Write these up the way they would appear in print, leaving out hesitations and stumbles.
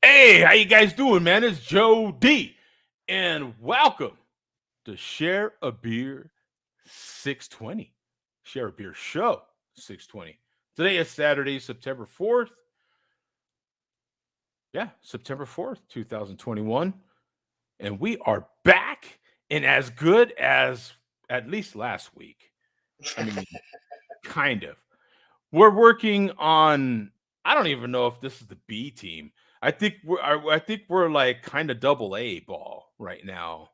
Hey, how you guys doing, man? It's Joe D, and welcome to Share a Beer 620. Share a Beer Show 620. Today is Saturday, September 4th. Yeah, September 4th, 2021. And we are back and as good as at least last week. I mean, kind of. We're working on, I don't even know if this is the B team. I think we're like kind of double A ball right now,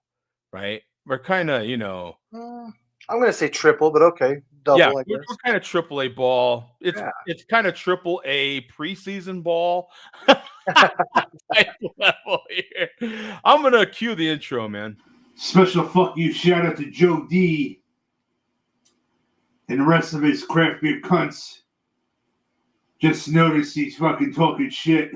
right? We're kind of, I'm going to say triple, but okay, yeah, double, I we're guess. kind of triple A ball. It's Yeah. it's kind of triple A preseason ball type level here. I'm gonna cue the intro, man. Special fuck you shout out to Joe D and the rest of his craft beer cunts. Just noticed he's fucking talking shit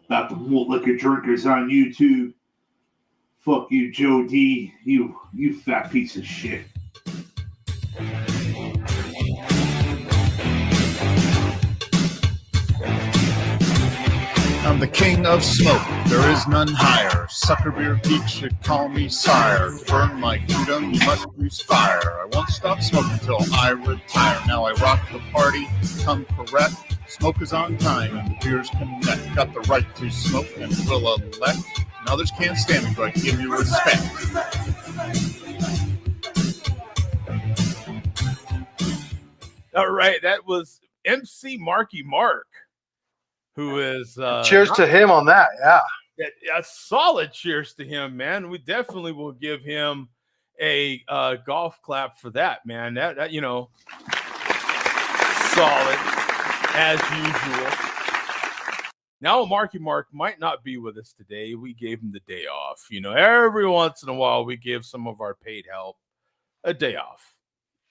about the malt liquor drinkers on YouTube. Fuck you, Joe D. You fat piece of shit. I'm the king of smoke, there is none higher. Sucker beer geeks should call me sire. To burn my freedom, you must use fire. I won't stop smoking till I retire. Now I rock the party, come correct. Smoke is on time and the beers connect. Got the right to smoke and will elect. And others can't stand me, but give me respect. All right, that was MC Marky Mark, who is Cheers to him on that. Yeah. a solid cheers to him, man. We definitely will give him a golf clap for that, man. That solid as usual. Now Marky Mark might not be with us today. We gave him the day off. Every once in a while we give some of our paid help a day off.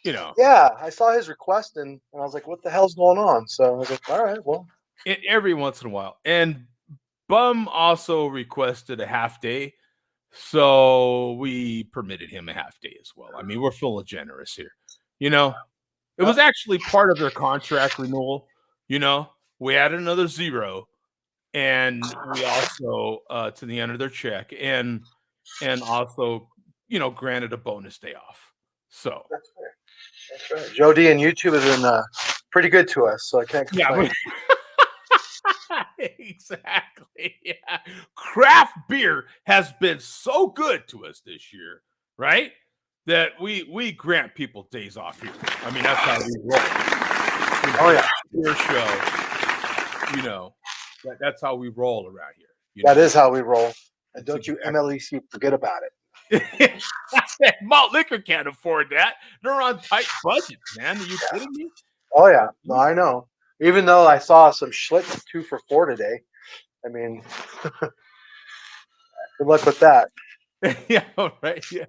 Yeah, I saw his request and I was like, what the hell's going on? So I was like, all right, well. Every once in a while. And Bum also requested a half day, so we permitted him a half day as well. I mean, we're full generous here. It was actually part of their contract renewal. We added another zero, and we also to the end of their check, and also granted a bonus day off. So That's right. Joe D and YouTube has been pretty good to us, so I can't complain. Exactly. Yeah. Craft beer has been so good to us this year, right? That we grant people days off here. I mean, that's how we roll. Oh yeah, beer show. That's how we roll around here. That is how we roll. And don't you MLEC forget about it. Malt liquor can't afford that. They're on tight budgets, man. Are you kidding me? Oh yeah, no, I know. Even though I saw some Schlitz 2 for $4 today, I mean, good luck with that. Yeah, right. Yeah.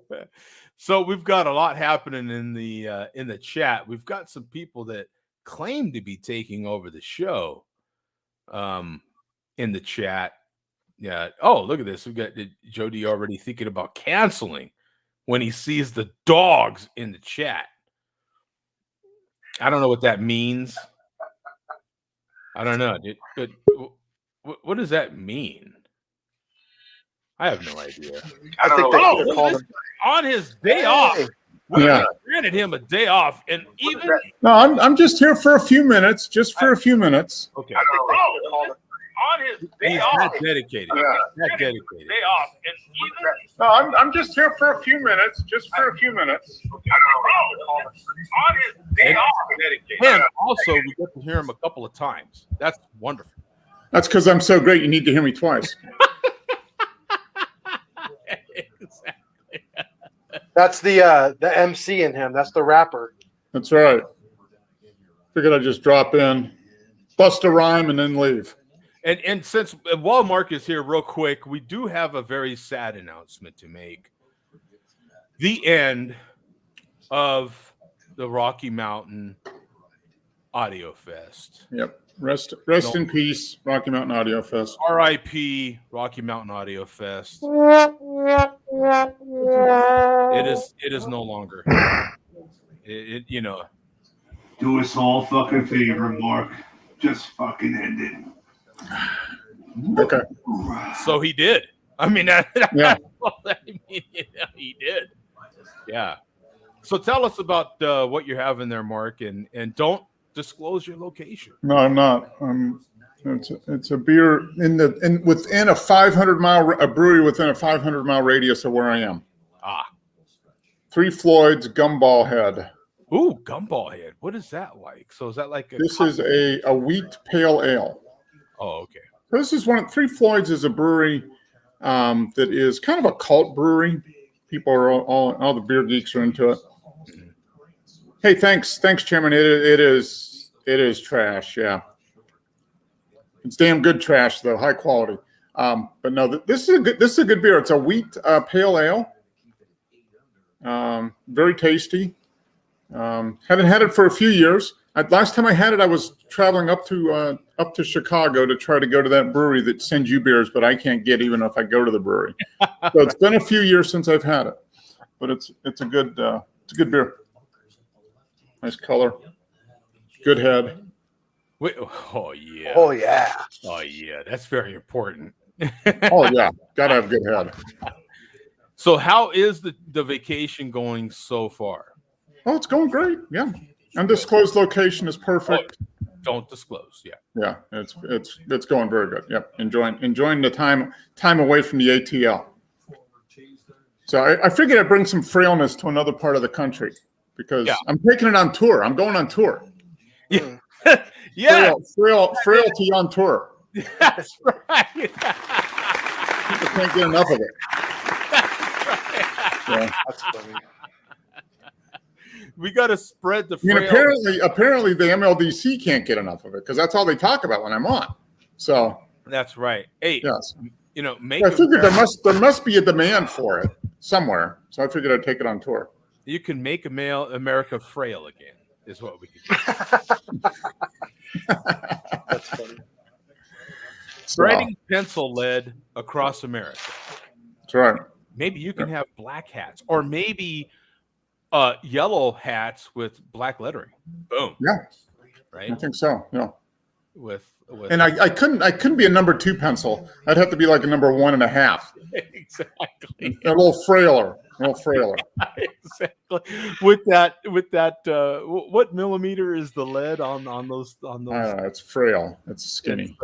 So we've got a lot happening in the chat. We've got some people that claim to be taking over the show, in the chat. Yeah. Oh, look at this. We've got Jody already thinking about canceling when he sees the dogs in the chat. I don't know what that means. I don't know, dude. But what does that mean? I have no idea. I think they could have called him on his day off. We granted him a day off, and even No, I'm just here for a few minutes. Just for a few minutes. okay. On his day off. Not dedicated. Not dedicated. Day off. And even No, I'm just here for a few minutes. Just for a few minutes. on his day off. Dedicated. And also, we get to hear him a couple of times. That's wonderful. That's because I'm so great. You need to hear me twice. Exactly. that's the MC in him. That's the rapper. That's right. Figured I'd just drop in, bust a rhyme, and then leave. And since while Mark is here, real quick, we do have a very sad announcement to make. The end of the Rocky Mountain Audio Fest. Yep. Rest in peace, Rocky Mountain Audio Fest. R.I.P. Rocky Mountain Audio Fest. It is no longer. Do us all fucking favor, Mark. just fucking ended. Okay. So he did. I mean, Yeah. he did. Yeah. So tell us about what you have in there, Mark, and don't disclose your location. No, I'm not. It's a beer within a 500-mile a brewery within a 500-mile radius of where I am. Ah. Three Floyd's Gumball Head. Ooh, Gumball Head. What is that like? So is that like This is a wheat pale ale. Oh, okay. So this is Three Floyd's is a brewery that is kind of a cult brewery. People are all the beer geeks are into it. Hey, thanks, Chairman. It is trash. Yeah, it's damn good trash though, high quality. But no, this is a good beer. It's a wheat pale ale. Very tasty. Haven't had it for a few years. Last time I had it, I was traveling up to Chicago to try to go to that brewery that sends you beers, but I can't get even if I go to the brewery. So it's been a few years since I've had it, but it's a good beer. Nice color, good head. Wait, oh yeah. Oh yeah. Oh yeah. That's very important. Oh yeah, gotta have good head. So how is the vacation going so far? Oh, it's going great. Yeah, undisclosed location is perfect. Oh, don't disclose. Yeah. Yeah, it's going very good. Yep, enjoying the time away from the ATL. So I figured I'd bring some frailness to another part of the country because I'm taking it on tour. I'm going on tour. Yeah. Yeah. Frailty on tour. That's right. People can't get enough of it. Yeah. That's funny. We got to spread the. I mean, apparently the MLDC can't get enough of it because that's all they talk about when I'm on. So that's right. Hey, yes, make. I figured there must be a demand for it somewhere. So I figured I'd take it on tour. You can make America frail again. Is what we can do. That's funny. Spreading pencil lead across America. That's right. Maybe you can have black hats, or maybe yellow hats with black lettering. Boom. Yeah. Right. I think so. Yeah. With and I couldn't be a number 2 pencil. I'd have to be like a number 1.5. Exactly. A little frailer. Exactly. With that, what millimeter is the lead on those? It's frail. It's skinny.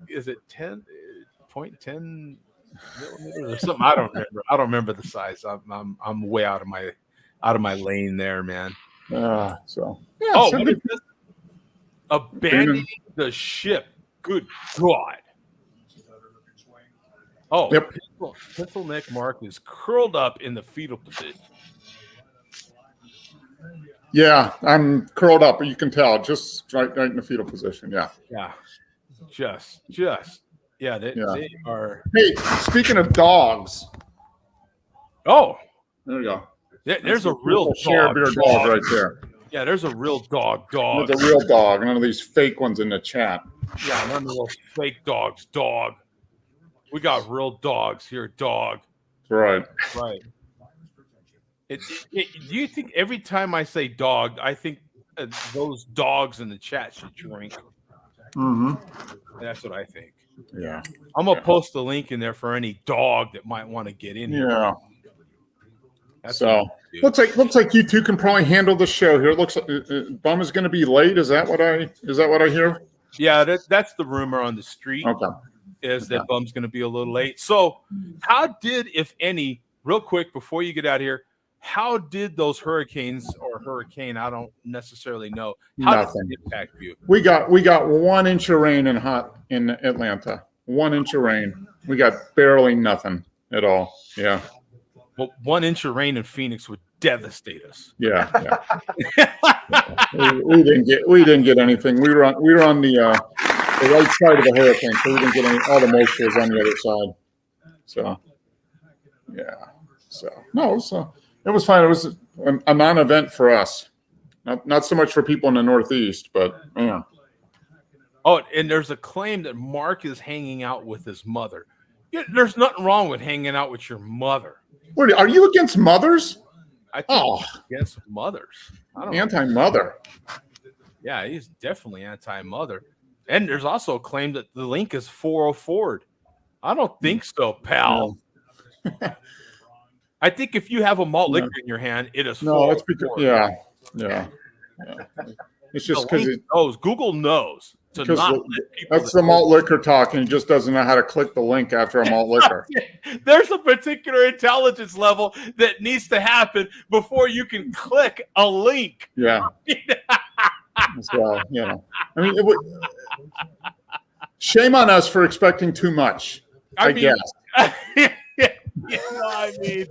Is it 10.10 millimeters or something? I don't remember. I don't remember the size. I'm way out of my lane there, man. So yeah. Oh, what is this? Abandoning the ship. Good God. Oh, yep. Pencil neck Mark is curled up in the fetal position. Yeah, I'm curled up. You can tell, just right in the fetal position. Yeah. Yeah. Just. Yeah, they are. Hey, speaking of dogs. Oh, there you go. There's a real share beer dog right there. Yeah, there's a real dog. There's a real dog. None of these fake ones in the chat. Yeah, none of those fake dogs. Dog. We got real dogs here. Dog. Right. Do you think every time I say dog, I think those dogs in the chat should drink? Mm-hmm. That's what I think. Yeah. I'm gonna post a link in there for any dog that might want to get in here. Yeah. That's so looks like you two can probably handle the show here. It looks like Bum is going to be late. Is that what I hear? Yeah, that's the rumor on the street. Okay. That Bum's going to be a little late. So, how did, if any, real quick before you get out here, how did those hurricanes or hurricane? I don't necessarily know. How did it impact you? We got 1 inch of rain in Atlanta. 1 inch of rain. We got barely nothing at all. Yeah. Well, 1 inch of rain in Phoenix would devastate us. Yeah. we didn't get anything. We were on the right side of the hurricane, so we didn't get all the moisture was on the other side. So yeah. So no, it was fine. It was a non-event for us. Not so much for people in the Northeast, but yeah. Oh, and there's a claim that Mark is hanging out with his mother. Yeah, there's nothing wrong with hanging out with your mother. Are you against mothers? I think against mothers. Anti-mother. Yeah, he's definitely anti-mother. And there's also a claim that the link is 404'd. I don't think so, pal. No. I think if you have a malt No. liquor in your hand, it is No, it's because 404'd. yeah. It's The just because link knows. Google knows to not let people. that's the malt liquor talk, and he just doesn't know how to click the link after a malt liquor. There's a particular intelligence level that needs to happen before you can click a link. Yeah. So, I mean, shame on us for expecting too much. I guess. I mean,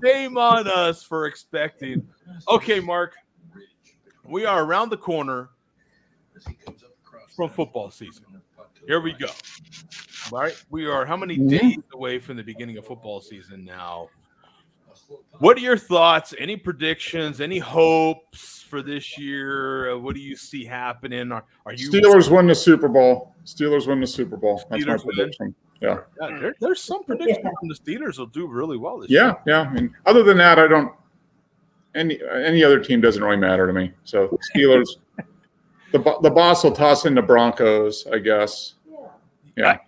shame on us for expecting. Okay, Mark, we are around the corner from football season. Here we go. All right, we are how many days away from the beginning of football season now? What are your thoughts? Any predictions? Any hopes for this year? What do you see happening? Are you Steelers win the Super Bowl? Steelers win the Super Bowl. That's my Steelers win? prediction. Yeah. There's some prediction from the Steelers will do really well this year. Yeah. I mean, other than that, I don't. Any other team doesn't really matter to me. So Steelers, the boss will toss in the Broncos, I guess. Yeah.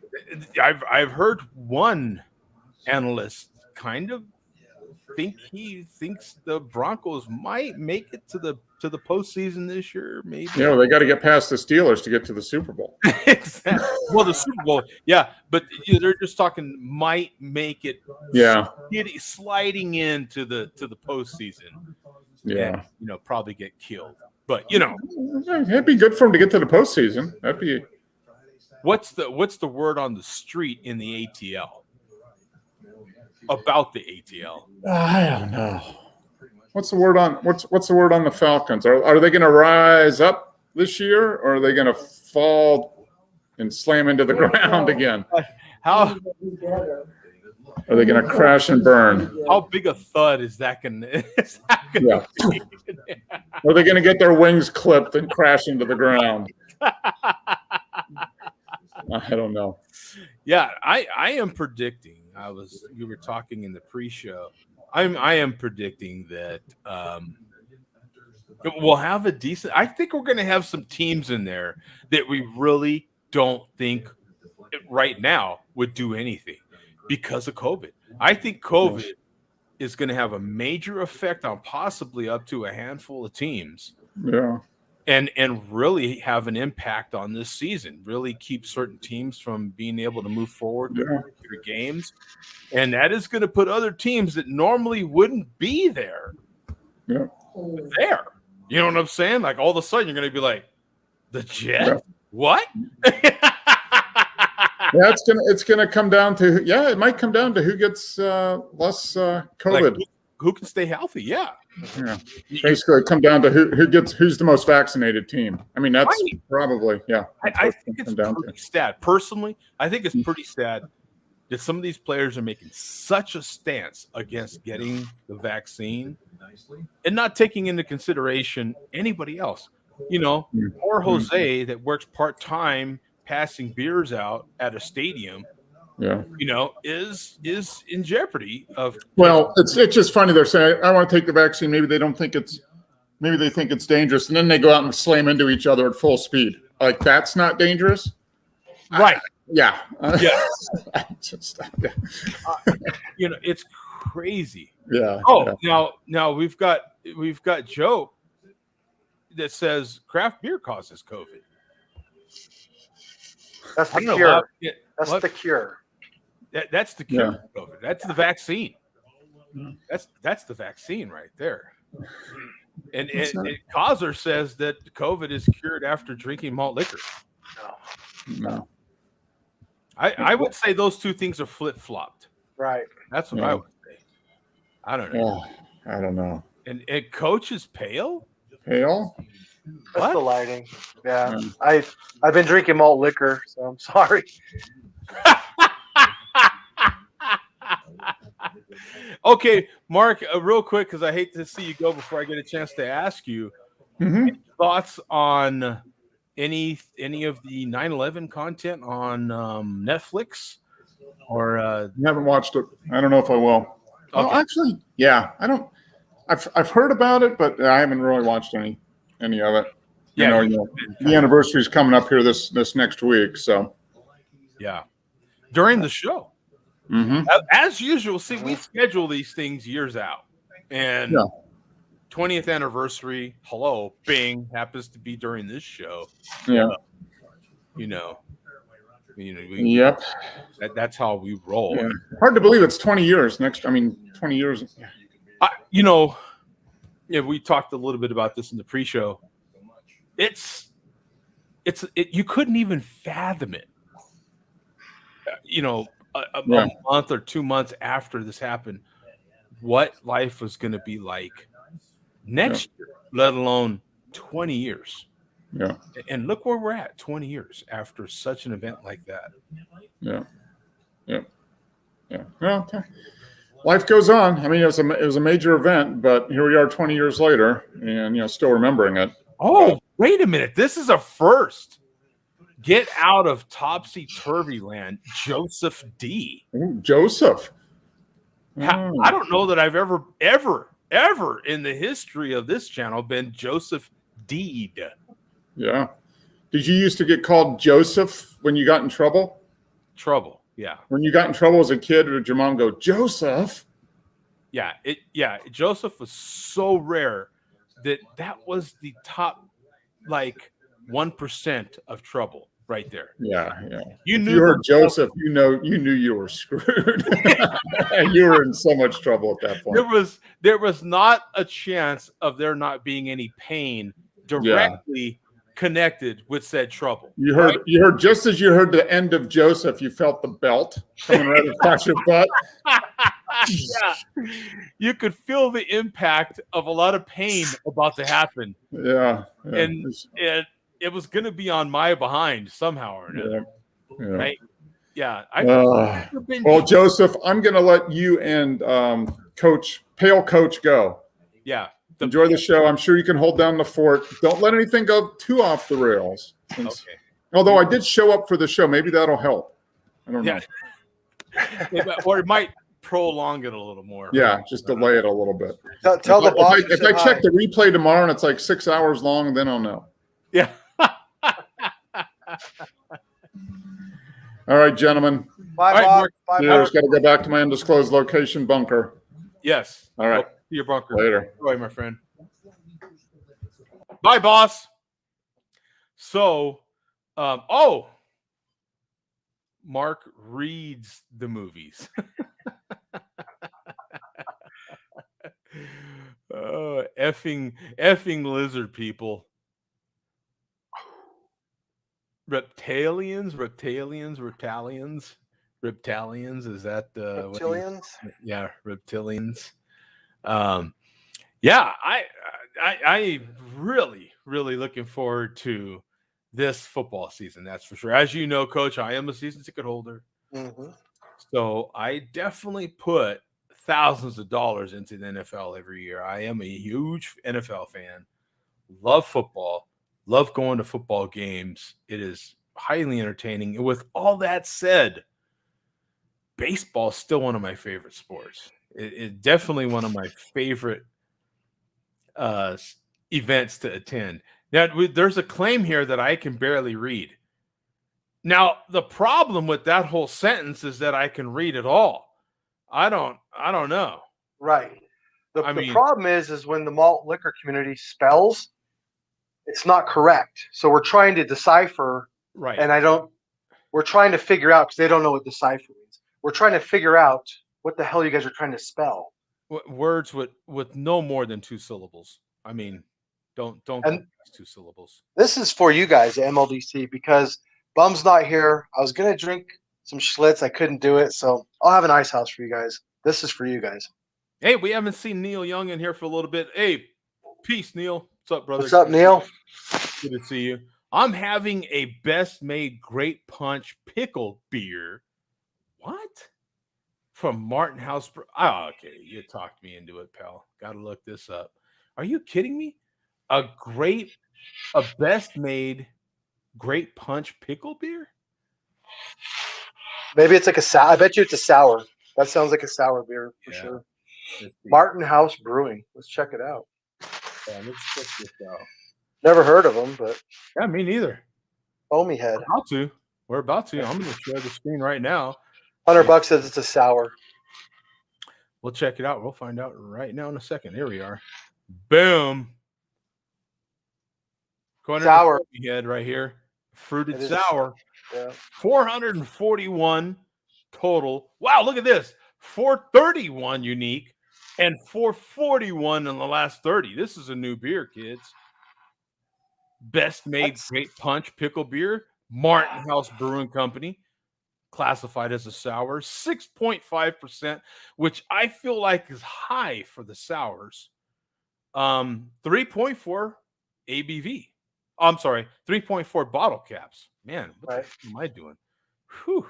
I've heard one analyst kind of he thinks the Broncos might make it to the postseason this year, maybe. Yeah, they got to get past the Steelers to get to the Super Bowl. Exactly. Well, the Super Bowl, yeah, but they're just talking might make it. Yeah, sliding into the postseason. Yeah, and, probably get killed. But it'd be good for them to get to the postseason. That'd be. What's the word on the street in the ATL? About the ATL. I don't know. What's the word on the Falcons? Are they going to rise up this year, or are they going to fall and slam into the ground again? How are they going to crash and burn? How big a thud is that going to be? Are they going to get their wings clipped and crash into the ground? I don't know. Yeah, I am predicting. You were talking in the pre-show. I am predicting that we'll have a decent. I think we're going to have some teams in there that we really don't think right now would do anything because of COVID. I think COVID is going to have a major effect on possibly up to a handful of teams. Yeah. And really have an impact on this season, really keep certain teams from being able to move forward with their games. And that is going to put other teams that normally wouldn't be there. Yeah. There. You know what I'm saying? Like all of a sudden you're going to be like, the Jets? Yeah. What? It's gonna come down to it might come down to who gets less COVID. Like who can stay healthy? Yeah. Basically, come down to who's the most vaccinated team. I mean, that's probably I think it's pretty sad. Personally, I think it's pretty sad that some of these players are making such a stance against getting the vaccine and not taking into consideration anybody else. Or Jose that works part-time passing beers out at a stadium. Is in jeopardy of. Well, it's just funny. They're saying, I want to take the vaccine. Maybe they think it's dangerous. And then they go out and slam into each other at full speed. Like, that's not dangerous. Right. Yeah. It's crazy. Yeah. Oh, now we've got Joe that says craft beer causes COVID. That's the cure. That's the cure. That's the cure for COVID. That's the vaccine. That's the vaccine right there. And Causer says that COVID is cured after drinking malt liquor. No. I would say those two things are flip-flopped. Right. That's what I would say. I don't know. I don't know. And Coach is pale? Pale? That's the lighting. Yeah. I've been drinking malt liquor, so I'm sorry. Okay, Mark, real quick, because I hate to see you go before I get a chance to ask you. Any thoughts on any of the 9/11 content on Netflix? Or haven't watched it. I don't know if I will. Okay. Well, actually, I don't. I've heard about it, but I haven't really watched any of it. Yeah, The anniversary is coming up here this next week. So yeah, during the show, mhm. as usual. See, we schedule these things years out, and Yeah. 20th anniversary, hello, bing, happens to be during this show. Yeah. You know, Yep. that's how we roll. Yeah. Hard to believe it's 20 years next. I mean, 20 years. Yeah, we talked a little bit about this in the pre-show. You couldn't even fathom it. A month or 2 months after this happened, what life was going to be like next year, let alone 20 years. Yeah. And look where we're at 20 years after such an event like that. Yeah. Yeah. Yeah. Well, life goes on. I mean, it was a major event, but here we are 20 years later and, still remembering it. Oh, wait a minute. This is a first. Get out of topsy-turvy land, Joseph D. Ooh, Joseph. I don't know that I've ever in the history of this channel been Joseph D'd. Yeah. Did you used to get called Joseph when you got in trouble? Trouble, yeah. When you got in trouble as a kid, did your mom go, Joseph? Yeah, Joseph was so rare that was the top, 1% of trouble right there. Yeah. You if knew you heard Joseph, you knew you were screwed. You were in so much trouble at that point. There was not a chance of there not being any pain directly connected with said trouble. You heard just as you heard the end of Joseph, you felt the belt coming right across your butt. Yeah. You could feel the impact of a lot of pain about to happen. Yeah. And it was going to be on my behind somehow or another. Yeah. Right? Yeah. Well, Joseph, I'm going to let you and Pale Coach go. Yeah. Enjoy the show. I'm sure you can hold down the fort. Don't let anything go too off the rails. Okay. Although I did show up for the show. Maybe that'll help. I don't know. Or it might prolong it a little more. Yeah, just delay it a little bit. Tell the boss. If I check the replay tomorrow and it's like 6 hours long, then I'll know. Yeah. All right, gentlemen. Bye, All right, Mark. Bye, Yeah, Mark. just got to go back to my undisclosed location bunker. Yes. All right. Go to your bunker. Later. Bye, my friend. Bye, boss. So, Mark reads the movies. Oh, effing lizard people. Reptilians. Is that Reptilians? yeah, reptilians. Yeah, I really looking forward to this football season. That's for sure. As you know, Coach, I am a season ticket holder, so I definitely put thousands of dollars into the NFL every year. I am a huge NFL fan. Love football. Love going to football games. It is highly entertaining. And with all that said, baseball is still one of my favorite sports. It's definitely one of my favorite events to attend. Now, there's a claim here that I can barely read. Now, the problem with that whole sentence is that I can read it all. I don't know. Right. The problem is when the malt liquor community spells, it's not correct. So we're trying to decipher. Right. And we're trying to figure out, because they don't know what decipher means. We're trying to figure out what the hell you guys are trying to spell. Words with no more than 2 syllables. I mean, don't go past 2 syllables. This is for you guys at MLDC, because Bum's not here. I was going to drink some Schlitz. I couldn't do it. So I'll have an ice house for you guys. This is for you guys. Hey, we haven't seen Neil Young in here for a little bit. Hey, peace, Neil. What's up, brother? What's up, Neil? Good to see you. I'm having a best made grape punch pickle beer. What? From Martin House. Oh, okay. You talked me into it, pal. Got to look this up. Are you kidding me? A best made grape punch pickle beer? Maybe it's like a sour. I bet you it's a sour. That sounds like a sour beer for sure. Martin House Brewing. Let's check it out. Yeah, let's check this out. Never heard of them, but Yeah, me neither. foamy head. We're about to. I'm going to share the screen right now. $100 says it's a sour. We'll check it out. We'll find out right now in a second. Here we are. Boom. Sour. Head right here. Fruited It is sour. Yeah. 441 total. Wow, look at this. 431 unique and 441 in the last 30. This is a new beer, kids. Best made great punch pickle beer. Martin House Brewing Company. Classified as a sour. 6.5%, which I feel like is high for the sours. 3.4 ABV. I'm sorry, 3.4 bottle caps. Man, what the heck am I doing? Whew.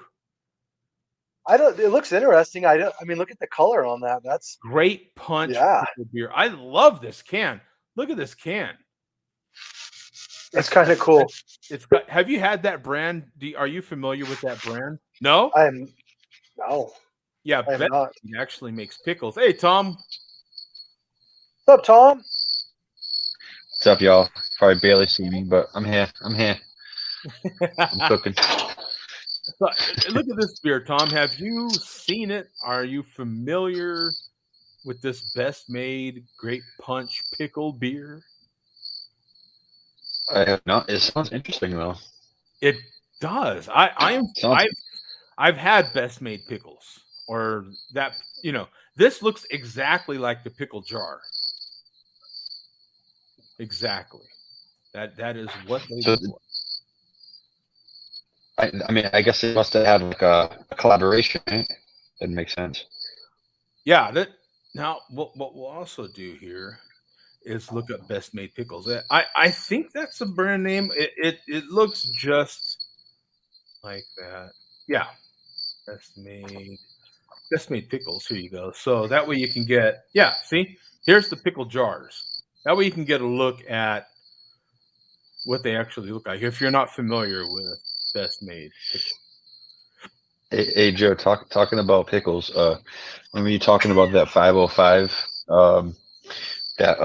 It looks interesting. I mean, look at the color on that. That's great punch beer. I love this can. Look at this can. It's kind of cool. It's got. Have you had that brand? Are you familiar with that brand? No. No. Yeah, I'm not. It actually makes pickles. Hey, Tom. What's up, Tom? What's up, y'all? Probably barely see me, but I'm here. I'm cooking. Look at this beer, Tom. Have you seen it? Are you familiar with this best made great punch pickle beer? I have not. It sounds interesting though. It does. I've had best made pickles, or that, this looks exactly like the pickle jar. Exactly. That is what they do. I mean, I guess it must have had like a collaboration, right? That makes sense. Yeah. Now what we'll also do here is look up best made pickles. I think that's a brand name. It looks just like that. Yeah. Best made pickles. Here you go. So that way you can get, see, here's the pickle jars. That way you can get a look at what they actually look like if you're not familiar with best made pickles. Hey Joe, talking about pickles, when you talking about that 505, that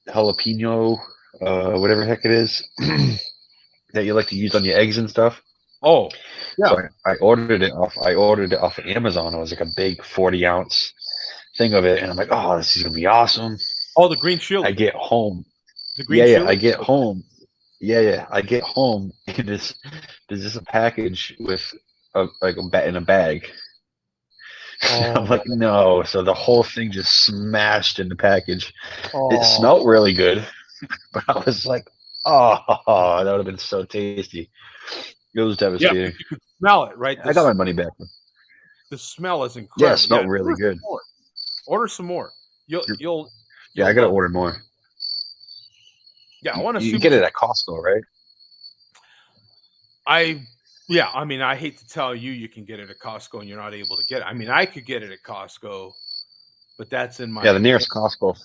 jalapeno, whatever the heck it is, that you like to use on your eggs and stuff. Oh, yeah. So I ordered it off of Amazon. It was like a big 40-ounce thing of it, and I'm like, oh, this is gonna be awesome. Oh, the green chili. I get home. I get home. I get home, and there's just a package with in a bag. I'm like, no. So the whole thing just smashed in the package. It smelled really good, but I was like, oh, that would have been so tasty. It was devastating. Yeah, you could smell it, right? I got my money back. The smell is incredible. Yeah, it smelled really good. Order some more. You'll I gotta order more. Yeah, I want to. You can get it at Costco, right? I mean, I hate to tell you, you can get it at Costco and you're not able to get it. I mean, I could get it at Costco, but that's in my. Yeah, the nearest Costco.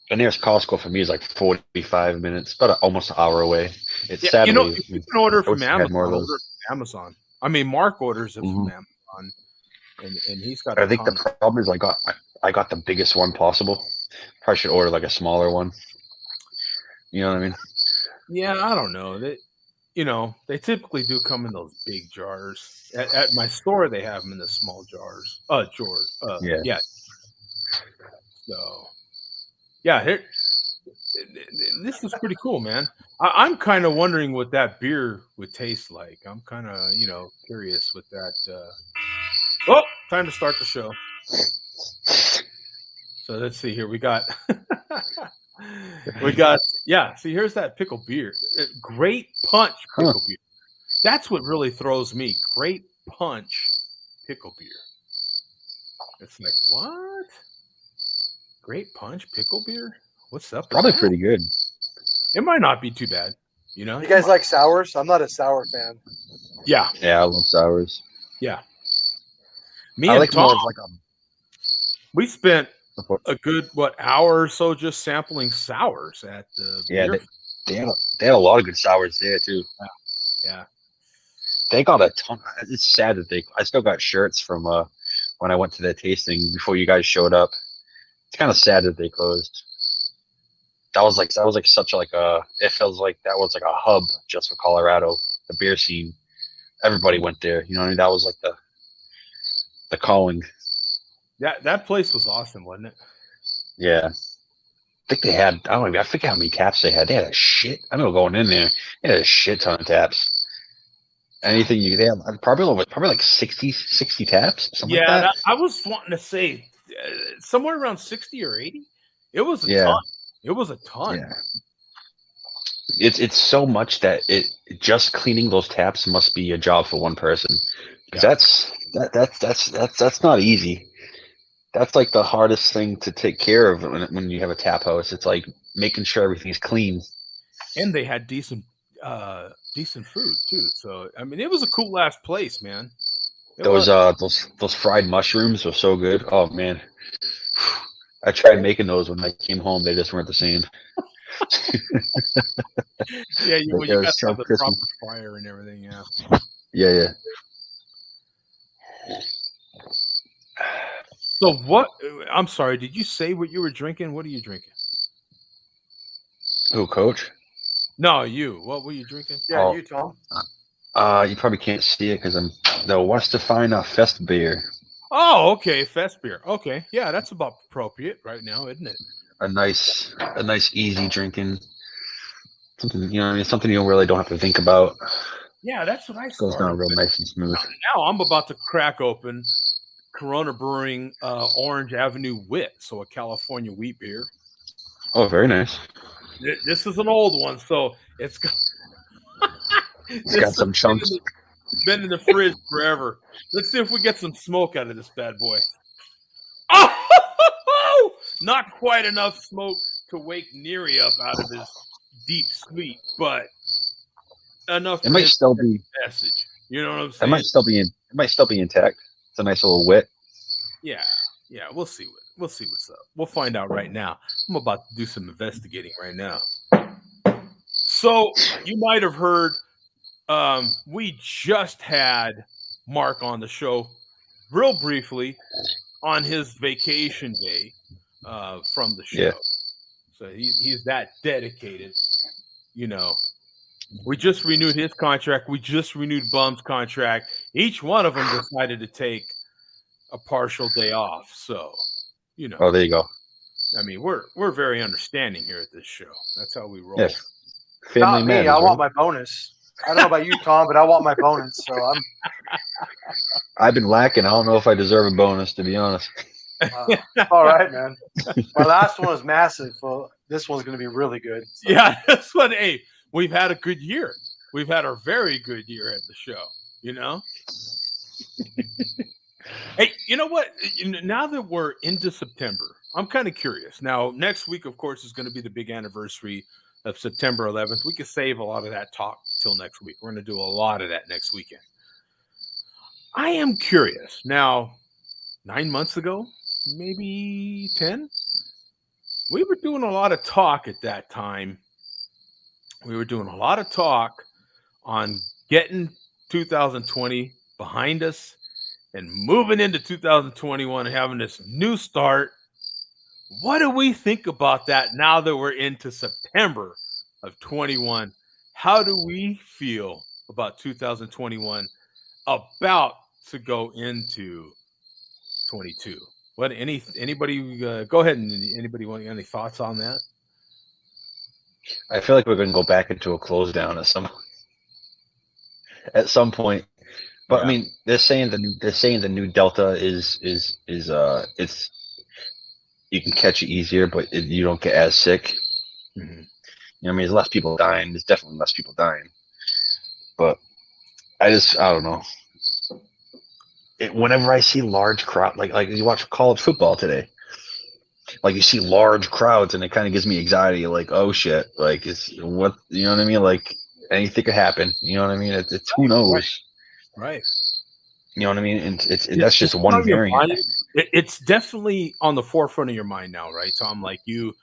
The nearest Costco for me is like 45 minutes, about almost an hour away. It's sad. You can order from Amazon. I mean, Mark orders it from Amazon, and he's got. I think the problem is I got the biggest one possible. Probably should order like a smaller one. You know what I mean? Yeah, I don't know. They typically do come in those big jars. At my store, they have them in the small jars. Yeah. So, yeah, this is pretty cool, man. I'm kind of wondering what that beer would taste like. I'm kind of, curious with that. Time to start the show. So let's see here. We got, see, here's that pickle beer. Great punch pickle beer. That's what really throws me. Great punch pickle beer. It's like, what? Great punch pickle beer? What's up? Probably pretty good. It might not be too bad. You guys like sours? I'm not a sour fan. Yeah. Yeah, I love sours. Yeah. I like Tom, more of like we spent a good hour or so just sampling sours at the they had a lot of good sours there too. Yeah. They got a ton. It's sad that I still got shirts from when I went to their tasting before you guys showed up. It's kind of sad that they closed. that was like such like a. It feels like that was like a hub just for Colorado, the beer scene. Everybody went there. You know what I mean? That was like the calling. That place was awesome, wasn't it? Yeah. I think they had. I don't know. I forget how many taps they had. They had a shit. I remember going in there. They had a shit ton of taps. Anything you they have probably like 60 taps, something like that. I was wanting to say somewhere around 60 or 80. It was a Yeah. ton. It was a ton. Yeah. It's so much that it just cleaning those taps must be a job for one person. Because that's not easy. That's like the hardest thing to take care of when you have a tap house. It's like making sure everything's clean. And they had decent food too. So I mean, it was a cool ass place, man. Those fried mushrooms were so good. Oh man, I tried making those when I came home. They just weren't the same. Yeah, you got to have the proper fire and everything. Yeah. Yeah. So what? I'm sorry. Did you say what you were drinking? What are you drinking? Who, Coach? No, you. What were you drinking? Yeah, you, Tom. You probably can't see it because I'm the Westerfina Fest beer. Oh, okay, Fest beer. Okay, yeah, that's about appropriate right now, isn't it? A nice easy drinking. Something something you really don't have to think about. Yeah, that's what I started. Goes down real nice and smooth. Now I'm about to crack open Corona Brewing Orange Avenue Wit, so a California wheat beer. Oh, very nice. This is an old one, so it's got some chunks. Been in the fridge forever. Let's see if we get some smoke out of this bad boy. Oh, not quite enough smoke to wake Neary up out of his deep sleep, but enough. It might still be message. You know what I'm saying? It might still be intact. It's a nice little wit. Yeah. We'll see what's up. We'll find out right now. I'm about to do some investigating right now. So you might have heard. We just had Mark on the show real briefly on his vacation day from the show. Yeah. So he's that dedicated. You know, we just renewed his contract. We just renewed Bum's contract. Each one of them decided to take a partial day off. So, you know. Oh, there you go. I mean, we're very understanding here at this show. That's how we roll. Yes. Not me. I want my bonus. I don't know about you, Tom, but I want my bonus. So I've been lacking. I don't know if I deserve a bonus, to be honest. All right, man. My last one was massive. Well, this one's going to be really good. So. Yeah, this one. Hey, we've had a good year. We've had a very good year at the show. You know. Hey, you know what? Now that we're into September, I'm kind of curious. Now, next week, of course, is going to be the big anniversary of September 11th. We could save a lot of that talk till next week. We're going to do a lot of that next weekend. I am curious. Now, 9 months ago, maybe 10, we were doing a lot of talk at that time. We were doing a lot of talk on getting 2020 behind us and moving into 2021 and having this new start. What do we think about that now that we're into September of 21? How do we feel about 2021 about to go into 22? What anybody go ahead and anybody want any thoughts on that? I feel like we're going to go back into a close down at some point. But yeah. I mean, they're saying the new Delta is it's you can catch it easier, but you don't get as sick. Mm-hmm. You know what I mean? There's less people dying. There's definitely less people dying. But I don't know. Whenever I see large crowd, like you watch college football today, like you see large crowds, and it kind of gives me anxiety. Like, oh shit, like it's what you know what I mean? Like anything could happen. You know what I mean? It's who knows? Right. You know what I mean? And that's just one variant. It's definitely on the forefront of your mind now, right, Tom? Like you,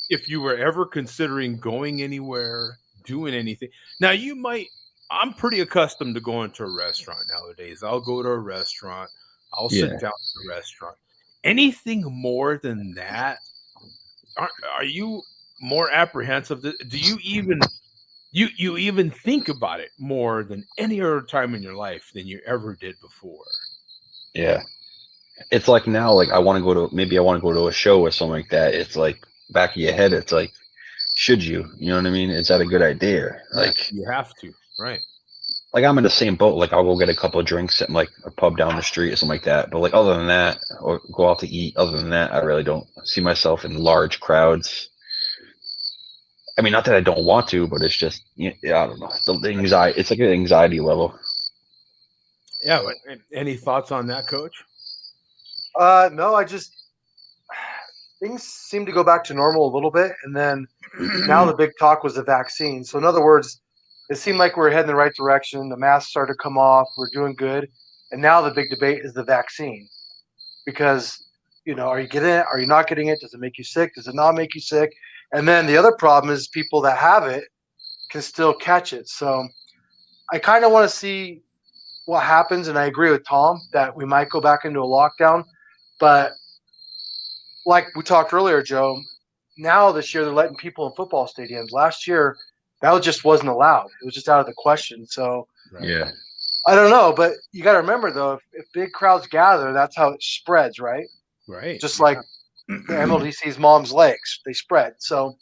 if you were ever considering going anywhere, doing anything. Now you might. I'm pretty accustomed to going to a restaurant nowadays. I'll go to a restaurant. I'll sit down at a restaurant. Anything more than that? Are you more apprehensive. Do you even you even think about it more than any other time in your life than you ever did before? Yeah. It's like now, like I want to go to a show or something like that. It's like back of your head. It's like, should you? You know what I mean? Is that a good idea? Like, you have to, right? Like I'm in the same boat. Like I'll go get a couple of drinks at like a pub down the street or something like that. But like other than that, or go out to eat. Other than that, I really don't see myself in large crowds. I mean, not that I don't want to, but it's just, yeah, I don't know. It's the anxiety. It's like an anxiety level. Yeah. Any thoughts on that, Coach? No, things seem to go back to normal a little bit, and then now the big talk was the vaccine. So in other words, it seemed like we were heading the right direction. The masks started to come off. We're doing good, and now the big debate is the vaccine, because are you getting it? Are you not getting it? Does it make you sick? Does it not make you sick? And then the other problem is people that have it can still catch it. So I kind of want to see what happens, and I agree with Tom that we might go back into a lockdown. But like we talked earlier, Joe, now this year they're letting people in football stadiums. Last year, that just wasn't allowed. It was just out of the question. So yeah, I don't know, but you got to remember though, if big crowds gather, that's how it spreads, right? Right. Just like the MLDC's mom's legs, they spread. So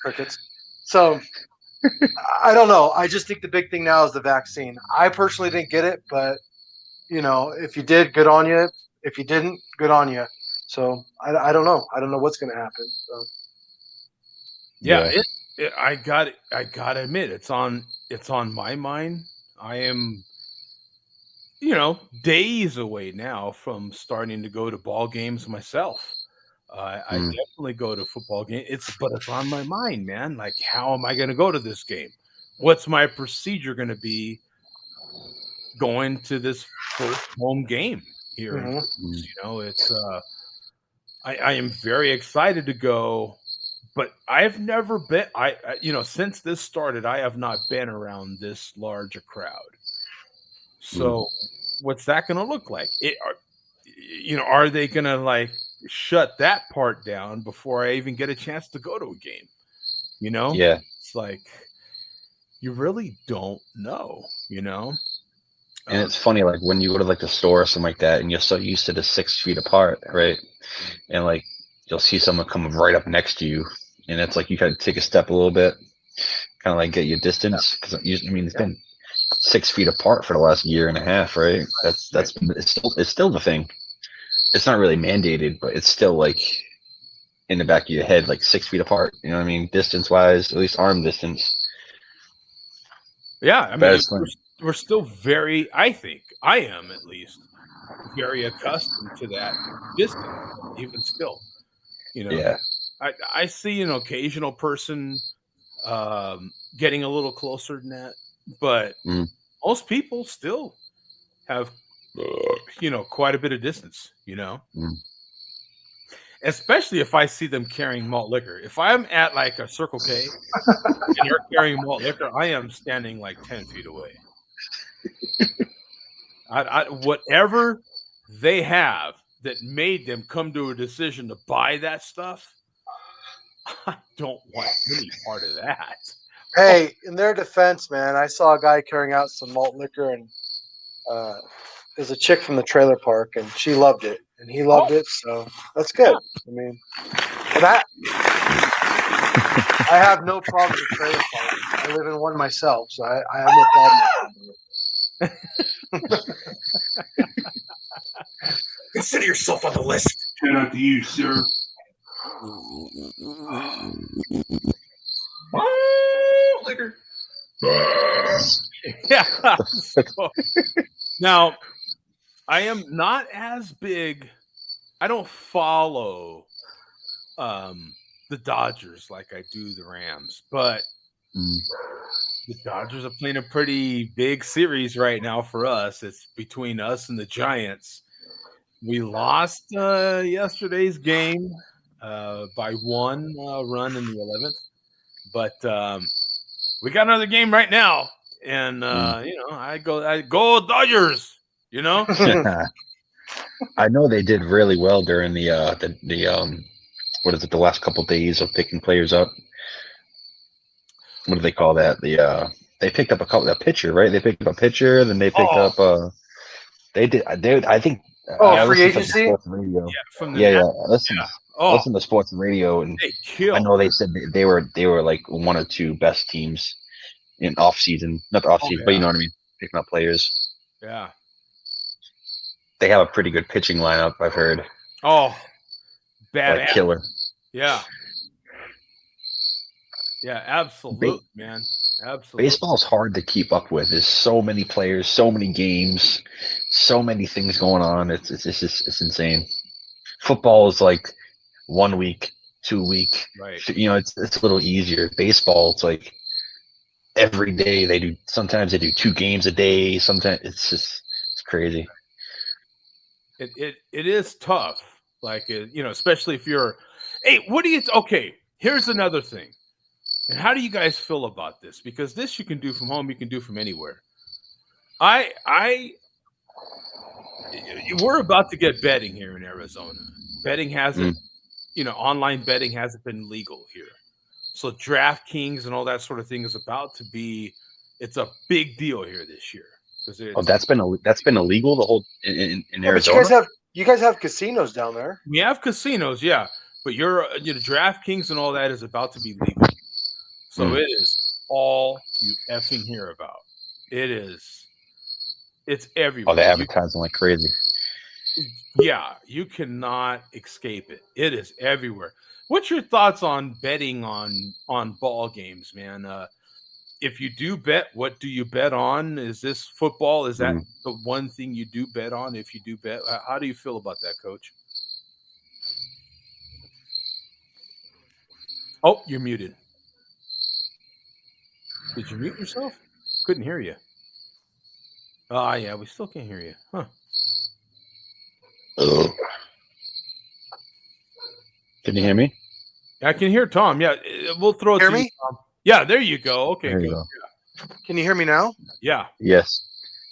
crickets. So I don't know. I just think the big thing now is the vaccine. I personally didn't get it, but if you did, good on you. If you didn't, good on you. So I don't know. I don't know what's going to happen. So. Yeah, I gotta admit, it's on my mind. I am, days away now from starting to go to ball games myself. I definitely go to football games. But it's on my mind, man. Like, how am I going to go to this game? What's my procedure going to be going to this first home game here? Mm-hmm. It's I am very excited to go, but I've never been. Since this started, I have not been around this large a crowd. So, what's that going to look like? Are they going to like shut that part down before I even get a chance to go to a game? Yeah. It's like you really don't know. And it's funny, like when you go to like the store or something like that, and you're so used to the 6 feet apart, right? And like you'll see someone come right up next to you, and it's like you kind of take a step a little bit, kind of like get your distance, because it's been 6 feet apart for the last year and a half, right? It's still the thing. It's not really mandated, but it's still like in the back of your head, like 6 feet apart. You know what I mean? Distance wise, at least arm distance. Yeah, I mean, we're still very, I think, I am at least, very accustomed to that distance, even still. Yeah. I see an occasional person getting a little closer than that, but most people still have, quite a bit of distance, Especially if I see them carrying malt liquor. If I'm at like a Circle K and they're carrying malt liquor, I am standing like 10 feet away. Whatever they have that made them come to a decision to buy that stuff, I don't want any part of that. Hey, in their defense, man, I saw a guy carrying out some malt liquor, and there's a chick from the trailer park, and she loved it, and he loved it, so that's good. I mean, I have no problem with trailer parks. I live in one myself, so I have no problem. Consider yourself on the list. Shout out to you, sir. Liquor. Yeah. So, now, I am not as big. I don't follow the Dodgers like I do the Rams, but the Dodgers are playing a pretty big series right now for us. It's between us and the Giants. We lost yesterday's game by one run in the 11th, but we got another game right now, and I go Dodgers. I know they did really well during the what is it? The last couple days of picking players up. What do they call that? They picked up a pitcher, right? They picked up a pitcher, then they picked up they did. I think. I free listened to agency. sports radio. Yeah, from the Yeah. Oh, Listen to sports and radio, and they killed. I know they said they were like one or two best teams in off season, not the off season, but you know what I mean, picking up players. Yeah, they have a pretty good pitching lineup. I've heard. Oh, bad like killer. Yeah. Yeah, absolutely, man. Absolutely. Baseball's hard to keep up with. There's so many players, so many games, so many things going on. It's insane. Football is like 1 week, 2 week. Right. You know, it's a little easier. Baseball, it's like every day they do. Sometimes they do 2 games a day. Sometimes it's crazy. It is tough. Like you know, especially if you're. Hey, what do you? Okay, here's another thing. And how do you guys feel about this? Because this you can do from home, you can do from anywhere. We're about to get betting here in Arizona. Betting hasn't, you know, online betting hasn't been legal here. So DraftKings and all that sort of thing is about to be. It's a big deal here this year. That's been illegal the whole in Arizona. But you guys have casinos down there. We have casinos, yeah. But your DraftKings and all that is about to be legal. So it is all you effing hear about. It's everywhere. Oh, they're advertising like crazy. Yeah, you cannot escape it. It is everywhere. What's your thoughts on betting on ball games, man? If you do bet, what do you bet on? Is this football? Is that the one thing you do bet on? If you do bet, how do you feel about that, Coach? Oh, you're muted. Did you mute yourself? Couldn't hear you. Ah, yeah, we still can't hear you. Huh. Can you hear me? I can hear Tom. Yeah, we'll throw it Hear to me? you, Tom. Yeah, there you go. Okay, There good. you go. Yeah. Can you hear me now? Yeah, Yes.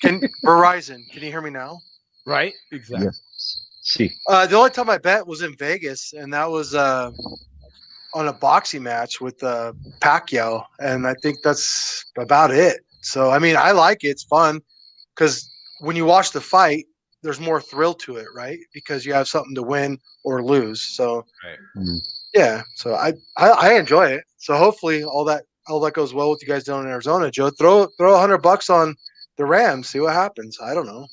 Verizon, can you hear me now? right? Exactly. Yes. See. The only time I bet was in Vegas, and that was on a boxing match with Pacquiao, and I think that's about it. So, I mean, I like it. It's fun because when you watch the fight, there's more thrill to it, right? Because you have something to win or lose. So, yeah. So I enjoy it. So hopefully all that goes well with you guys down in Arizona. Joe, throw $100 on the Rams. See what happens. I don't know.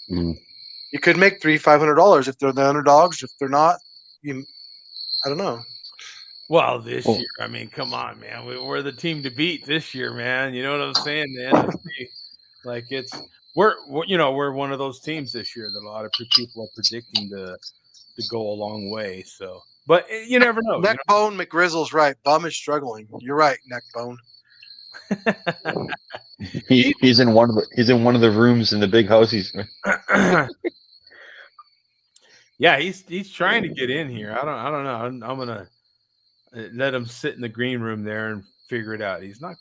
You could make $500 if they're the underdogs. If they're not, I don't know. Well, this year, I mean, come on, man. We're the team to beat this year, man. You know what I'm saying, man? Like we're one of those teams this year that a lot of people are predicting to go a long way. So, but you never know. Neckbone McGrizzle's right. Bum is struggling. You're right, Neckbone. He's in one of the rooms in the big house. Yeah, he's trying to get in here. I don't know. I'm gonna let him sit in the green room there and figure it out. He's not.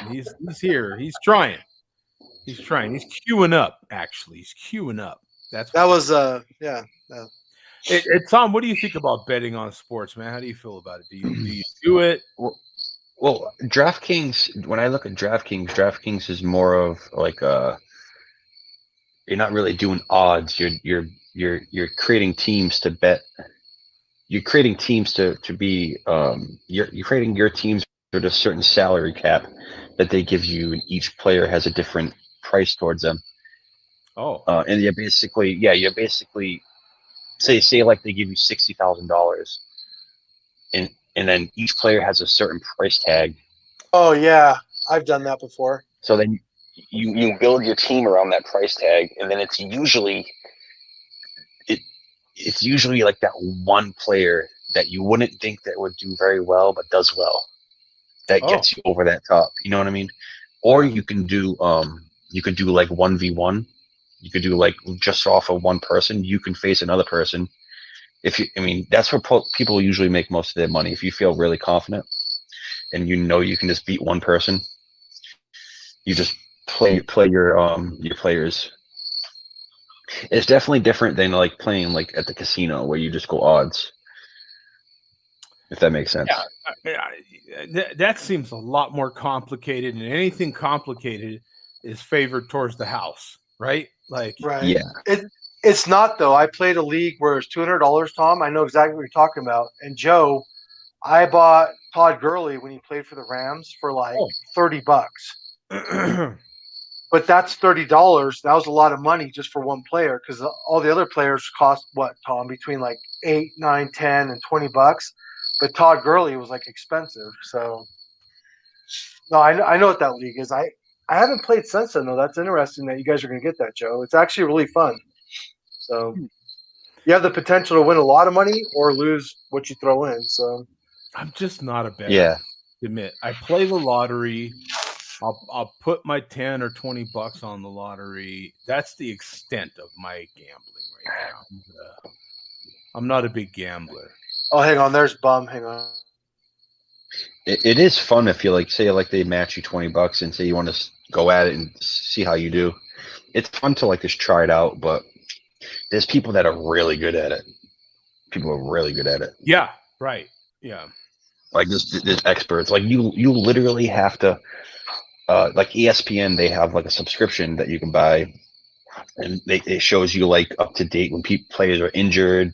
He's here. He's trying. He's queuing up. Actually, he's queuing up. Yeah. Hey, Tom, what do you think about betting on sports, man? How do you feel about it? Do you do it? Well, DraftKings. When I look at DraftKings is more of like you're not really doing odds. You're creating teams to bet. You're creating teams to be. You're creating your teams with a certain salary cap that they give you, and each player has a different price towards them. Oh. And you're basically say like they give you $60,000, and then each player has a certain price tag. Oh yeah, I've done that before. So then you build your team around that price tag, and then it's usually like that one player that you wouldn't think that would do very well but does well, that gets you over that top. You know what I mean? Or you can do like 1v1. You could do like just off of one person. You can face another person. That's where people usually make most of their money. If you feel really confident and you know you can just beat one person, you just play your players. It's definitely different than like playing like at the casino where you just go odds. if that makes sense. That seems a lot more complicated, and anything complicated is favored towards the house, right? Like, Right. Yeah. It's not though. I played a league where it's $200, Tom. I know exactly what you're talking about. And Joe, I bought Todd Gurley when he played for the Rams for like $30. But that's $30. That was a lot of money just for one player because all the other players cost what, Tom? Between like 8, 9, 10, and $20. But Todd Gurley was like expensive. So no, I know what that league is. I haven't played since then though. That's interesting that you guys are going to get that, Joe. It's actually really fun. So you have the potential to win a lot of money or lose what you throw in. So I'm just not a better. Yeah. Admit, I play the lottery. I'll put my 10 or $20 on the lottery. That's the extent of my gambling right now. I'm not a big gambler. Oh, hang on. There's Bum. Hang on. It is fun if you like, say, like they match you $20 and say you want to go at it and see how you do. It's fun to like just try it out, but there's people that are really good at it. People are really good at it. Yeah, right. Yeah. Like there's experts. Like you literally have to, like ESPN, they have like a subscription that you can buy, and it shows you like up to date when players are injured,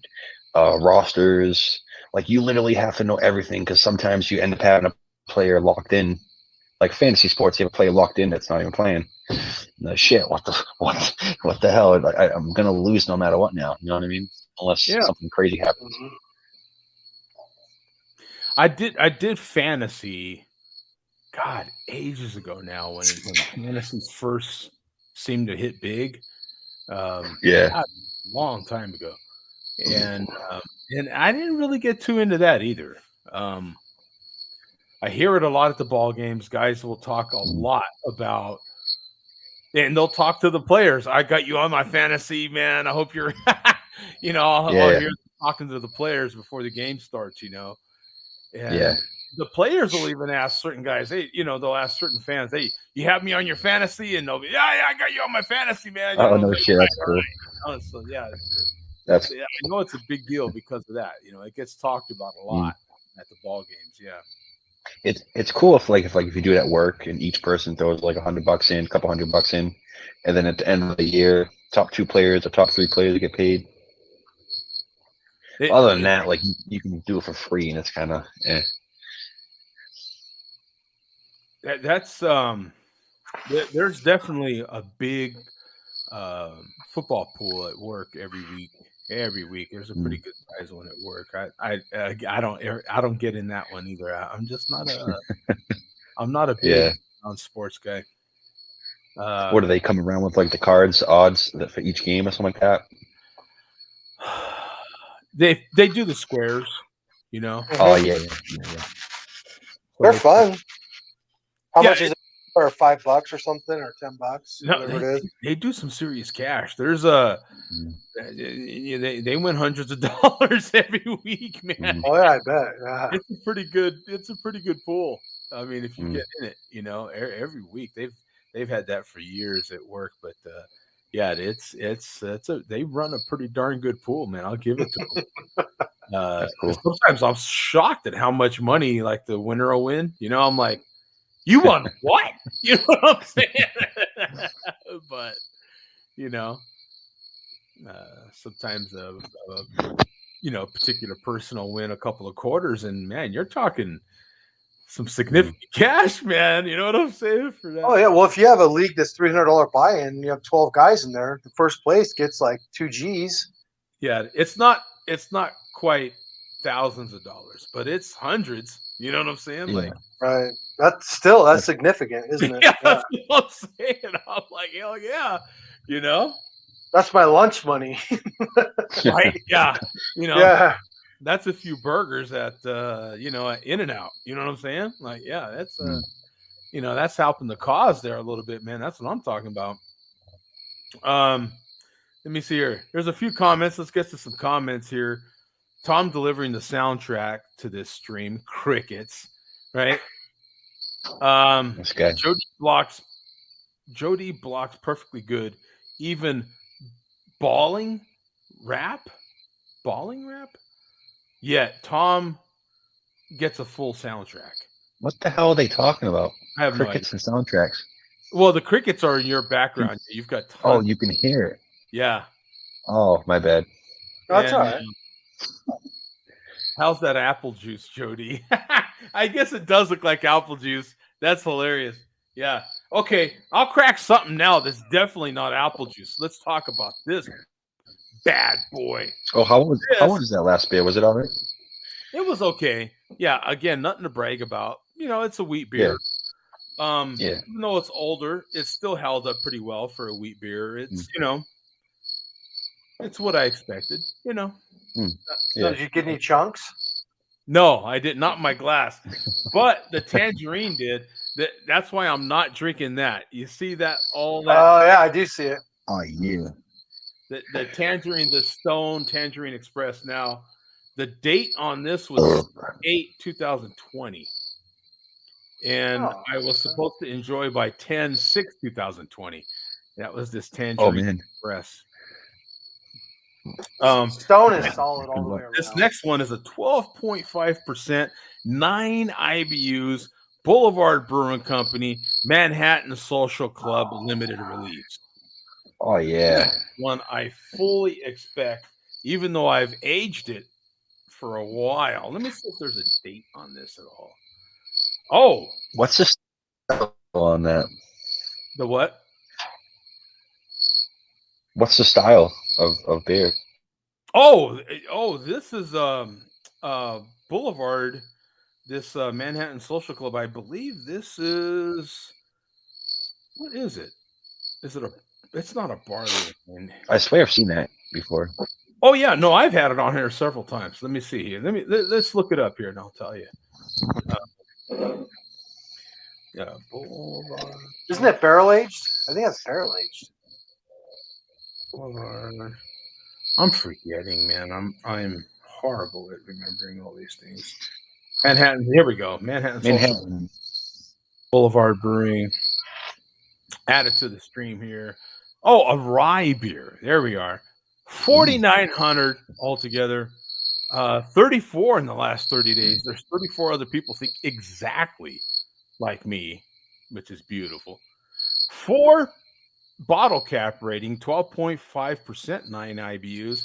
rosters. Like you literally have to know everything because sometimes you end up having a player locked in, like fantasy sports. You have a player locked in that's not even playing. No shit. What the hell? Like, I'm gonna lose no matter what now. You know what I mean? Unless something crazy happens. Mm-hmm. I did fantasy. God, ages ago now when fantasy first seemed to hit big. Yeah. A long time ago. And I didn't really get too into that either. I hear it a lot at the ball games. Guys will talk a lot about, and they'll talk to the players. I got you on my fantasy, man. I hope you're, I'll hear them talking to the players before the game starts, And the players will even ask certain guys, hey, they'll ask certain fans, hey, you have me on your fantasy? And they'll be, yeah, I got you on my fantasy, man. No shit, that's cool. So, yeah. I know it's a big deal because of that. It gets talked about a lot at the ball games. Yeah. It's cool if you do it at work and each person throws like $100 in, a couple $100 in, and then at the end of the year, top 2 players or top 3 players get paid. Other than that, like you can do it for free, and it's kind of That's there's definitely a big football pool at work every week. Every week, there's a pretty good size one at work. I don't get in that one either. I'm just not a big sports guy. What do they come around with, like the cards, odds for each game or something like that? They do the squares, Oh yeah. They're fun. How much is it? Or $5 or something, or $10, whatever it is. They do some serious cash. There's they win hundreds of dollars every week, man. Oh yeah, I bet. Yeah. It's a pretty good pool. I mean, if you get in it, every week they've had that for years at work. But they run a pretty darn good pool, man. I'll give it to them. That's cool. Sometimes I'm shocked at how much money like the winner will win. I'm like, you won what? You know what I'm saying? But sometimes a particular person will win a couple of quarters, and man, you're talking some significant cash, man. You know what I'm saying for that? Oh yeah. Well, if you have a league that's $300 buy-in, and you have 12 guys in there. The first place gets like 2 G's. Yeah, it's not quite thousands of dollars, but it's hundreds. You know what I'm saying? Yeah. Like, right. That's significant, isn't it? Yeah, that's what I'm saying. I'm like, hell yeah, That's my lunch money. Right? Yeah. Yeah. That's a few burgers at at In-N-Out. You know what I'm saying? Like, yeah, that's that's helping the cause there a little bit, man. That's what I'm talking about. Let me see here. There's a few comments. Let's get to some comments here. Tom delivering the soundtrack to this stream. Crickets, right? That's good. Jody blocks perfectly good. Even balling rap. Yet Tom gets a full soundtrack. What the hell are they talking about? I have Crickets and soundtracks. Well, the crickets are in your background. You've got tons. Oh, you can hear it. Yeah. Oh, my bad. That's all right. How's that apple juice, Jody? I guess it does look like apple juice. That's hilarious. Yeah. Okay, I'll crack something now that's definitely not apple juice. Let's talk about this bad boy. Oh, how was that last beer? Was it all right? It was okay. Yeah, again, nothing to brag about. You know, it's a wheat beer. Yeah. Even though it's older, it's still held up pretty well for a wheat beer. It's, you know, it's what I expected, you know. Yeah. Did you get any chunks? No, I did not in my glass. But the tangerine did. That's why I'm not drinking that. You see that? All that? Oh, yeah, I do see it. Oh, yeah. The tangerine, the Stone Tangerine Express. Now, the date on this was 8/2020. And I was supposed to enjoy by 10/6/2020. That was this Tangerine Express. Stone is solid all the way around. This next one is a 12.5%, 9 IBUs, Boulevard Brewing Company, Manhattan Social Club limited release. Oh, yeah. One I fully expect, even though I've aged it for a while. Let me see if there's a date on this at all. Oh. What's the style on that? The what? What's the style of beer? Oh, this is Boulevard, this Manhattan Social Club. I believe this is, what is it? Is it it's not a barley thing. I swear I've seen that before. Oh yeah, no, I've had it on here several times. Let me see here. Let's look it up here and I'll tell you. Yeah, Boulevard. Isn't it barrel aged? I think that's barrel aged. Boulevard. I'm forgetting, man. I'm horrible at remembering all these things. Manhattan. Here we go. Manhattan. Boulevard Brewing. Add it to the stream here. Oh, a rye beer. There we are. 4,900 altogether. 34 in the last 30 days. There's 34 other people think exactly like me, which is beautiful. 4 bottle cap rating, 12.5%, 9 IBUs.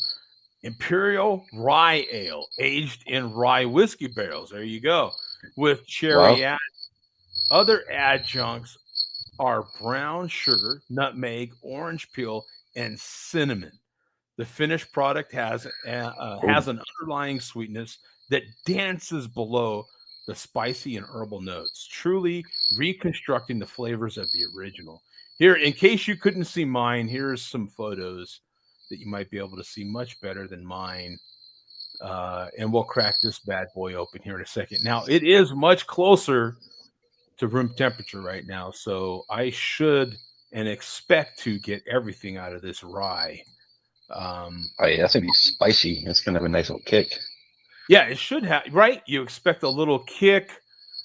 Imperial Rye Ale, aged in rye whiskey barrels. There you go. With cherry. Wow. Other adjuncts are brown sugar, nutmeg, orange peel, and cinnamon. The finished product has an underlying sweetness that dances below the spicy and herbal notes, truly reconstructing the flavors of the original. Here, in case you couldn't see mine, here's some photos that you might be able to see much better than mine. And we'll crack this bad boy open here in a second. Now, it is much closer to room temperature right now, so I should and expect to get everything out of this rye. Oh yeah, that's gonna be spicy. It's gonna have a nice little kick. Yeah, it should have, right? You expect a little kick.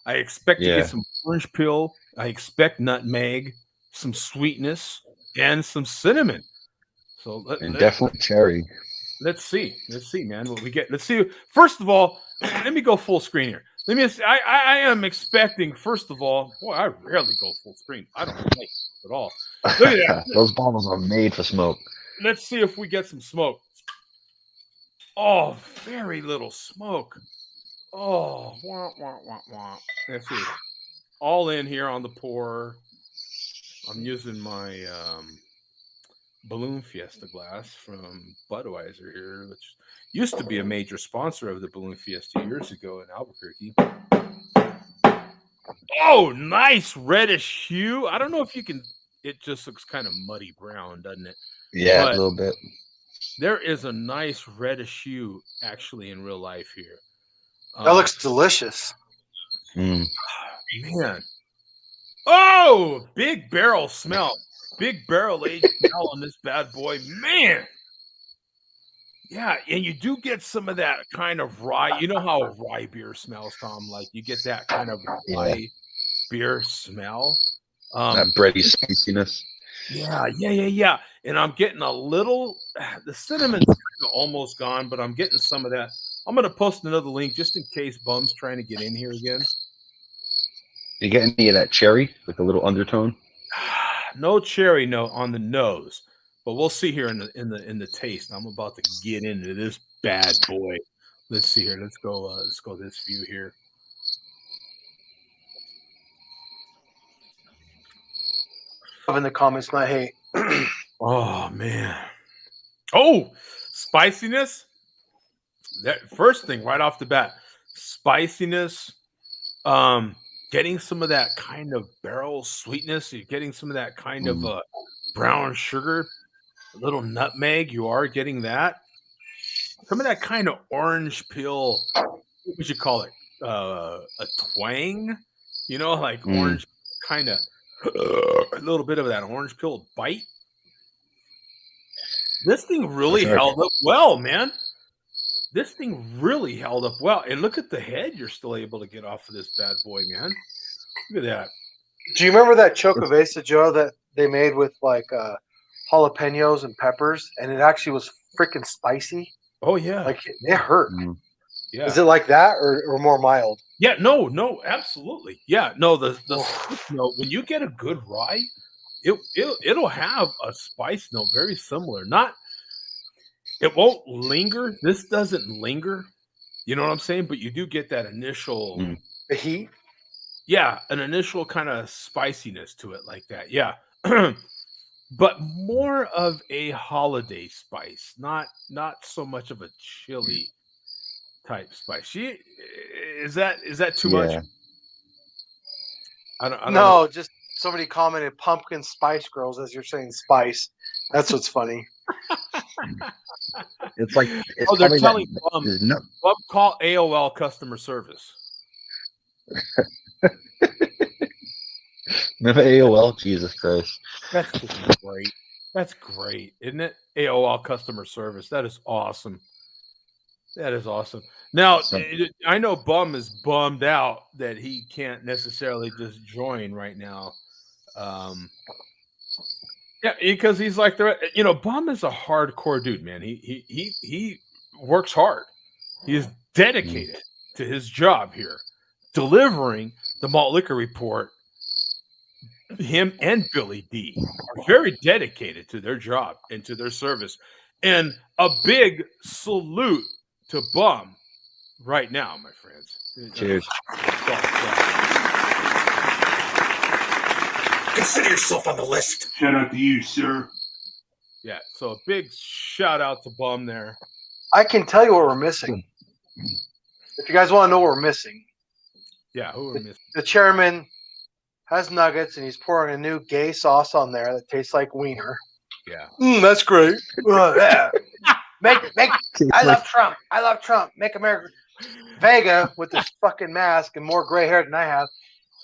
I expect to get some orange peel. I expect nutmeg, some sweetness, and some cinnamon. So definitely cherry. Let's see, man, what we get. Let's see. First of all, let me go full screen here. Let me. I am expecting. First of all, boy, I rarely go full screen. I don't like it at all. Look at that. Those bottles are made for smoke. Let's see if we get some smoke. Oh, very little smoke. Oh, wah, wah, wah, wah. Let's see. All in here on the pour. I'm using my Balloon Fiesta glass from Budweiser here, which used to be a major sponsor of the Balloon Fiesta years ago in Albuquerque. Oh, nice reddish hue. I don't know if you can, it just looks kind of muddy brown, doesn't it? Yeah, a little bit. There is a nice reddish hue actually in real life here. That looks delicious. Man. Oh, big barrel smell. Big barrel aged smell on this bad boy. Man. Yeah, and you do get some of that kind of rye. You know how a rye beer smells, Tom? Like you get that kind of rye beer smell. That bready spiciness. Yeah. And I'm getting a little, the cinnamon's almost gone, but I'm getting some of that I'm gonna post another link just in case Bum's trying to get in here again. You get any of that cherry, like a little undertone? No cherry note on the nose, but we'll see here in the taste. I'm about to get into this bad boy. Let's see here. Let's go this view here. In the comments, not hate. Oh man. Oh, spiciness. That first thing right off the bat, spiciness. Getting some of that kind of barrel sweetness. You're getting some of that kind of brown sugar, a little nutmeg. You are getting that. Some of that kind of orange peel. What would you call it? A twang. You know, like orange kind of a little bit of that orange peel bite. This thing really held up well, man. This thing really held up well. And look at the head you're still able to get off of this bad boy, man. Look at that. Do you remember that Chocovesa, Joe, that they made with like jalapenos and peppers, and it actually was freaking spicy? Oh yeah, like it hurt. Yeah, is it like that or more mild? Yeah, no, absolutely. Yeah, no, the when you get a good rye, it'll have a spice note very similar. It won't linger. This doesn't linger. You know what I'm saying? But you do get that initial the heat. Yeah, an initial kind of spiciness to it like that. Yeah. But more of a holiday spice, not so much of a chili type spice. Is that too much? I don't know. Just somebody commented pumpkin spice girls as you're saying spice. That's what's funny. It's like they're telling Bum call AOL customer service. Remember AOL? Jesus Christ. That's great. That's great, isn't it? AOL customer service. That is awesome. That is awesome. Now, I know Bum is bummed out that he can't necessarily just join right now. Yeah, because he's like Bum is a hardcore dude, man. He works hard. He is dedicated to his job here, delivering the malt liquor report. Him and Billy D are very dedicated to their job and to their service. And a big salute to Bum right now, my friends. Cheers. Consider yourself on the list. Shout out to you, sir. Yeah, so a big shout out to Bum there. I can tell you what we're missing. If you guys want to know what we're missing. Yeah, who are we missing? The chairman has nuggets, and he's pouring a new gay sauce on there that tastes like wiener. Yeah. That's great. Yeah. Make I love Trump. I love Trump. Make America. Vega with this fucking mask and more gray hair than I have.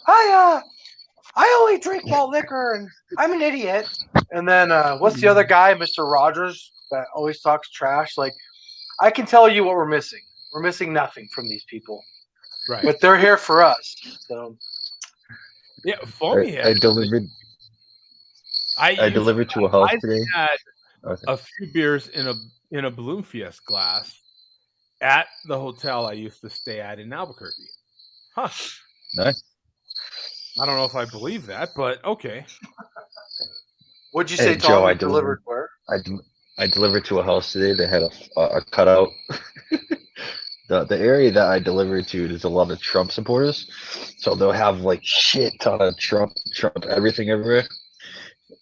I only drink malt liquor, and I'm an idiot. And then what's the other guy, Mr. Rogers, that always talks trash? Like, I can tell you what we're missing. We're missing nothing from these people. Right. But they're here for us. So yeah, Foamy I delivered to a house today. I had a few beers in a Balloon Fiesta glass at the hotel I used to stay at in Albuquerque. Huh. Nice. I don't know if I believe that, but okay. What'd you say, Tom? Joe, I delivered where? I delivered to a house today. They had a cutout. The area that I delivered to, there's a lot of Trump supporters, so they'll have like shit ton of Trump everything everywhere.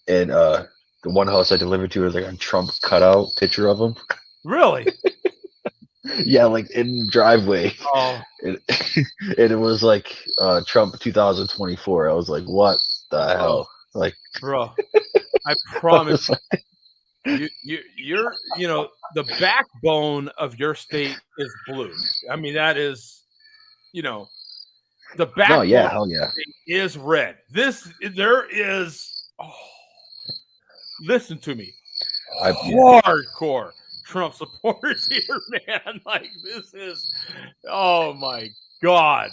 And the one house I delivered to was like a Trump cutout picture of him. Really? Yeah, like in the driveway. Oh. And it was like Trump 2024. I was like, what the hell? Like, bro, I promise you're the backbone of your state is blue. I mean, that is, the backbone of the state is red. There is, listen to me, hardcore Trump supporters here, man. Like, this is, oh my God.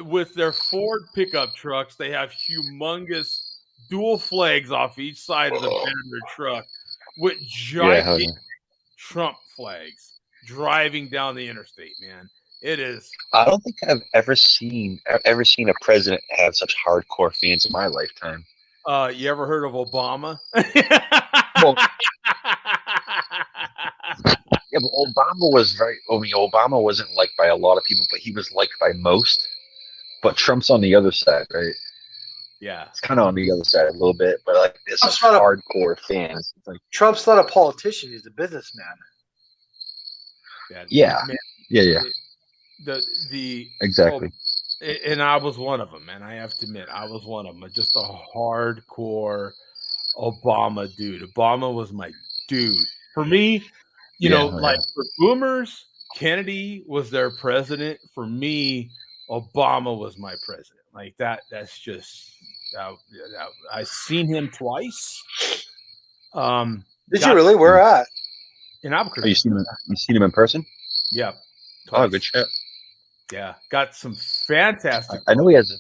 With their Ford pickup trucks, they have humongous dual flags off each side of the bed of their truck with giant Trump flags. driving down the interstate, man. It is. I don't think I've ever seen a president have such hardcore fans in my lifetime. You ever heard of Obama? Well, yeah, but Obama wasn't liked by a lot of people, but he was liked by most. But Trump's on the other side, right? Yeah, it's kind of on the other side a little bit, but like this is hardcore fans. It's like, Trump's not a politician; he's a businessman. Yeah. The exactly. And I was one of them, man. I have to admit, I was one of them. Just a hardcore Obama dude. Obama was my dude. For me, you know, like for boomers, Kennedy was their president. For me, Obama was my president. Like that. That's just. I've seen him twice. Did you really? Where at? In Albuquerque. You seen him in person? Yeah. Oh, good shit. Yeah, got some fantastic. I know he has.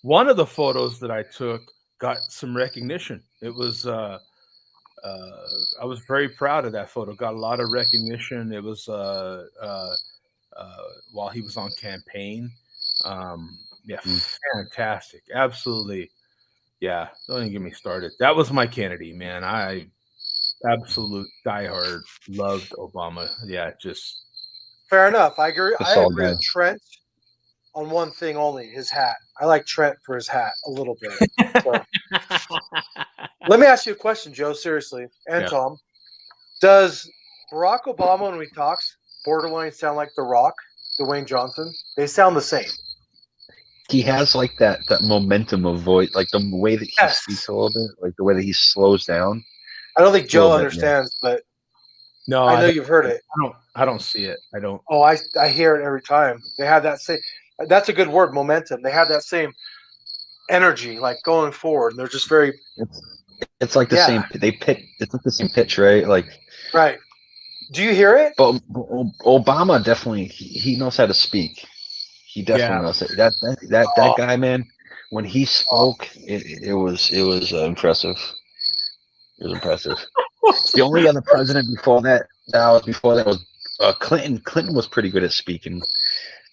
One of the photos that I took got some recognition. It was. I was very proud of that photo. Got a lot of recognition. It was while he was on campaign. Fantastic. Absolutely. Yeah. Don't even get me started. That was my Kennedy, man. I absolute diehard loved Obama. Yeah, just. Fair enough. I agree. I agree with Trent on one thing only: his hat. I like Trent for his hat a little bit. So. Let me ask you a question, Joe. Seriously, and Tom, does Barack Obama, when he talks, borderline sound like The Rock, Dwayne Johnson? They sound the same. He has like that momentum of voice, like the way that he speaks a little bit, like the way that he slows down. I don't think Joe understands, but. No, I know you've heard it. I don't see it. I don't. Oh, I hear it every time. They have that same. That's a good word, momentum. They have that same energy, like going forward. And they're just very. It's like the same. It's like the same pitch, right? Like. Right. Do you hear it? But Obama definitely he knows how to speak. He definitely knows it. That guy, man. When he spoke, it was impressive. It was impressive. The only other president before that was Clinton. Clinton was pretty good at speaking,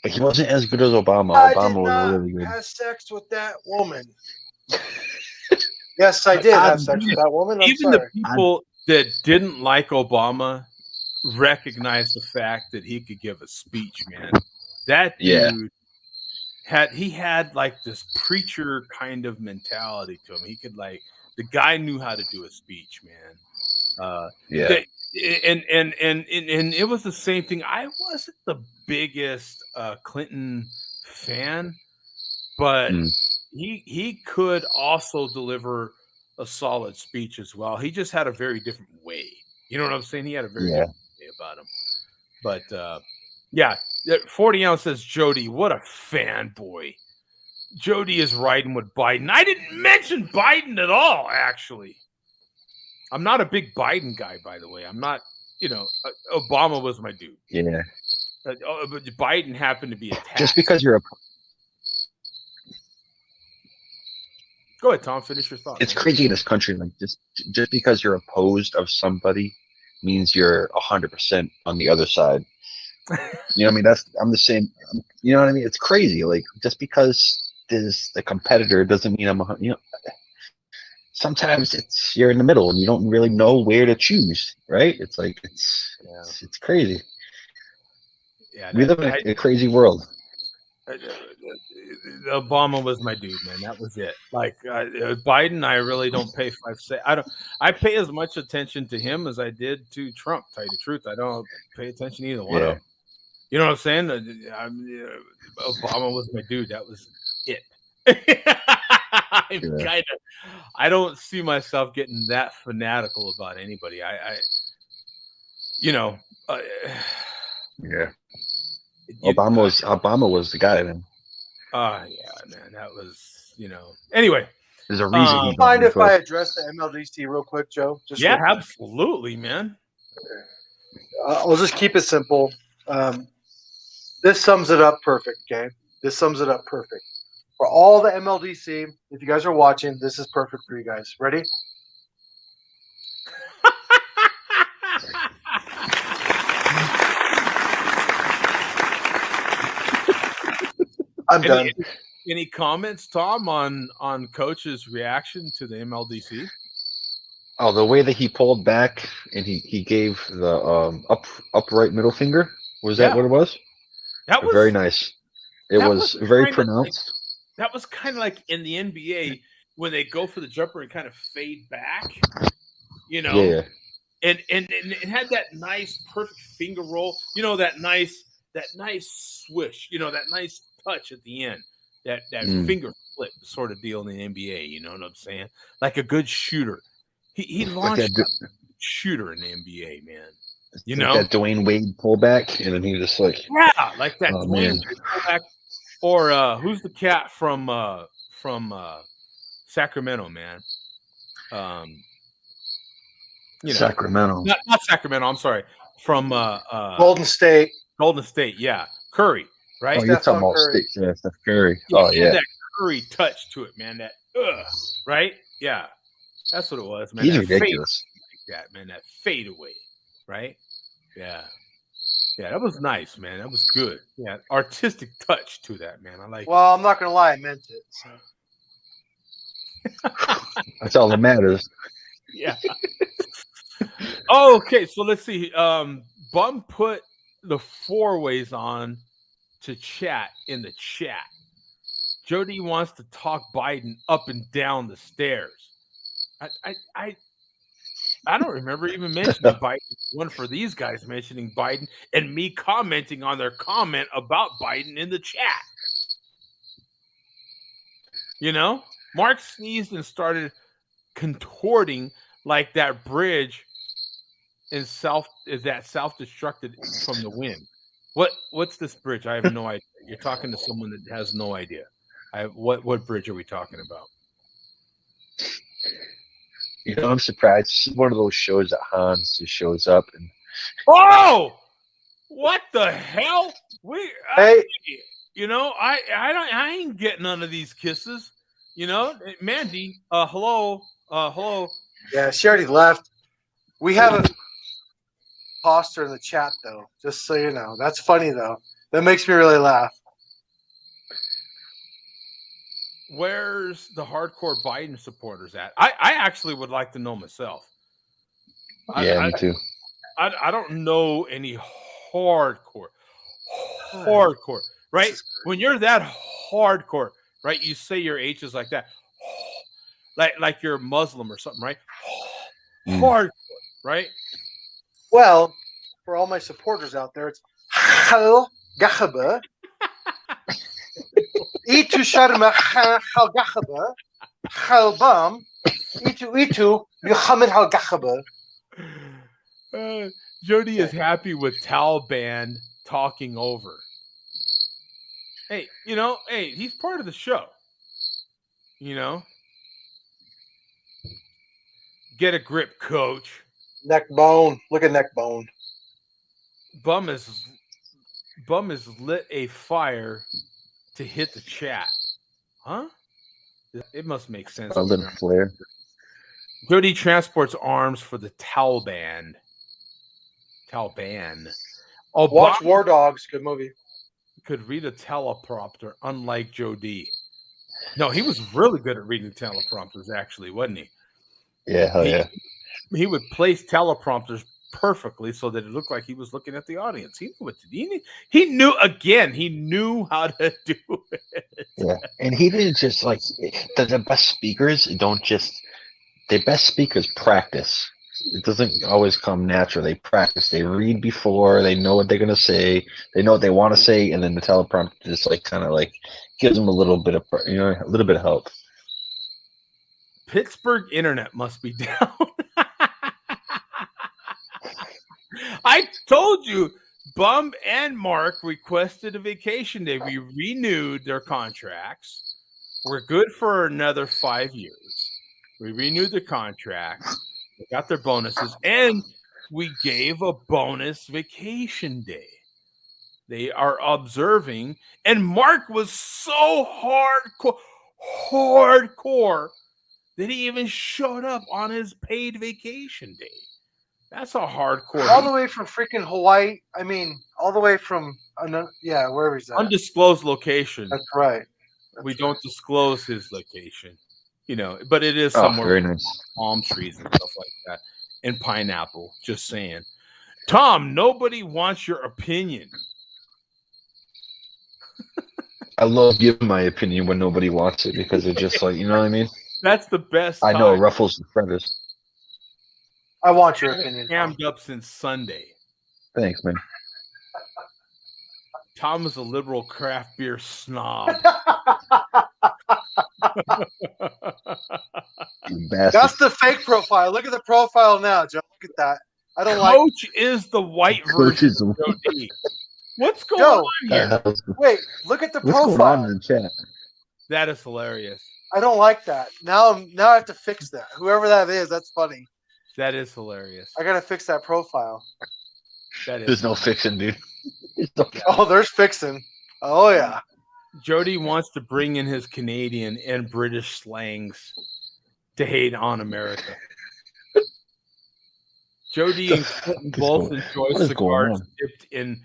but he wasn't as good as Obama. Obama was really good. Have sex with that woman. Yes, I did have sex with that woman. Even the people that didn't like Obama recognized the fact that he could give a speech, man. That dude had like this preacher kind of mentality to him. He could the guy knew how to do a speech, man. And it was the same thing. I wasn't the biggest Clinton fan, but he could also deliver a solid speech as well. He just had a very different way. You know what I'm saying? He had a very different way about him. But 40 ounce says Jody, what a fanboy. Jody is riding with Biden. I didn't mention Biden at all, actually. I'm not a big Biden guy, by the way. I'm not, Obama was my dude. Yeah. But Biden happened to be attacked. Just because you're Go ahead, Tom. Finish your thought. It's crazy in this country. Like just because you're opposed of somebody means you're 100% on the other side. You know what I mean? I'm the same. You know what I mean? It's crazy. Like just because there's a competitor doesn't mean I'm. Sometimes you're in the middle and you don't really know where to choose. Right? It's like it's crazy. Yeah, we live in a crazy world. Obama was my dude, man. That was it. Like Biden, I really don't pay 5 cents. I pay as much attention to him as I did to Trump. To tell you the truth, I don't pay attention to either one of them. You know what I'm saying? Obama was my dude. That was it. I don't see myself getting that fanatical about anybody. Obama was the guy, man. Oh, yeah, man. That was, Anyway. There's a reason. Do you mind if I address the MLDC real quick, Joe? Absolutely, man. Okay. I'll just keep it simple. This sums it up perfect, okay? This sums it up perfect. For all the MLDC, if you guys are watching, this is perfect for you guys. Ready? I'm done. Any comments, Tom, on Coach's reaction to the MLDC? Oh, the way that he pulled back and he gave the upright middle finger. Was that what it was? That was very nice. It was very pronounced. That was kind of like in the NBA when they go for the jumper and kind of fade back, you know. Yeah. And it had that nice perfect finger roll, you know, that nice swish, you know, that nice touch at the end, that finger flip sort of deal in the NBA, you know what I'm saying? Like a good shooter. He launched like a shooter in the NBA, man. You know that Dwayne Wade pullback, and then he just like like that Dwayne Wade pullback. Or who's the cat from Sacramento, man? Sacramento. Not Sacramento. I'm sorry. From Golden State. Golden State, yeah. Curry, right? Oh, you're talking about State, Steph Curry. Yeah. That Curry touch to it, man. That right? Yeah. That's what it was, man. He's that ridiculous. Like that, man. That fade away, right? Yeah. Yeah, that was nice, man. That was good. Yeah, artistic touch to that, man. I like. Well, I'm not gonna lie, I meant it. So. That's all that matters. Yeah. Okay, so let's see. Bum put the 4-ways on to chat in the chat. Jody wants to talk Biden up and down the stairs. I don't remember even mentioning Biden. One for these guys mentioning Biden and me commenting on their comment about Biden in the chat. You know, Mark sneezed and started contorting like that bridge is self-destructed from the wind. What's this bridge? I have no idea. You're talking to someone that has no idea. What bridge are we talking about? You know, I'm surprised. This is one of those shows that Hans just shows up and. Oh, what the hell? You know, I ain't getting none of these kisses. You know, Mandy. Hello. Yeah, she already left. We have a poster in the chat though, just so you know. That's funny though. That makes me really laugh. Where's the hardcore Biden supporters at? I actually would like to know myself. Yeah, me too. I don't know any hardcore, right? When you're that hardcore, right? You say your H is like that, like you're a Muslim or something, right? Hardcore, right? Well, for all my supporters out there, it's Hal Gahaba. Itu Sharma Hal Gahaba. Hal Bam. Itu Muhammad Hal Gahaba. Jody is happy with Taliban talking over. Hey, you know, he's part of the show. You know? Get a grip, coach. Neck bone. Look at neck bone. Bum is lit a fire to hit the chat. Huh? It must make sense. A little flare. Jody transports arms for the Taliban. Oh, watch War Dogs. Good movie. Could read a teleprompter, unlike Joe D. No, he was really good at reading teleprompters, actually, wasn't he? Yeah, hell yeah. He would place teleprompters perfectly so that it looked like he was looking at the audience. He knew what to do. He knew how to do it. Yeah, and he didn't just like the best speakers don't just. The best speakers practice. It doesn't always come natural. They practice. They read before. They know what they're gonna say. They know what they want to say, and then the teleprompter just like kind of like gives them a little bit of help. Pittsburgh internet must be down. I told you, Bum and Mark requested a vacation day. We renewed their contracts. We're good for another 5 years. We renewed the contracts. They got their bonuses, and we gave a bonus vacation day. They are observing, and Mark was so hardcore that he even showed up on his paid vacation day. That's a hardcore. All the way from freaking Hawaii. I mean, all the way from wherever he's at. Undisclosed location. That's right. We don't disclose his location, but it is somewhere very nice. Palm trees and stuff like that, and pineapple. Just saying, Tom. Nobody wants your opinion. I love giving my opinion when nobody wants it because it's just like, you know what I mean? That's the best. I know it ruffles the feathers. I want your opinion. Hammed up since Sunday. Thanks, man. Tom is a liberal craft beer snob. That's the fake profile. Look at the profile now, Joe. Look at that. I don't like. Coach is the white version of Joe D. What's going on here? Wait, look at the What's profile. going on in the chat? That is hilarious. I don't like that. Now I have to fix that. Whoever that is, that's funny. That is hilarious. I gotta fix that profile. There's no fixing, dude. Oh, there's fixing. Oh yeah. Jody wants to bring in his Canadian and British slangs to hate on America. Jody and Clinton both enjoy cigars dipped in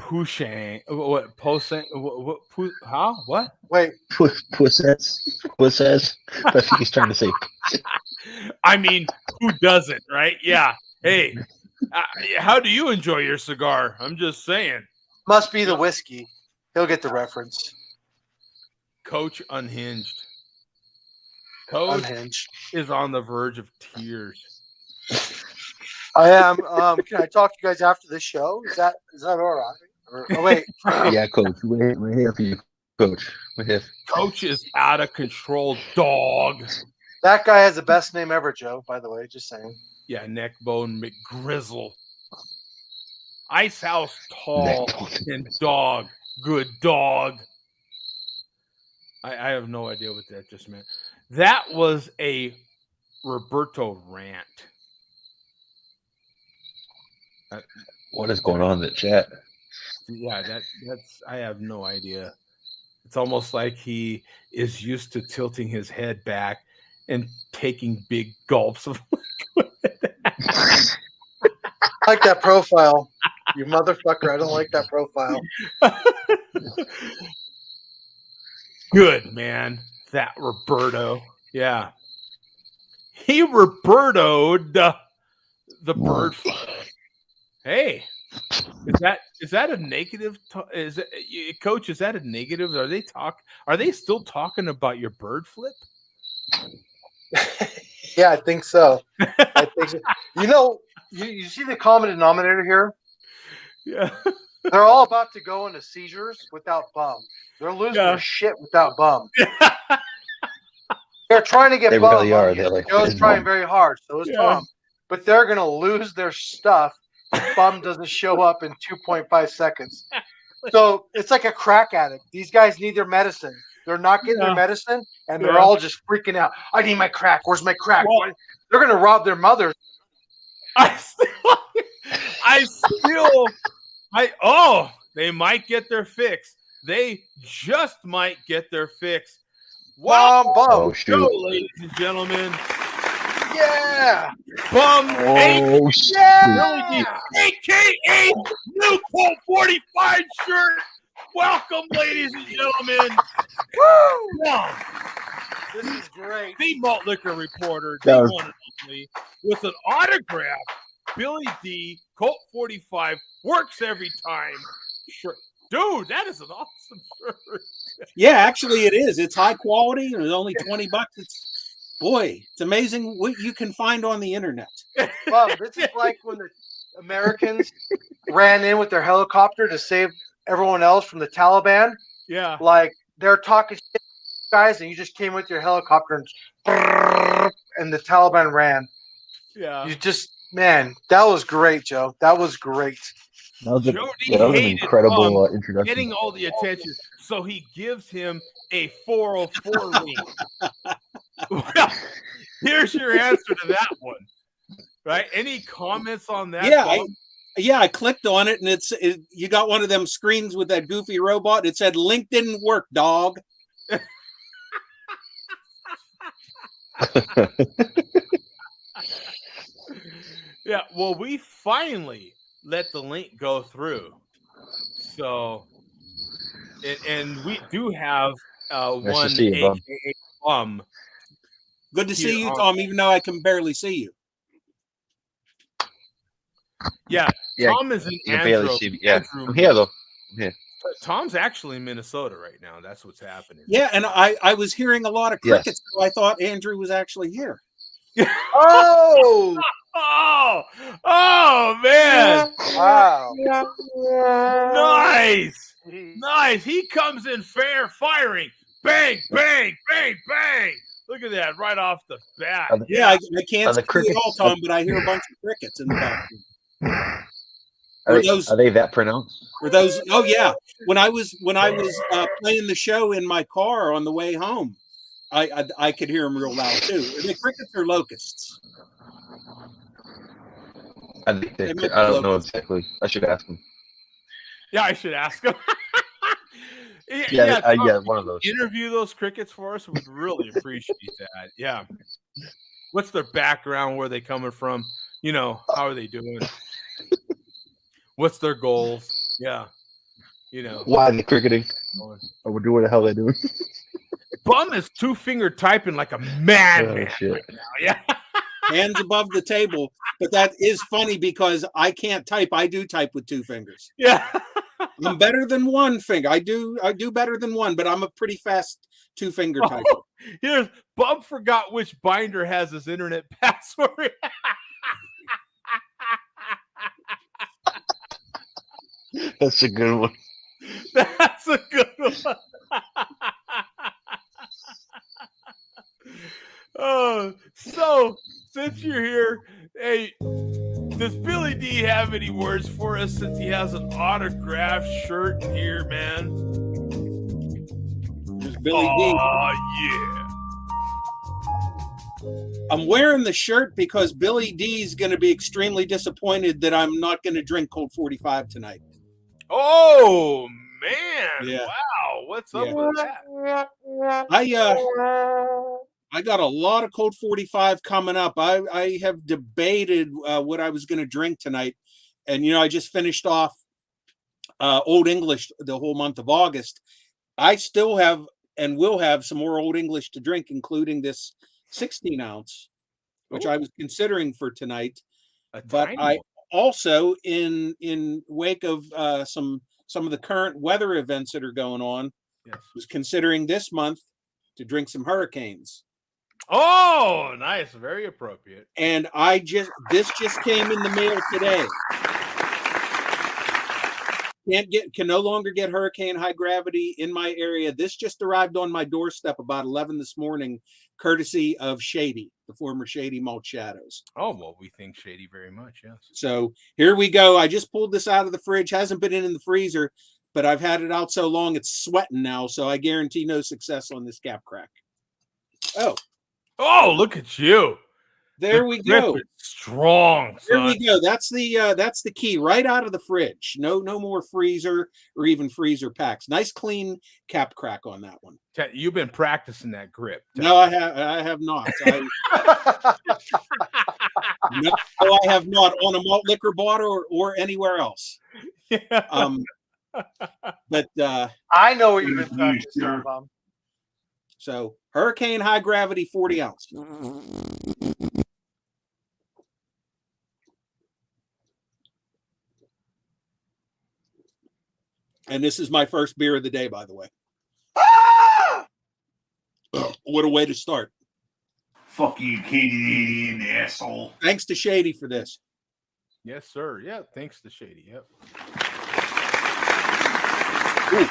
Pouchang. What? Posang? What? Wait. Pussess. I think he's trying to say. I mean, who doesn't, right? Yeah. Hey, how do you enjoy your cigar? I'm just saying. Must be the whiskey. He'll get the reference. Coach unhinged. Coach is on the verge of tears. I am. Can I talk to you guys after this show? Is that all right? Wait. Yeah, Coach. We're here for you, Coach. We're here. Coach is out of control, dog. That guy has the best name ever, Joe. By the way, just saying. Yeah, Neckbone McGrizzle. Ice House tall and dog. Good dog. I have no idea what that just meant. That was a Roberto rant. What is going on in the chat? Yeah, that's I have no idea. It's almost like he is used to tilting his head back and taking big gulps of liquid. I like that profile. You motherfucker. I don't like that profile. Good, man. That Roberto. Yeah. He Roberto'd the bird. Hey, is that a negative? Coach, is that a negative? Are they still talking about your bird flip? Yeah, I think so. You see the common denominator here? Yeah. They're all about to go into seizures without bum. They're losing their shit without bum. They're trying to get they bum. Really are. They're like, Joe's trying very hard. So is Tom. But they're going to lose their stuff if bum doesn't show up in 2.5 seconds. So it's like a crack addict. These guys need their medicine. They're not getting their medicine, and they're all just freaking out. I need my crack. Where's my crack? Well, they're going to rob their mothers. They might get their fix. They just might get their fix. Wow, oh, shoot. Ladies and gentlemen. Yeah. Bum. Oh, shit. Yeah. AKA new Colt 45 shirt. Welcome, ladies and gentlemen. Woo! Wow. This is great. The malt liquor reporter, the one and only, with an autograph. Billy D, Colt 45, works every time. Sure. Dude, that is an awesome shirt. Yeah, actually it is. It's high quality. It's only $20. It's amazing what you can find on the internet. Well, this is like when the Americans ran in with their helicopter to save everyone else from the Taliban. Yeah. Like they're talking shit, guys, and you just came with your helicopter and the Taliban ran. Yeah. Man, that was great, Joe. That was great. That was an incredible introduction. Getting all the attention, so he gives him a 404 ring. Well, here's your answer to that one. Right? Any comments on that? Yeah, I clicked on it, and you got one of them screens with that goofy robot. It said, "Link didn't work, dog." Yeah, well, we finally let the link go through. So, and we do have Nice to one see you, Bob. AKA Plum. Good to see Here you, on- Tom, even though I can barely see you. Yeah, Yeah, Tom is in You can barely Andrew. see me. Yeah, Andrew I'm here though. I'm here. Tom's actually in Minnesota right now. That's what's happening. Yeah, and I was hearing a lot of Yes. crickets, so I thought Andrew was actually here. Oh, Oh man! wow. Nice. He comes in fair firing. Bang, bang, bang, bang. Look at that right off the bat. Yeah, I can't Are the see crickets- it all, Tom, but I hear a bunch of crickets in the background. Are they that pronounced? Were those? Oh yeah. When I was playing the show in my car on the way home, I could hear them real loud too. Are they crickets or locusts? I think They might be I don't know locusts. exactly. I should ask him. Yeah, I should ask him. Yeah, Tom, one of those. interview those crickets for us. We'd really appreciate that. Yeah. What's their background? Where are they coming from? You know, how are they doing? What's their goals? Yeah. You know. Why are they cricketing? Or do what the hell they're doing? Bum is 2-finger typing like a madman shit. right now. Yeah. Hands above the table. But that is funny because I can't type. I do type with 2 fingers. Yeah. I'm better than 1 finger. I do better than 1, but I'm a pretty fast 2-finger typer. Here's Bum forgot which binder has his internet password. That's a good one. That's a good one. Oh, so since you're here, hey, does Billy D have any words for us since he has an autographed shirt here, man? There's Billy D. Oh, yeah. I'm wearing the shirt because Billy D is going to be extremely disappointed that I'm not going to drink Colt 45 tonight. Oh, man. Yeah. Wow. What's up with that? I got a lot of Colt 45 coming up. I have debated what I was going to drink tonight. And, I just finished off Old English the whole month of August. I still have and will have some more Old English to drink, including this 16 ounce, which I was considering for tonight. But I also, in wake of some of the current weather events that are going on, was considering this month to drink some Hurricanes. Oh, nice. Very appropriate. And this just came in the mail today. Can no longer get Hurricane High Gravity in my area. This just arrived on my doorstep about 11 this morning, courtesy of Shady, the former Shady Malt Shadows. Oh, well, we think Shady very much, yes. So here we go. I just pulled this out of the fridge. Hasn't been in the freezer, but I've had it out so long it's sweating now. So I guarantee no success on this cap crack. Oh, look at you. There we go. Strong. There we go. That's the key. Right out of the fridge. No more freezer or even freezer packs. Nice clean cap crack on that one. You've been practicing that grip. No, I have not. No, I have not on a malt liquor bottle or anywhere else. Yeah. But I know what you've been practicing, Bob. So Hurricane High Gravity 40 ounce. And this is my first beer of the day, by the way. What a way to start. Fuck you, Canadian asshole. Thanks to Shady for this. Yes, sir. Yeah, thanks to Shady. Yep. Ooh.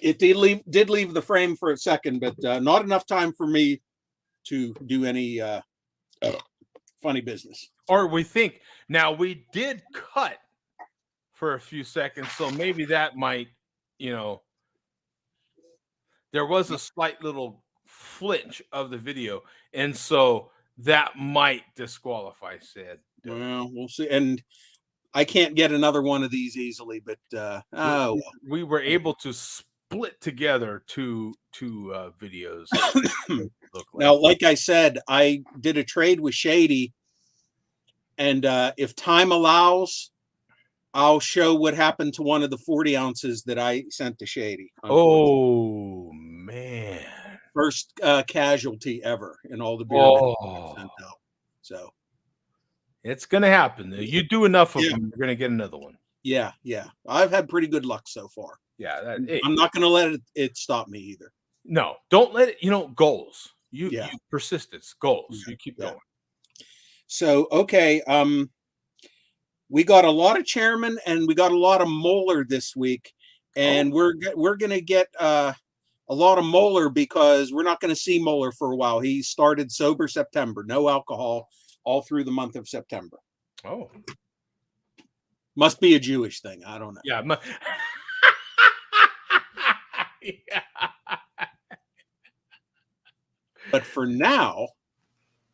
It did leave the frame for a second, but not enough time for me to do any funny business. Or we think. Now, we did cut for a few seconds, so maybe that might, there was a slight little flinch of the video, and so that might disqualify said. Well, we'll see. And I can't get another one of these easily, but we were able to split together two videos. Look Now, like I said, I did a trade with Shady, and if time allows, I'll show what happened to one of the 40 ounces that I sent to Shady. Oh man, first casualty ever in all the beer videos sent out. So it's gonna happen. You do enough of them, you're gonna get another one. Yeah, I've had pretty good luck so far. Yeah, I'm not gonna let it stop me either. No, don't let it. Goals. You persistence, goals. You keep going. So okay, we got a lot of chairman and we got a lot of Moeller this week, and we're gonna get a lot of Moeller because we're not going to see Moeller for a while. He started sober September, no alcohol, all through the month of September. Oh, must be a Jewish thing. I don't know. Yeah. Yeah. But for now,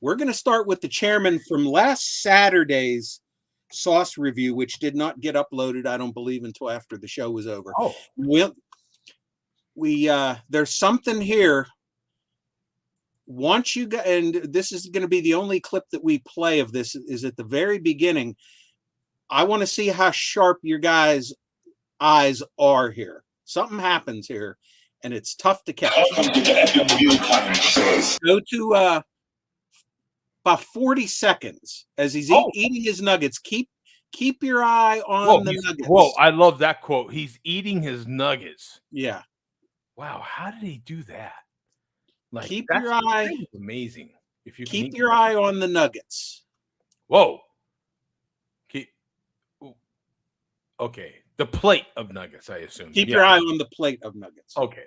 we're going to start with the chairman from last Saturday's sauce review, which did not get uploaded, I don't believe, until after the show was over. Oh, we there's something here. Once you got, and this is going to be the only clip that we play of this, is at the very beginning. I want to see how sharp your guys' eyes are here. Something happens here, and it's tough to catch. Go to about 40 seconds as he's eating his nuggets. Keep your eye on the nuggets. Whoa, I love that quote. He's eating his nuggets. Yeah. Wow, how did he do that? Like, keep your eye. Amazing. If you keep your eye on the nuggets. Whoa. Okay, the plate of nuggets, I assume. Keep your eye on the plate of nuggets. Okay.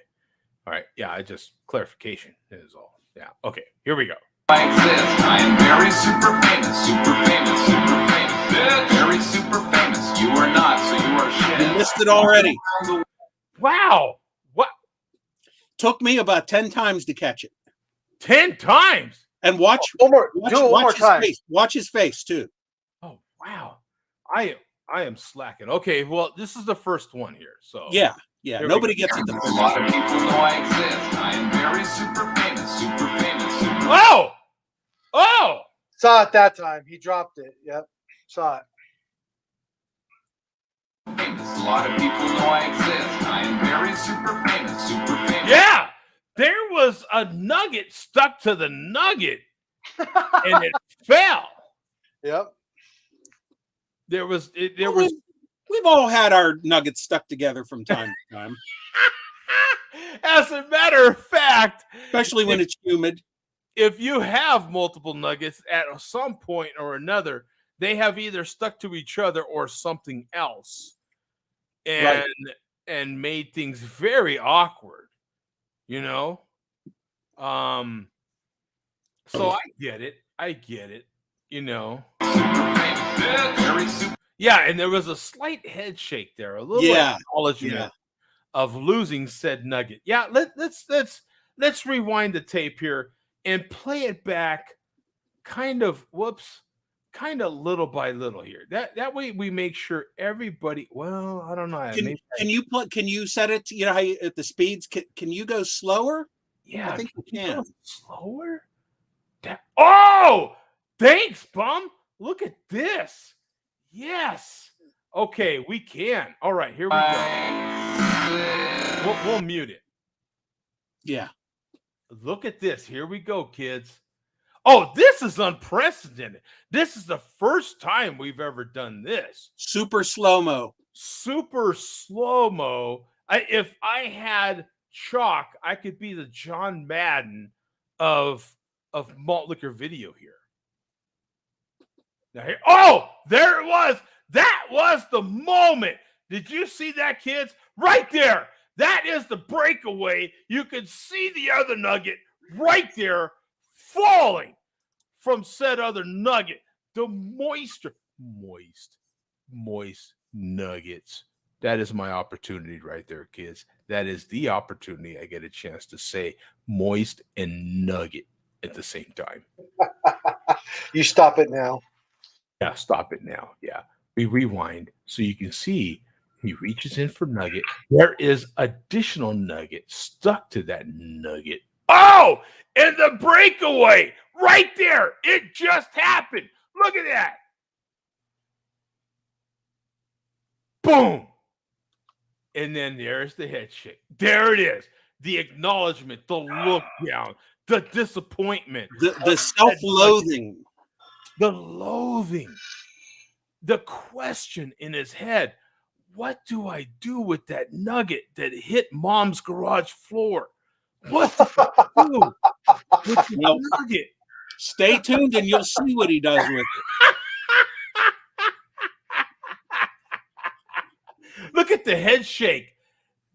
All right. Yeah, I just clarification is all. Yeah. Okay. Here we go. I exist. I am very super famous, bitch. Very super famous. You are not, so you are shit. You missed it already. Wow. What? Took me about 10 times to catch it. 10 times? And watch one more time. Face. Watch his face too. Oh wow. I am slacking. Okay, well, this is the first one here. So yeah. Nobody gets it. A lot of people know I exist. I am very super famous. Oh! Saw it that time. He dropped it. Yep. Saw it. A lot of people know I exist. I am very super famous. Yeah! There was a nugget stuck to the nugget and it fell. Yep. We've all had our nuggets stuck together from time to time. As a matter of fact, especially when it's humid. If you have multiple nuggets at some point or another, they have either stuck to each other or something else and made things very awkward, So I get it. Yeah, and there was a slight head shake there, a little acknowledgement of losing said nugget. Yeah, let's rewind the tape here and play it back kind of little by little here. That way we make sure everybody, well, I don't know. Can you set it to, how at the speeds, can you go slower? Yeah, I think you can. Slower? Oh, thanks, bum. Look at this. Yes. Okay, we can. All right, here we go. We'll mute it. Yeah. Look at this. Here we go, kids. Oh, this is unprecedented. This is the first time we've ever done this. Super slow-mo. If I had chalk, I could be the John Madden of malt liquor video here. Now here, there it was. That was the moment. Did you see that, kids? Right there. That is the breakaway. You could see the other nugget right there falling from said other nugget. The moist nuggets. That is my opportunity right there, kids. That is the opportunity I get a chance to say moist and nugget at the same time. You stop it now. Yeah, stop it now. Yeah. We rewind so you can see He reaches in for nugget. There is additional nugget stuck to that nugget. Oh, and the breakaway right there. It just happened. Look at that. Boom. And then there's the head shake. There it is. The acknowledgement, the look down, the disappointment, the self-loathing, the loathing, the question in his head. What do I do with that nugget that hit Mom's garage floor? What do I do with the nugget? Stay tuned and you'll see what he does with it. Look at the head shake.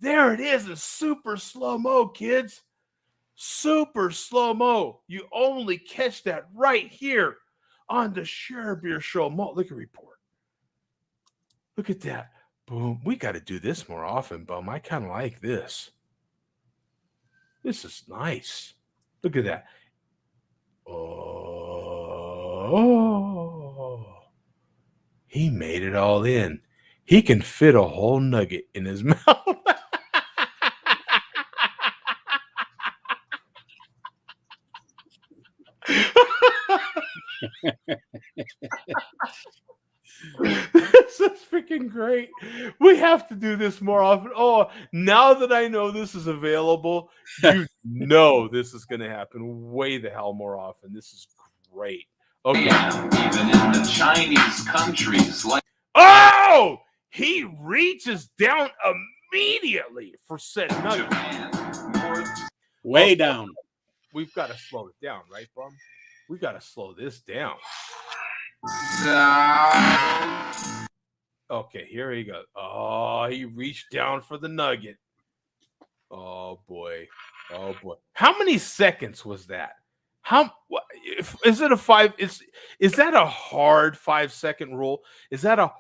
There it is in super slow-mo, kids. Super slow-mo. You only catch that right here on the Share Beer Show Malt Liquor Report. Look at that. Boom. We got to do this more often, Bum. I kind of like this. This is nice. Look at that. Oh. He made it all in. He can fit a whole nugget in his mouth. This is freaking great. We have to do this more often. Oh, now that I know this is available, you know this is going to happen way the hell more often. This is great. Okay. Even in the Chinese countries like Oh, he reaches down immediately for said nugget. Way down. We've got to slow it down, right, Bum? We got to slow this down. Okay, here he goes. Oh, he reached down for the nugget. Oh boy. Oh boy. How many seconds was that? Is it a 5? Is that a hard 5-second rule? Is that a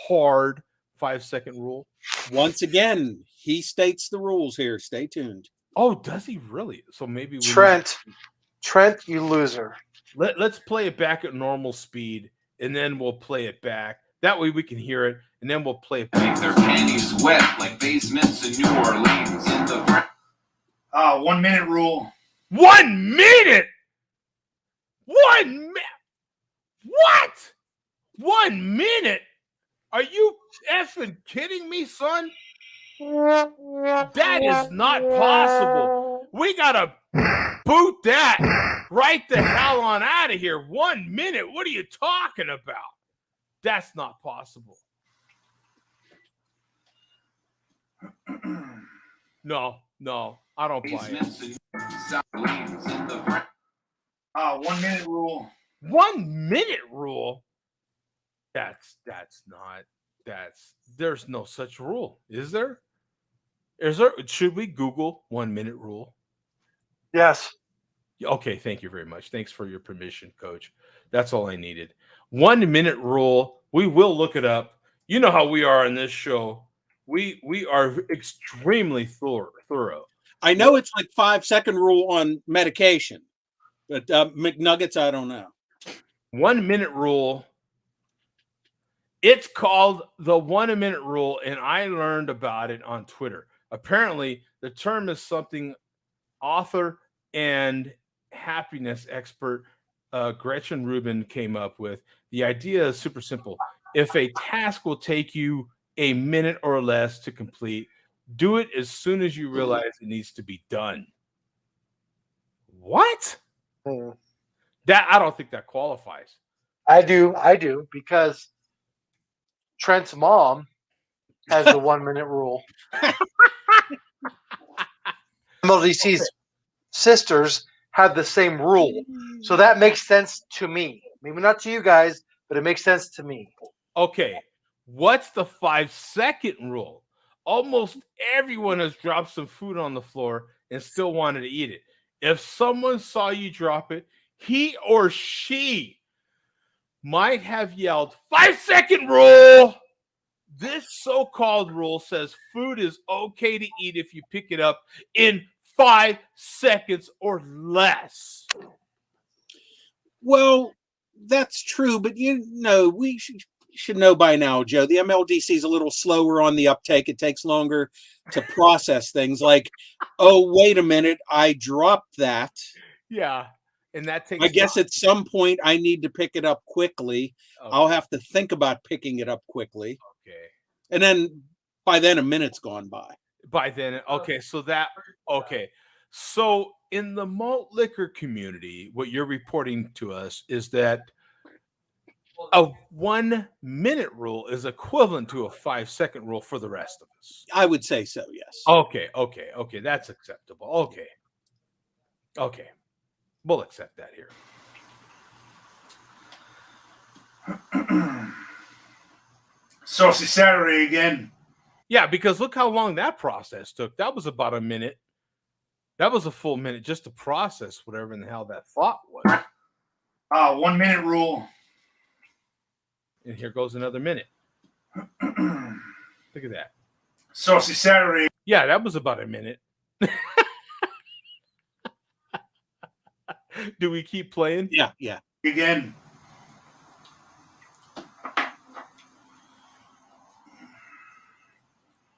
hard 5-second rule? Once again, he states the rules here. Stay tuned. Oh, does he really? So maybe Trent, you loser. Let's play it back at normal speed, and then we'll play it back. That way we can hear it, and then we'll play it back. make their panties wet like basements in New Orleans. In the 1 minute rule. 1 minute. 1 minute. What? 1 minute? Are you effing kidding me, son? That is not possible. We gotta boot that right the hell on out of here. 1 minute. What are you talking about? That's not possible. No, I don't buy it. basements in New Orleans. In the 1 minute rule. 1 minute rule. There's no such rule. Is there? Should we Google 1 minute rule? Yes. Okay, thank you very much. Thanks for your permission, Coach. That's all I needed. 1 minute rule. We will look it up. You know how we are on this show. We are extremely thorough. I know it's like 5-second rule on medication, but McNuggets, I don't know. 1 minute rule. It's called the 1 minute rule, and I learned about it on Twitter. Apparently, the term is something author and happiness expert Gretchen Rubin came up with. The idea is super simple. If a task will take you a minute or less to complete, do it as soon as you realize it needs to be done. What? That I don't think that qualifies. I do, because Trent's mom has the 1 minute rule. MLDC's sisters have the same rule. So that makes sense to me. Maybe not to you guys, but it makes sense to me. Okay, what's the 5-second rule? Almost everyone has dropped some food on the floor and still wanted to eat it. If someone saw you drop it, he or she might have yelled, 5-second rule. This so-called rule says food is okay to eat if you pick it up in 5 seconds or less. Well, that's true, but we you should know by now, Joe, the MLDC is a little slower on the uptake. It takes longer to process things like, oh, wait a minute, I dropped that. Yeah. And that takes I guess at some point I need to pick it up quickly. Okay. I'll have to think about picking it up quickly. Okay. And then by then a minute's gone by. By then, okay. So in the malt liquor community, what you're reporting to us is that a 1 minute rule is equivalent to a 5-second rule for the rest of us. I would say so, yes. Okay. That's acceptable. Okay. We'll accept that here. Saucy Saturday again. Yeah, because look how long that process took. That was about a minute. That was a full minute just to process whatever in the hell that thought was. 1 minute rule. And here goes another minute. Look at that. Saucy Saturday. Yeah, that was about a minute. Do we keep playing? Yeah. Again.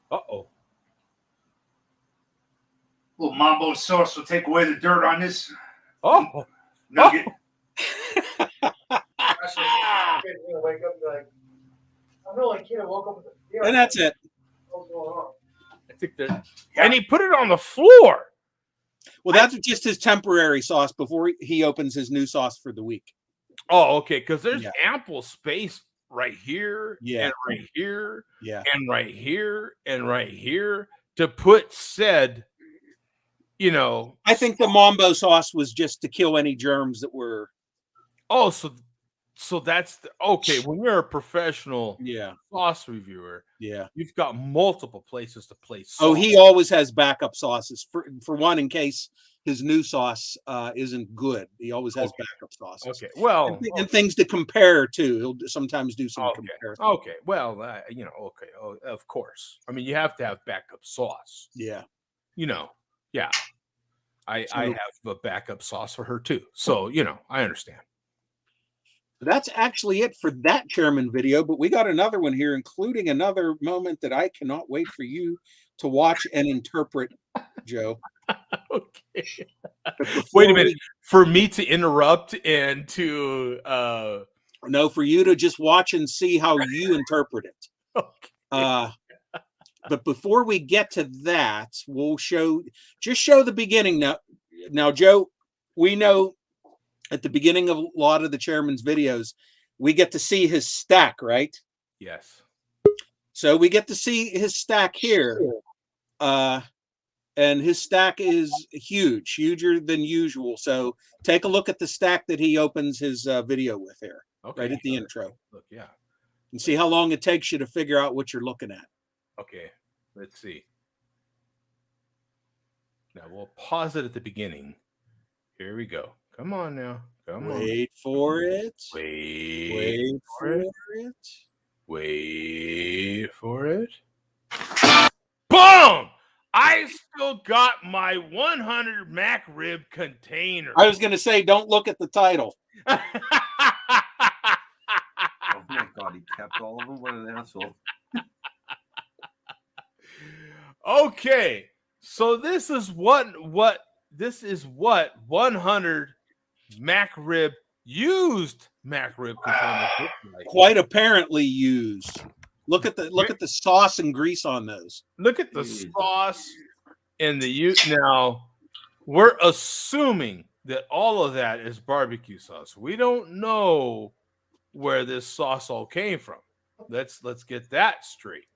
Uh-oh. Little mambo sauce will take away the dirt on this nugget. Actually, kid's gonna wake up and be like, I'm the only kid who woke up with a fear. And that's it. What's going on? I think that. And he put it on the floor. Well, that's just his temporary sauce before he opens his new sauce for the week. Oh, okay. Because there's ample space right here, and right here, and right here, and right here to put said, I think the mambo sauce was just to kill any germs that were. Oh, so that's okay. When you're a professional sauce reviewer, you've got multiple places to place sauce. Oh, he always has backup sauces for one in case his new sauce isn't good. He always has backup sauces. Okay, well, and things to compare to. He'll sometimes do some comparison. Okay, well, of course. I mean, you have to have backup sauce. Yeah. I have a backup sauce for her too. So, I understand. That's actually it for that chairman video, but we got another one here, including another moment that I cannot wait for you to watch and interpret, Joe. Okay. Wait a minute. For me to interrupt and to no, for you to just watch and see how you interpret it. Okay. But before we get to that, we'll show the beginning now. Now, Joe, we know at the beginning of a lot of the chairman's videos, we get to see his stack, right? Yes. So we get to see his stack here. And his stack is huge, huger than usual. So take a look at the stack that he opens his video with here, right at the intro. Look, and see how long it takes you to figure out what you're looking at. Okay, let's see. Now we'll pause it at the beginning. Here we go. Come on now. Come on. Wait for it. Wait for it. Wait for it. Boom! I still got my 100 Mac Rib container. I was going to say, don't look at the title. Oh my God, he kept all of them. What an asshole. Okay, so this is what 100 Mac Rib used Mac Rib containers look like. Quite apparently used. Look at the sauce and grease on those. Look at the sauce and the use. Now we're assuming that all of that is barbecue sauce. We don't know where this sauce all came from. Let's get that straight.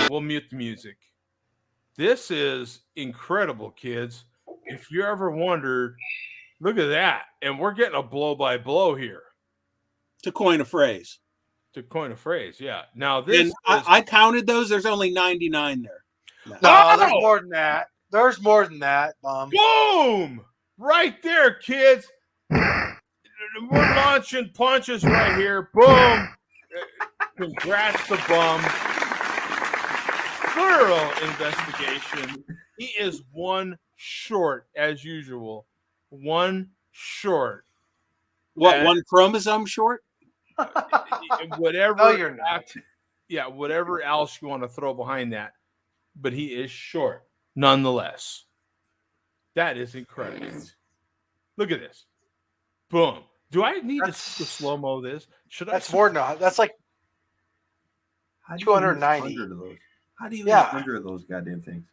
We'll mute the music. This is incredible, kids. If you ever wondered, look at that. And we're getting a blow by blow here. To coin a phrase. Yeah. Now this I counted those. There's only 99 there. No, there's more than that. There's more than that. Boom! Right there, kids. We're launching punches right here. Boom. Congrats to Bum. Thorough investigation. He is one short, as usual. One short. What, one chromosome short? whatever. No, you're not. Yeah, whatever else you want to throw behind that, but he is short, nonetheless. That is incredible. Look at this. Boom. Do I need to slow mo this? Should I? That's more than that's like How do you 290. use 100 of those? How do you Yeah. use 100 of those goddamn things?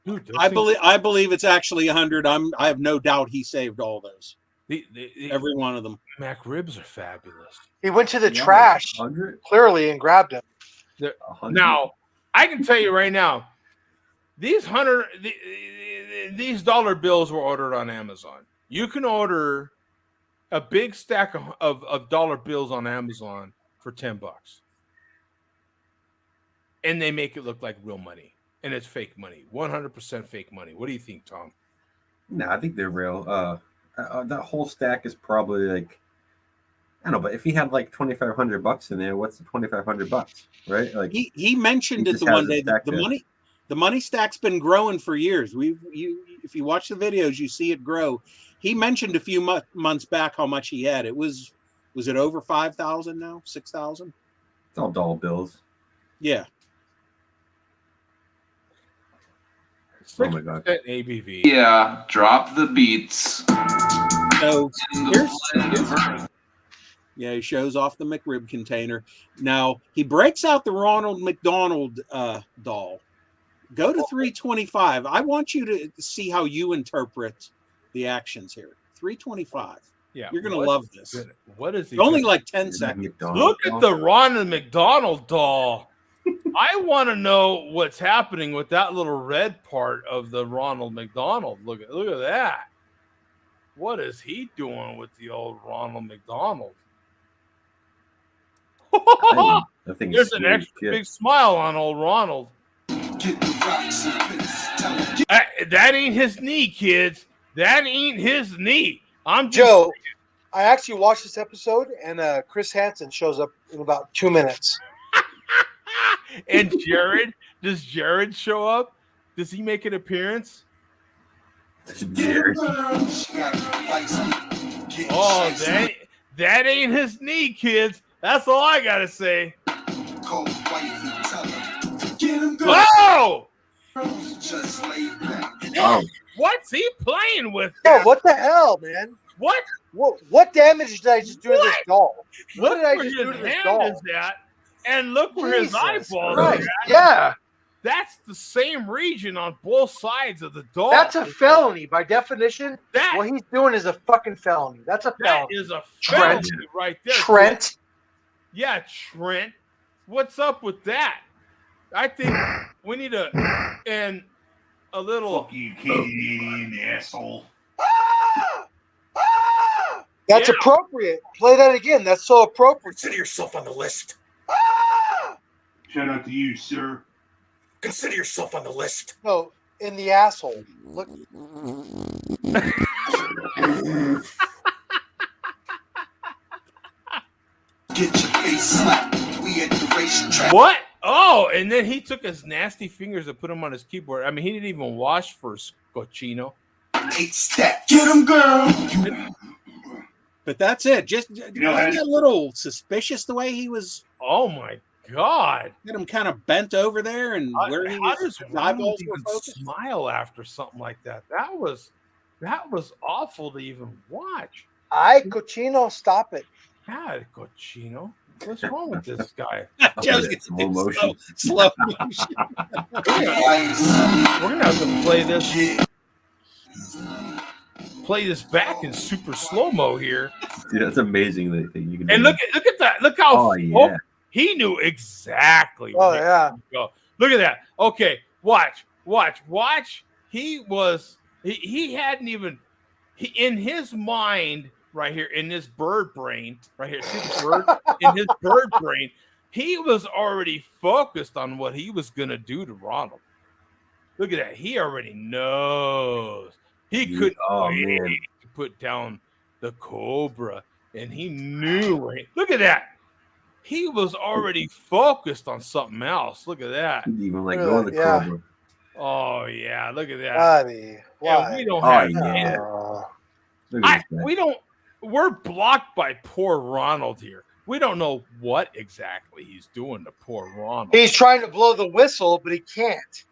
Dude, I believe it's actually 100. I have no doubt he saved all those. Every one of them. Mac ribs are fabulous. He went to the Yeah, trash 100? clearly and grabbed them. Now, I can tell you right now, these dollar bills were ordered on Amazon. You can order a big stack of dollar bills on Amazon for $10. And they make it look like real money. And it's fake money. 100% fake money. What do you think, Tom? No, I think they're real. That whole stack is probably like, I don't know, but if he had like $2,500 in there, what's the $2,500, right? Like he mentioned it the one day. The money stack's been growing for years. If you watch the videos, you see it grow. He mentioned a few months back how much he had. Was it over 5,000 now? 6,000? It's all dollar bills. Yeah. Oh my god. ABV. Yeah, drop the beats. So yeah, he shows off the McRib container. Now he breaks out the Ronald McDonald doll. Go to 325. I want you to see how you interpret the actions here. 325. Yeah, you're gonna love this. What is he? Only like 10 seconds. Look at the Ronald McDonald doll. I want to know what's happening with that little red part of the Ronald McDonald. Look at that. What is he doing with the old Ronald McDonald? I think There's an extra big smile on old Ronald. That ain't his knee, kids. That ain't his knee. I'm just Joe. I actually watched this episode, and Chris Hansen shows up in about 2 minutes. And Jared, does Jared show up? Does he make an appearance? Jared. Oh, that ain't his knee, kids. That's all I gotta say. Oh! What's he playing with? Yeah, what the hell, man? What damage did I just do to this doll? What did I just do to this doll? Is that? And look where his eyeballs are at. Yeah. That's the same region on both sides of the doll. That's a felony by definition. What he's doing is a fucking felony. That's a felony. That is a felony right there. Trent. Yeah, Trent. What's up with that? I think we need a little. Fuck you, Canadian asshole. That's appropriate. Play that again. That's so appropriate. Consider yourself on the list. Shout out to you, sir. Consider yourself on the list. No, in the asshole. Look. Get your face slapped. We at the racetrack. What? Oh, and then he took his nasty fingers and put them on his keyboard. I mean, he didn't even wash first, Cochino. 8 step. Get him, girl. But that's it. Just wasn't a little suspicious the way he was. Oh my God! Get him kind of bent over there, and where he was. His eyeballs were focused. Smile after something like that. That was awful to even watch. Cochino, stop it. God, Cochino. What's wrong with this guy? Just slow motion. Slow motion. We're gonna have to play this back in super slow mo here. Dude, that's amazing that you can. And look at that! Look how he knew exactly. Oh yeah. Go. Look at that. Okay, watch. He hadn't even in his mind right here in this bird brain right here. See the bird in his bird brain. He was already focused on what he was gonna do to Ronald. Look at that. He already knows. He couldn't wait to put down the Cobra, and he knew. Look at that. He was already focused on something else. Look at that. Even like going the Cobra. Oh yeah, look at that. Buddy, yeah, we don't have. We don't. We're blocked by poor Ronald here. We don't know what exactly he's doing to poor Ronald. He's trying to blow the whistle, but he can't.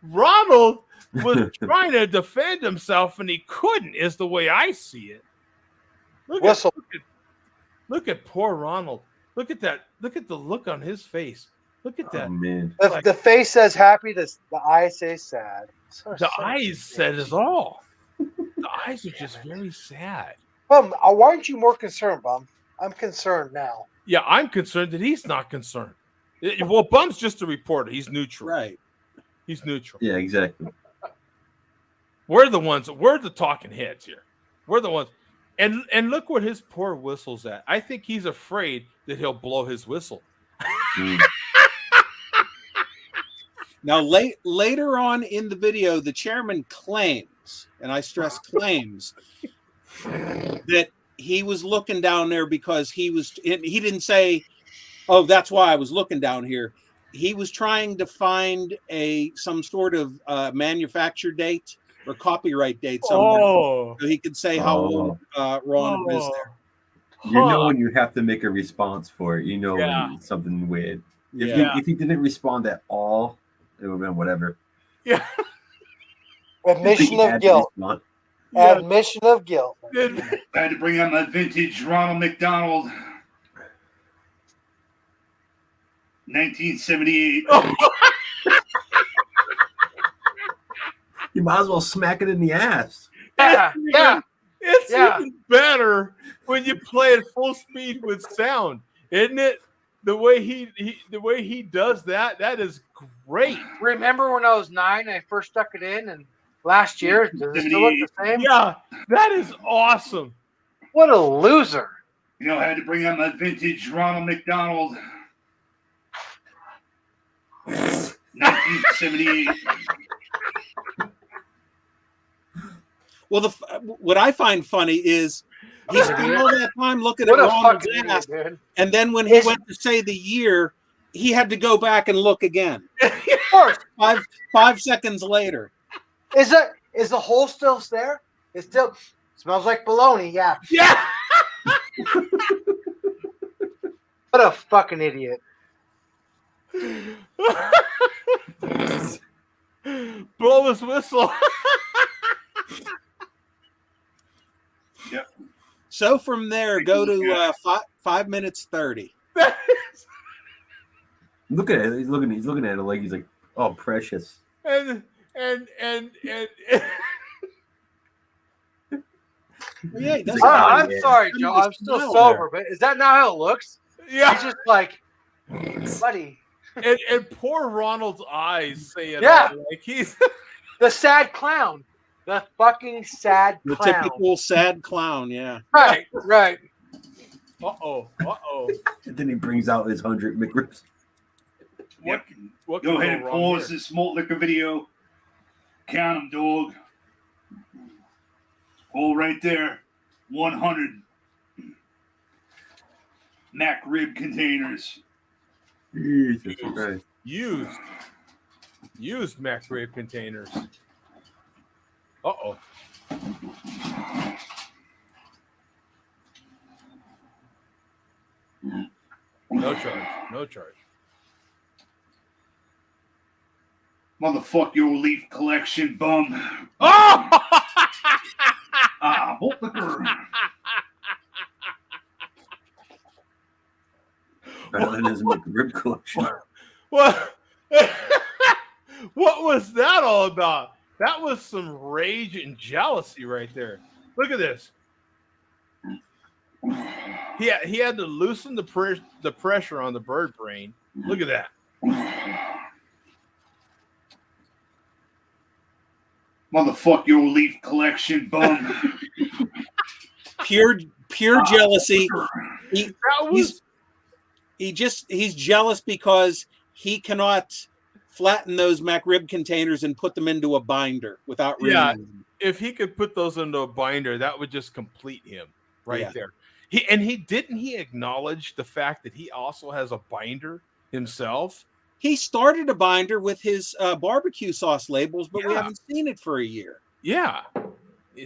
Ronald was trying to defend himself, and he couldn't, is the way I see it. Look at poor Ronald. Look at that. Look at the look on his face. Look at that. Oh, man. The face says happy, the eyes say sad. The eyes said it all. The eyes are just very sad. Bum, why aren't you more concerned, Bum? I'm concerned now. Yeah, I'm concerned that he's not concerned. Well, Bum's just a reporter. He's neutral. Right. He's neutral. Yeah, exactly. We're the talking heads here. We're the ones. And look what his poor whistle's at. I think he's afraid that he'll blow his whistle. Now, later on in the video, the chairman claims, and I stress claims, that he was looking down there because he didn't say, oh, that's why I was looking down here. He was trying to find some sort of manufacture date or copyright date somewhere, so he could say how old Ron is there. You know when you have to make a response for it. You know when it's something weird. If he didn't respond at all, it would have been whatever. Yeah. Admission of guilt. Admission of guilt. I had to bring out my vintage Ronald McDonald. 1978. You might as well smack it in the ass. It's even better when you play at full speed with sound, isn't it? The way he does that is great. Remember when I was 9, I first stuck it in, and last year, does it still look the same? Yeah, that is awesome. What a loser. You know, I had to bring out my vintage Ronald McDonald. 1978. Well, what I find funny is he spent all that time looking at Ronald's ass, and then when he went to say the year, he had to go back and look again. Of course. 5 seconds later. Is the hole still there? It still smells like bologna. Yeah. Yeah. What a fucking idiot. Blow his whistle. Yep. So from there, go to 5 minutes 30. Look at it. He's looking at it like he's like, oh, precious. And yeah, I'm sorry, Joe. I'm still sober, but is that not how it looks? Yeah. He's just like, buddy. And poor Ronald's eyes say it all. Like he's the sad clown. The fucking sad clown. The typical sad clown, yeah. Right. Uh-oh. And then he brings out his 100 McRibs. Yep. What Go ahead and pause this malt liquor video. Count them, dog. Hold right there. 100 Mac rib containers. Jesus Christ. Used Mac rib containers. Uh-oh. No charge. Motherfuck your leaf collection, bum. Oh! Malt liquor. Better than his McRib collection. What was that all about? That was some rage and jealousy right there. Look at this. He had to loosen the pressure on the bird brain. Look at that. Motherfuck your leaf collection, bum. Pure jealousy. He's jealous because he cannot flatten those McRib containers and put them into a binder without ruining them. If he could put those into a binder, that would just complete him there. He acknowledge the fact that he also has a binder himself. He started a binder with his barbecue sauce labels, but we haven't seen it for a year. Yeah.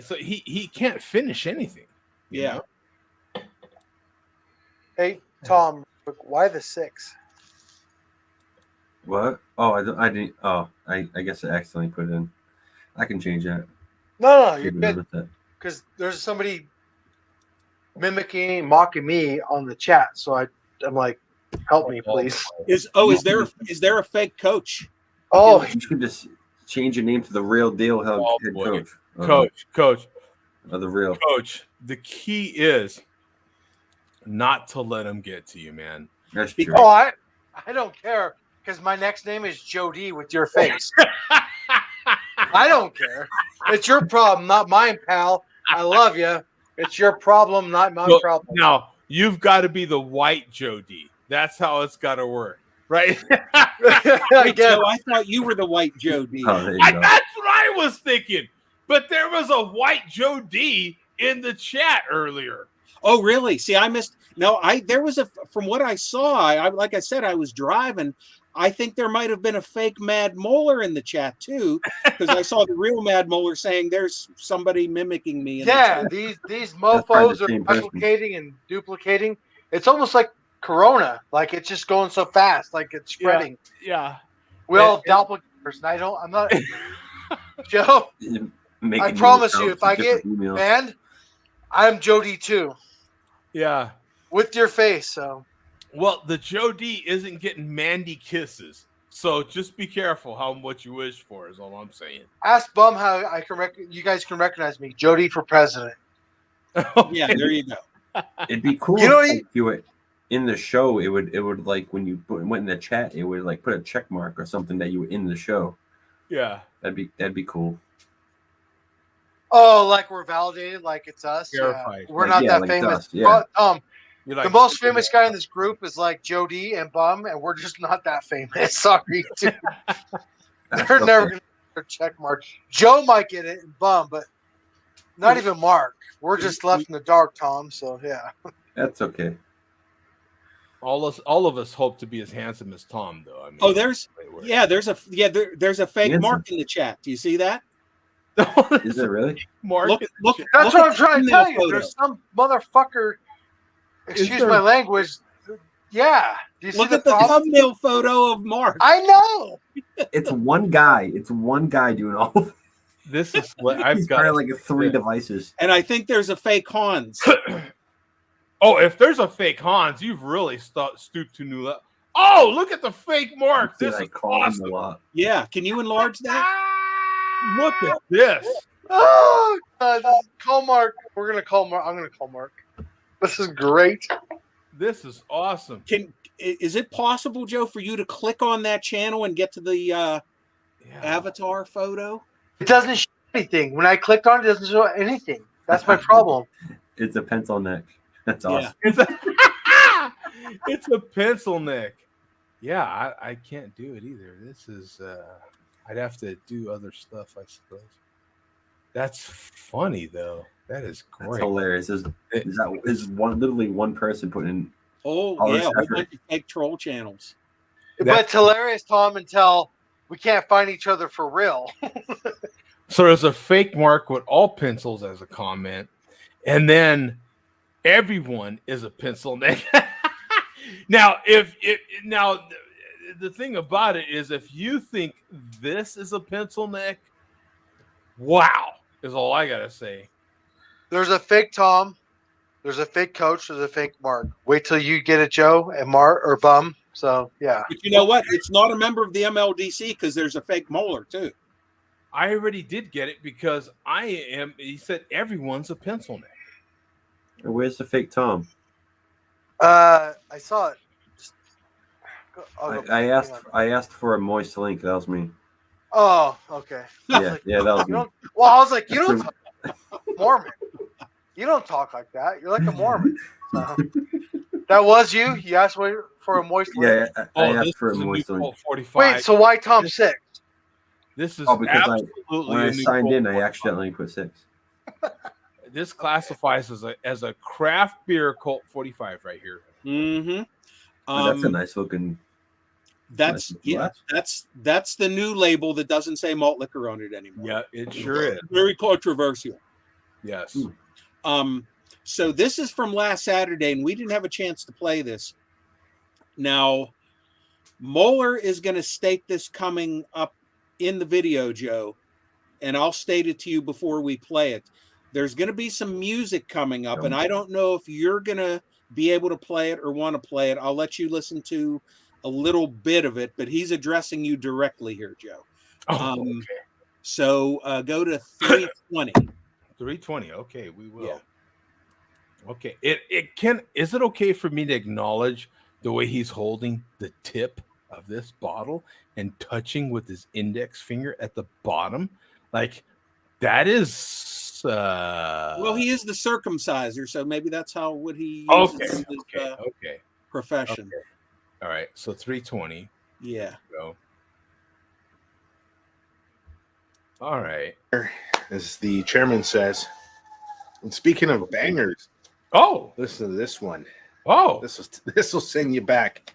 So he can't finish anything. Yeah. Know? Hey, Tom, why the 6? What? Oh, I didn't. Oh, I guess I accidentally put it in. I can change that. No, you're Maybe good. with that. Because there's somebody mocking me on the chat. So I'm like, help me, please. Is there a fake coach? Oh, You should just change your name to the real deal head coach. Coach. Of the real Coach. The key is not to let them get to you, man. That's true. Oh, I don't care because my next name is Jody with your face. I don't care. It's your problem, not mine, pal. I love you. It's your problem, not my problem. Now, you've got to be the white Jody. That's how it's got to work, right? Hey, Joe, I thought you were the white Joe D. Oh, there you go. That's what I was thinking. But there was a white Joe D in the chat earlier. Oh, really? See, I missed. No, there was from what I saw, like I said, I was driving. I think there might have been a fake Mad Molar in the chat too, because I saw the real Mad Molar saying there's somebody mimicking me. Yeah, these mofos are replicating and duplicating. It's almost like Corona, like it's just going so fast, like it's spreading. Yeah. We all duplicators, and I'm not. Joe, I promise you, if I get banned, I'm Jody too. Yeah. With your face, so. Well, the Joe D isn't getting Mandy kisses, so just be careful what you wish for. Is all I'm saying. Ask Bum how I can you guys can recognize me, Jody for president. Yeah, there you go. It'd be cool if you were in the show. It would like when you went in the chat, it would like put a check mark or something that you were in the show. Yeah, that'd be cool. Oh, like we're validated, like it's us. Verified. Yeah. We're not that famous. Yeah. The most famous guy in this group is like Joe D and Bum, and we're just not that famous. Sorry, dude. They're never going to get a check mark. Joe might get it and Bum, but not even Mark. We're just left in the dark, Tom. So yeah, that's okay. All of us hope to be as handsome as Tom, though. I mean, there's a fake Mark in the chat. Do you see that? Is it really? Mark, look. That's what I'm trying to tell you. There's some motherfucker. Excuse my language. Yeah. Do you look see at the thumbnail photo of Mark. I know. It's one guy. It's one guy doing all of it. This is what I've got. Like 3 devices. And I think there's a fake Hans. Oh, if there's a fake Hans, you've really stooped to new level. Oh, look at the fake Mark. This is awesome. A lot. Yeah. Can you enlarge that? Look at this. Oh, call Mark. We're going to call Mark. I'm going to call Mark. This is great. This is awesome. Is it possible, Joe, for you to click on that channel and get to the avatar photo? It doesn't show anything. When I clicked on it, it doesn't show anything. That's my problem. It's a pencil neck. That's awesome. Yeah. It's a pencil neck. Yeah, I can't do it either. This is I'd have to do other stuff, I suppose. That's funny though. That is great. That's hilarious. Is literally one person putting in? Oh yeah, we went to fake troll channels. But it's hilarious, Tom, until we can't find each other for real. So there's a fake Mark with all pencils as a comment, and then everyone is a pencil neck. Now, the thing about it is, if you think this is a pencil neck, wow, is all I gotta say. There's a fake Tom, there's a fake Coach, there's a fake Mark. Wait till you get it, Joe and Mark or Bum. So yeah. But you know what? It's not a member of the MLDC because there's a fake Molar too. I already did get it because I am. He said everyone's a pencil neck. Where's the fake Tom? I saw it. I asked for a moist link. That was me. Oh, okay. Yeah, that was me. Well, I was like, you don't talk Mormon. You don't talk like that. You're like a Mormon. That was you? You asked for a moist link? Yeah, I asked for a moist link. 45. Wait, so why Tom 6? This is because when I signed in, I accidentally put 6. This classifies as a craft beer Colt 45 right here. Mm-hmm. That's a nice looking. That's the new label that doesn't say malt liquor on it anymore. Yeah, it sure is. Very controversial. Yes. So this is from last Saturday, and we didn't have a chance to play this. Now, Moeller is going to state this coming up in the video, Joe, and I'll state it to you before we play it. There's going to be some music coming up, and I don't know if you're going to be able to play it or want to play it. I'll let you listen to a little bit of it, but he's addressing you directly here, Joe. Okay. So go to 320. 320. Okay, we will. Yeah. Okay. Is it okay for me to acknowledge the way he's holding the tip of this bottle and touching with his index finger at the bottom? Like, that is well, he is the circumciser, so maybe that's how would he use his profession. Okay. All right. So 320. Yeah. Go. All right. As the chairman says. And speaking of bangers, listen to this one. This will send you back.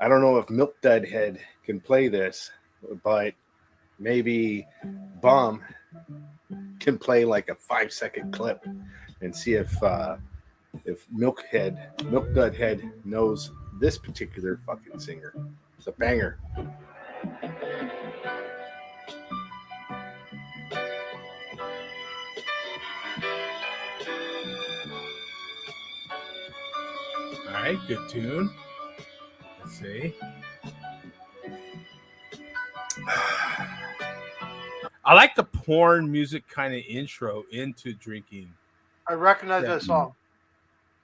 I don't know if Milk Dud Head can play this, but maybe Bomb can play like a 5-second clip and see if Milk Dud Head knows this particular fucking singer. It's a banger. All right, good tune. Let's see. I like the porn music kind of intro into drinking. I recognize that song.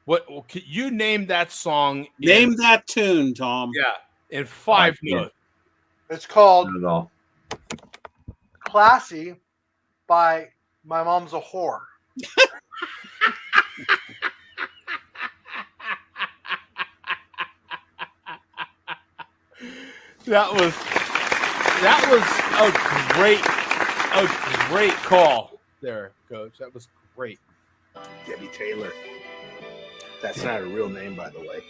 What? Well, can you name that song? Name that tune, Tom. Yeah, in 5 notes. It's called Not at all. Classy by My Mom's a Whore. That was a great call there, Coach. That was great. Debbie Taylor. That's not a real name, by the way.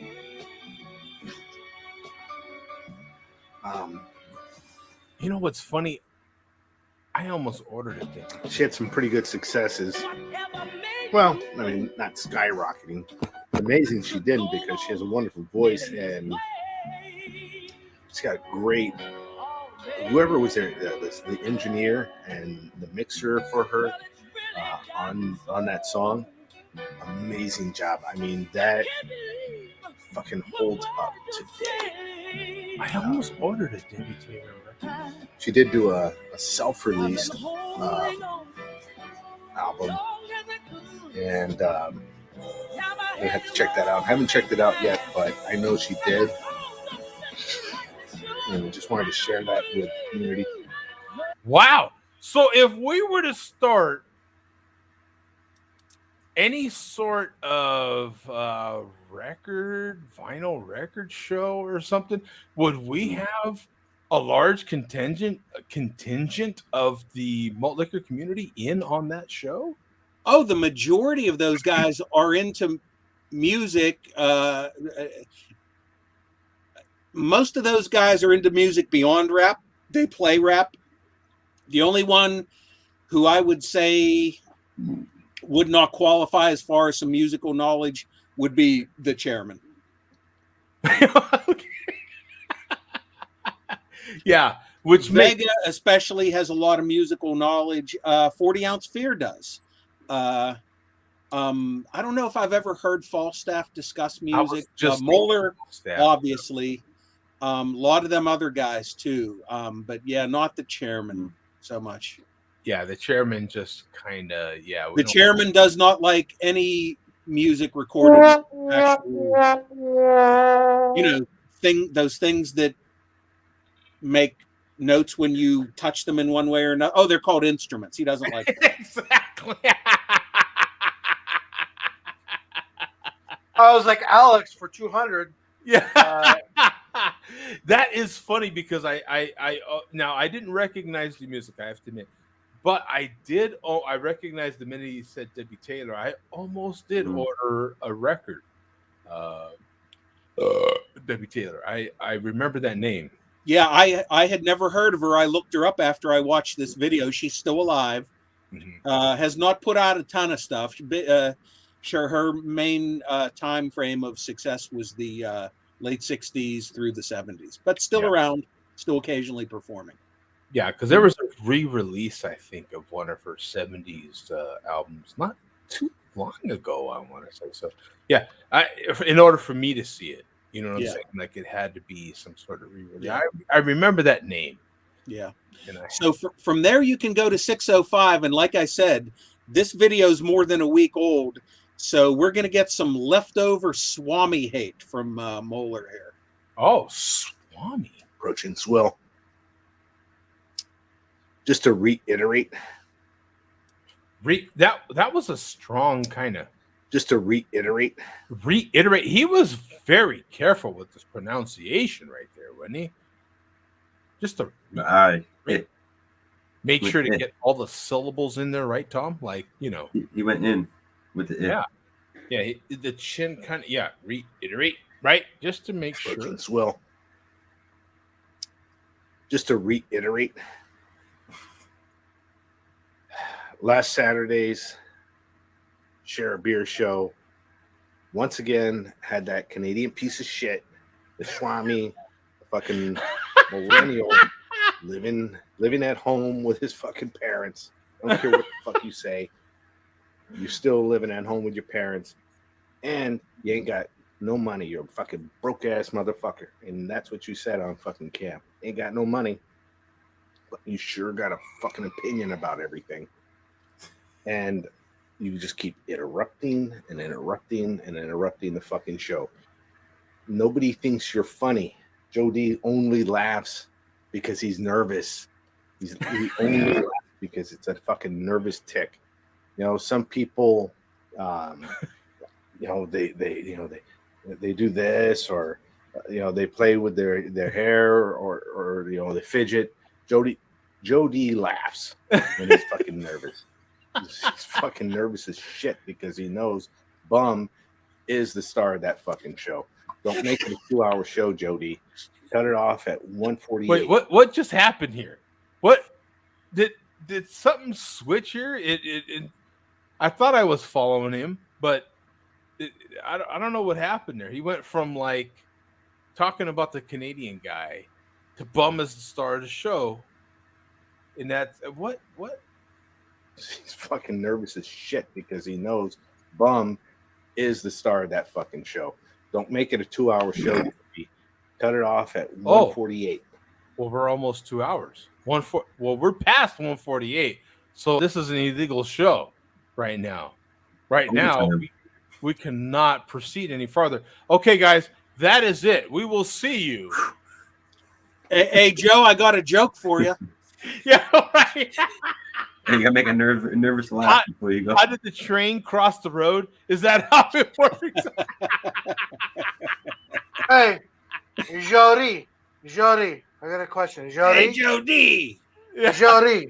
You know what's funny? I almost ordered it. She had some pretty good successes. Well, I mean, not skyrocketing. Amazing she didn't, because she has a wonderful voice and she's got a great. Whoever was there, the engineer and the mixer for her on that song, amazing job. I mean, that fucking holds up today. I almost ordered a Debbie Taylor record. She did do a self-released album, and I have to check that out. I haven't checked it out yet, but I know she did. And just wanted to share that with the community. Wow. So if we were to start any sort of vinyl record show or something, would we have a large contingent of the malt liquor community in on that show? Oh, the majority of those guys are into music. Most of those guys are into music beyond rap. They play rap. The only one who I would say would not qualify as far as some musical knowledge would be the chairman. Yeah, which Vega especially has a lot of musical knowledge. 40 Ounce Fear does. I don't know if I've ever heard Falstaff discuss music. Moeller, obviously. A lot of them other guys too. But yeah, not the chairman so much. Yeah, the chairman just kind of, The chairman does not like any music recorded. Those things that make notes when you touch them in one way or another. Oh, they're called instruments. He doesn't like that. Exactly. I was like Alex for 200. Yeah. That is funny because I now I didn't recognize the music, I have to admit, but I did. Oh, I recognized the minute he said Debbie Taylor. I almost did order a record. Debbie Taylor. I remember that name. Yeah, I had never heard of her. I looked her up after I watched this video. She's still alive. Has not put out a ton of stuff. Sure, her main time frame of success was the late 60s through the 70s, but still around, still occasionally performing. Yeah, because there was a re-release, I think, of one of her 70s albums not too long ago, I want to say. So, yeah, in order for me to see it, you know what I'm saying? Like, it had to be some sort of re-release. Yeah. I remember that name. Yeah. And So from there, you can go to 605. And like I said, this video is more than a week old. So we're going to get some leftover Swami hate from Moeller here. Oh, Swami. Approaching Swill. Just to reiterate. That was a strong kind of. Just to reiterate. Reiterate. He was very careful with this pronunciation right there, wasn't he? Just to make sure to get all the syllables in there, right, Tom? Like, you know. He went in with the Yeah. Yeah, the chin kind of, reiterate, right? Just to make sure. Swill. Just to reiterate. Last Saturday's Share a Beer show once again had that Canadian piece of shit, the Swami, the fucking millennial living at home with his fucking parents. I don't care what the fuck you say. You're still living at home with your parents, and you ain't got no money. You're a fucking broke ass motherfucker, and that's what you said on fucking camp. Ain't got no money, but you sure got a fucking opinion about everything. And you just keep interrupting and interrupting and interrupting the fucking show. Nobody thinks you're funny. Joe D only laughs because he's nervous. He only laughs because it's a fucking nervous tick. You know, some people, they do this, or they play with their hair, or they fidget. Joe D laughs when he's fucking nervous. He's fucking nervous as shit because he knows Bum is the star of that fucking show. Don't make it a 2-hour show, Jody. Cut it off at 1:48. Wait, what just happened here? What did something switch here? I thought I was following him, but I don't know what happened there. He went from like talking about the Canadian guy to Bum as the star of the show, and that's what. He's fucking nervous as shit because he knows Bum is the star of that fucking show. Don't make it a 2-hour show. Cut it off at 1:48. Well, we're almost 2 hours. Well, we're past 1:48. So this is an illegal show right now. Right now, we cannot proceed any farther. Okay, guys, that is it. We will see you. Hey, Joe, I got a joke for you. Yeah, right. You gotta make a nervous laugh before you go. How did the train cross the road? Is that how it works? Hey, Jody, I got a question. Jody? Hey, Jody.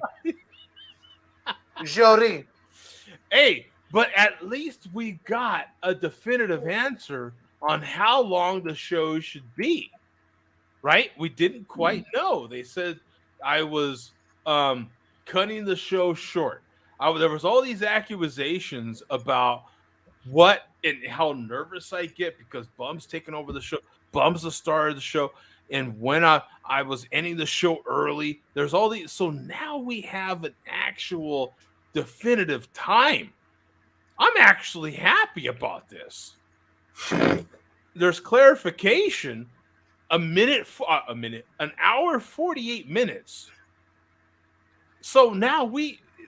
Jody. Hey, but at least we got a definitive answer on how long the show should be, right? We didn't quite know. They said I was cutting the show short. There was all these accusations about what and how nervous I get because Bum's taking over the show. Bum's the star of the show. And when I was ending the show early, there's all these. So now we have an actual definitive time. I'm actually happy about this. There's clarification. An hour, 48 minutes. So now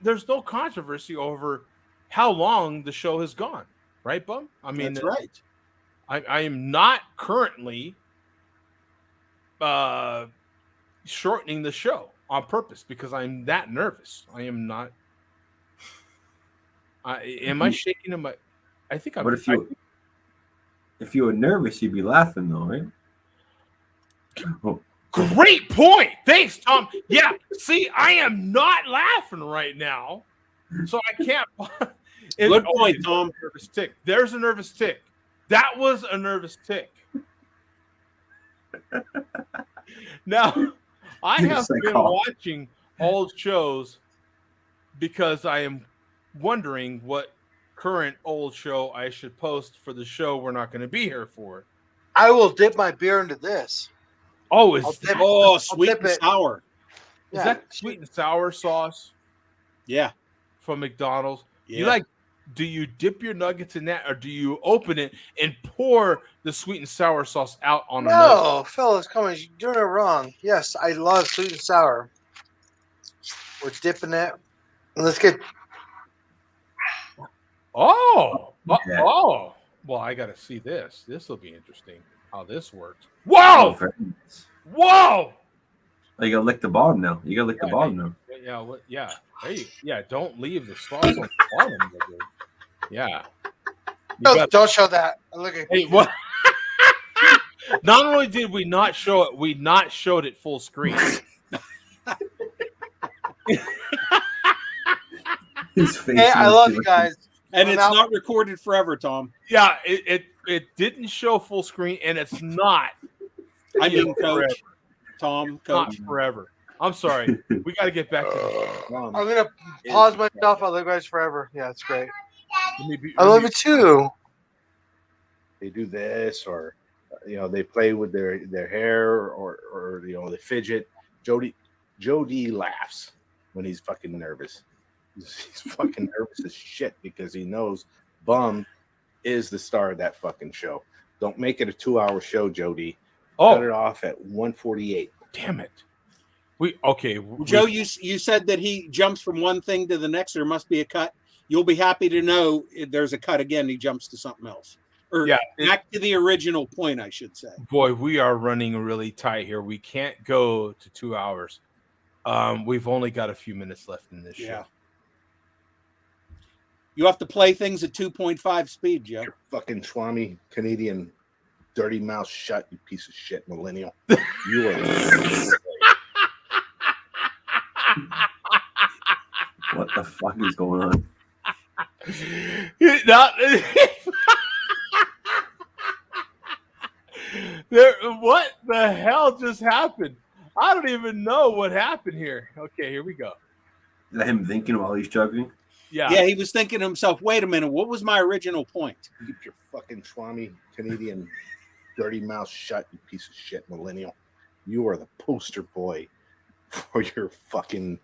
there's no controversy over how long the show has gone, right, Bum? I mean, that's right. I am not currently shortening the show on purpose because I'm that nervous. I am not. Am I shaking him? I think I'm. But if you were nervous, you'd be laughing, though, right? Oh. Great point. Thanks, Tom. Yeah. See, I am not laughing right now, so I can't. Good point, Tom. Nervous tick. There's a nervous tick. That was a nervous tick. Now, I have been watching old shows because I am wondering what current old show I should post for the show we're not going to be here for? I will dip my beer into this. Oh, sweet and sour. Is that sweet and sour sauce? Yeah. From McDonald's. Yeah. Do you dip your nuggets in that, or do you open it and pour the sweet and sour sauce out on a nugget? No, fellas, come on, you're doing it wrong. Yes, I love sweet and sour. We're dipping it. Let's get. Oh, Yeah. oh. Well, I got to see this. This will be interesting. How this works. Whoa! Whoa! Oh, you gotta lick the bottom now. You gotta lick the bottom now. Yeah, yeah. Hey, yeah. Don't leave the sauce on the bottom. Yeah. No, don't show that. Look at. Hey, what? Not only did we not show it, we not showed it full screen. His face. Hey, I love you guys. And it's not recorded forever, Tom. Yeah, it didn't show full screen, and it's not. I mean, Coach. Forever. Tom, Not Coach. forever. I'm sorry. We got to get back to I'm gonna pause myself. I love you guys forever. Yeah, it's great. I love it too. They do this, or they play with their hair, or they fidget. Joe D laughs when he's fucking nervous. He's fucking nervous as shit because he knows Bum is the star of that fucking show. Don't make it a 2-hour show, Joe D. Cut it off at 1:48. Damn it. Joe, you said that he jumps from one thing to the next. There must be a cut. You'll be happy to know if there's a cut again. He jumps to something else. Or back to the original point, I should say. Boy, we are running really tight here. We can't go to 2 hours. We've only got a few minutes left in this show. You have to play things at 2.5 speed, Joe. Your fucking Swami Canadian dirty mouth shut, you piece of shit millennial. You are. What the fuck is going on? What the hell just happened? I don't even know what happened here. Okay, here we go. Is that him thinking while he's chugging? Yeah, he was thinking to himself, wait a minute, what was my original point? Keep your fucking Swami Canadian dirty mouth shut, you piece of shit millennial. You are the poster boy for your fucking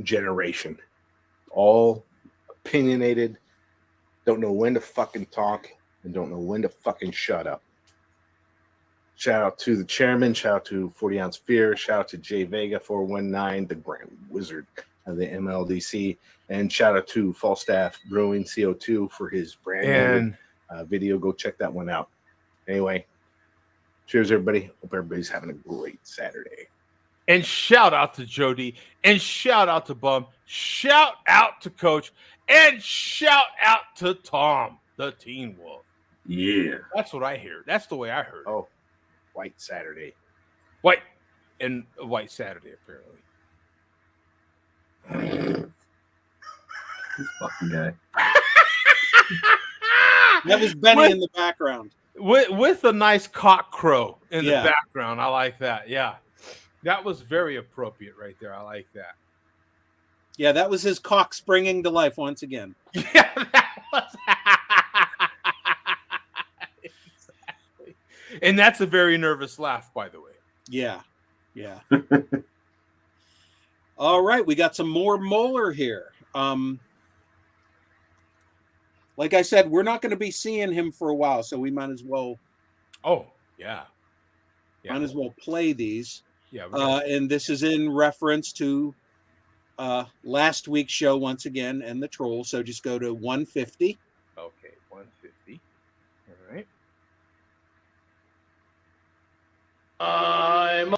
generation. All opinionated, don't know when to fucking talk, and don't know when to fucking shut up. Shout out to the chairman, shout out to 40 Ounce Beer, shout out to Jay Vega 419, the Grand Wizard of the MLDC, and shout out to Falstaff Brewing CO2 for his brand new video. Go check that one out. Anyway, cheers, everybody. Hope everybody's having a great Saturday. And shout out to Jody, and shout out to Bum, shout out to Coach, and shout out to Tom, the Teen Wolf. Yeah. That's what I hear. That's the way I heard it. Oh, White Saturday. White Saturday, apparently. This fucking guy. That was Benny in the background. With a nice cock crow in the background. I like that. Yeah. That was very appropriate right there. I like that. Yeah, that was his cock springing to life once again. Yeah, that was. Exactly. And that's a very nervous laugh, by the way. Yeah. Yeah. All right, we got some more molar here. Like I said, we're not going to be seeing him for a while, so we might as well. Oh, yeah. Might as well play these. Yeah. And this is in reference to last week's show once again and the troll. So just go to 150. Okay, 150. All right.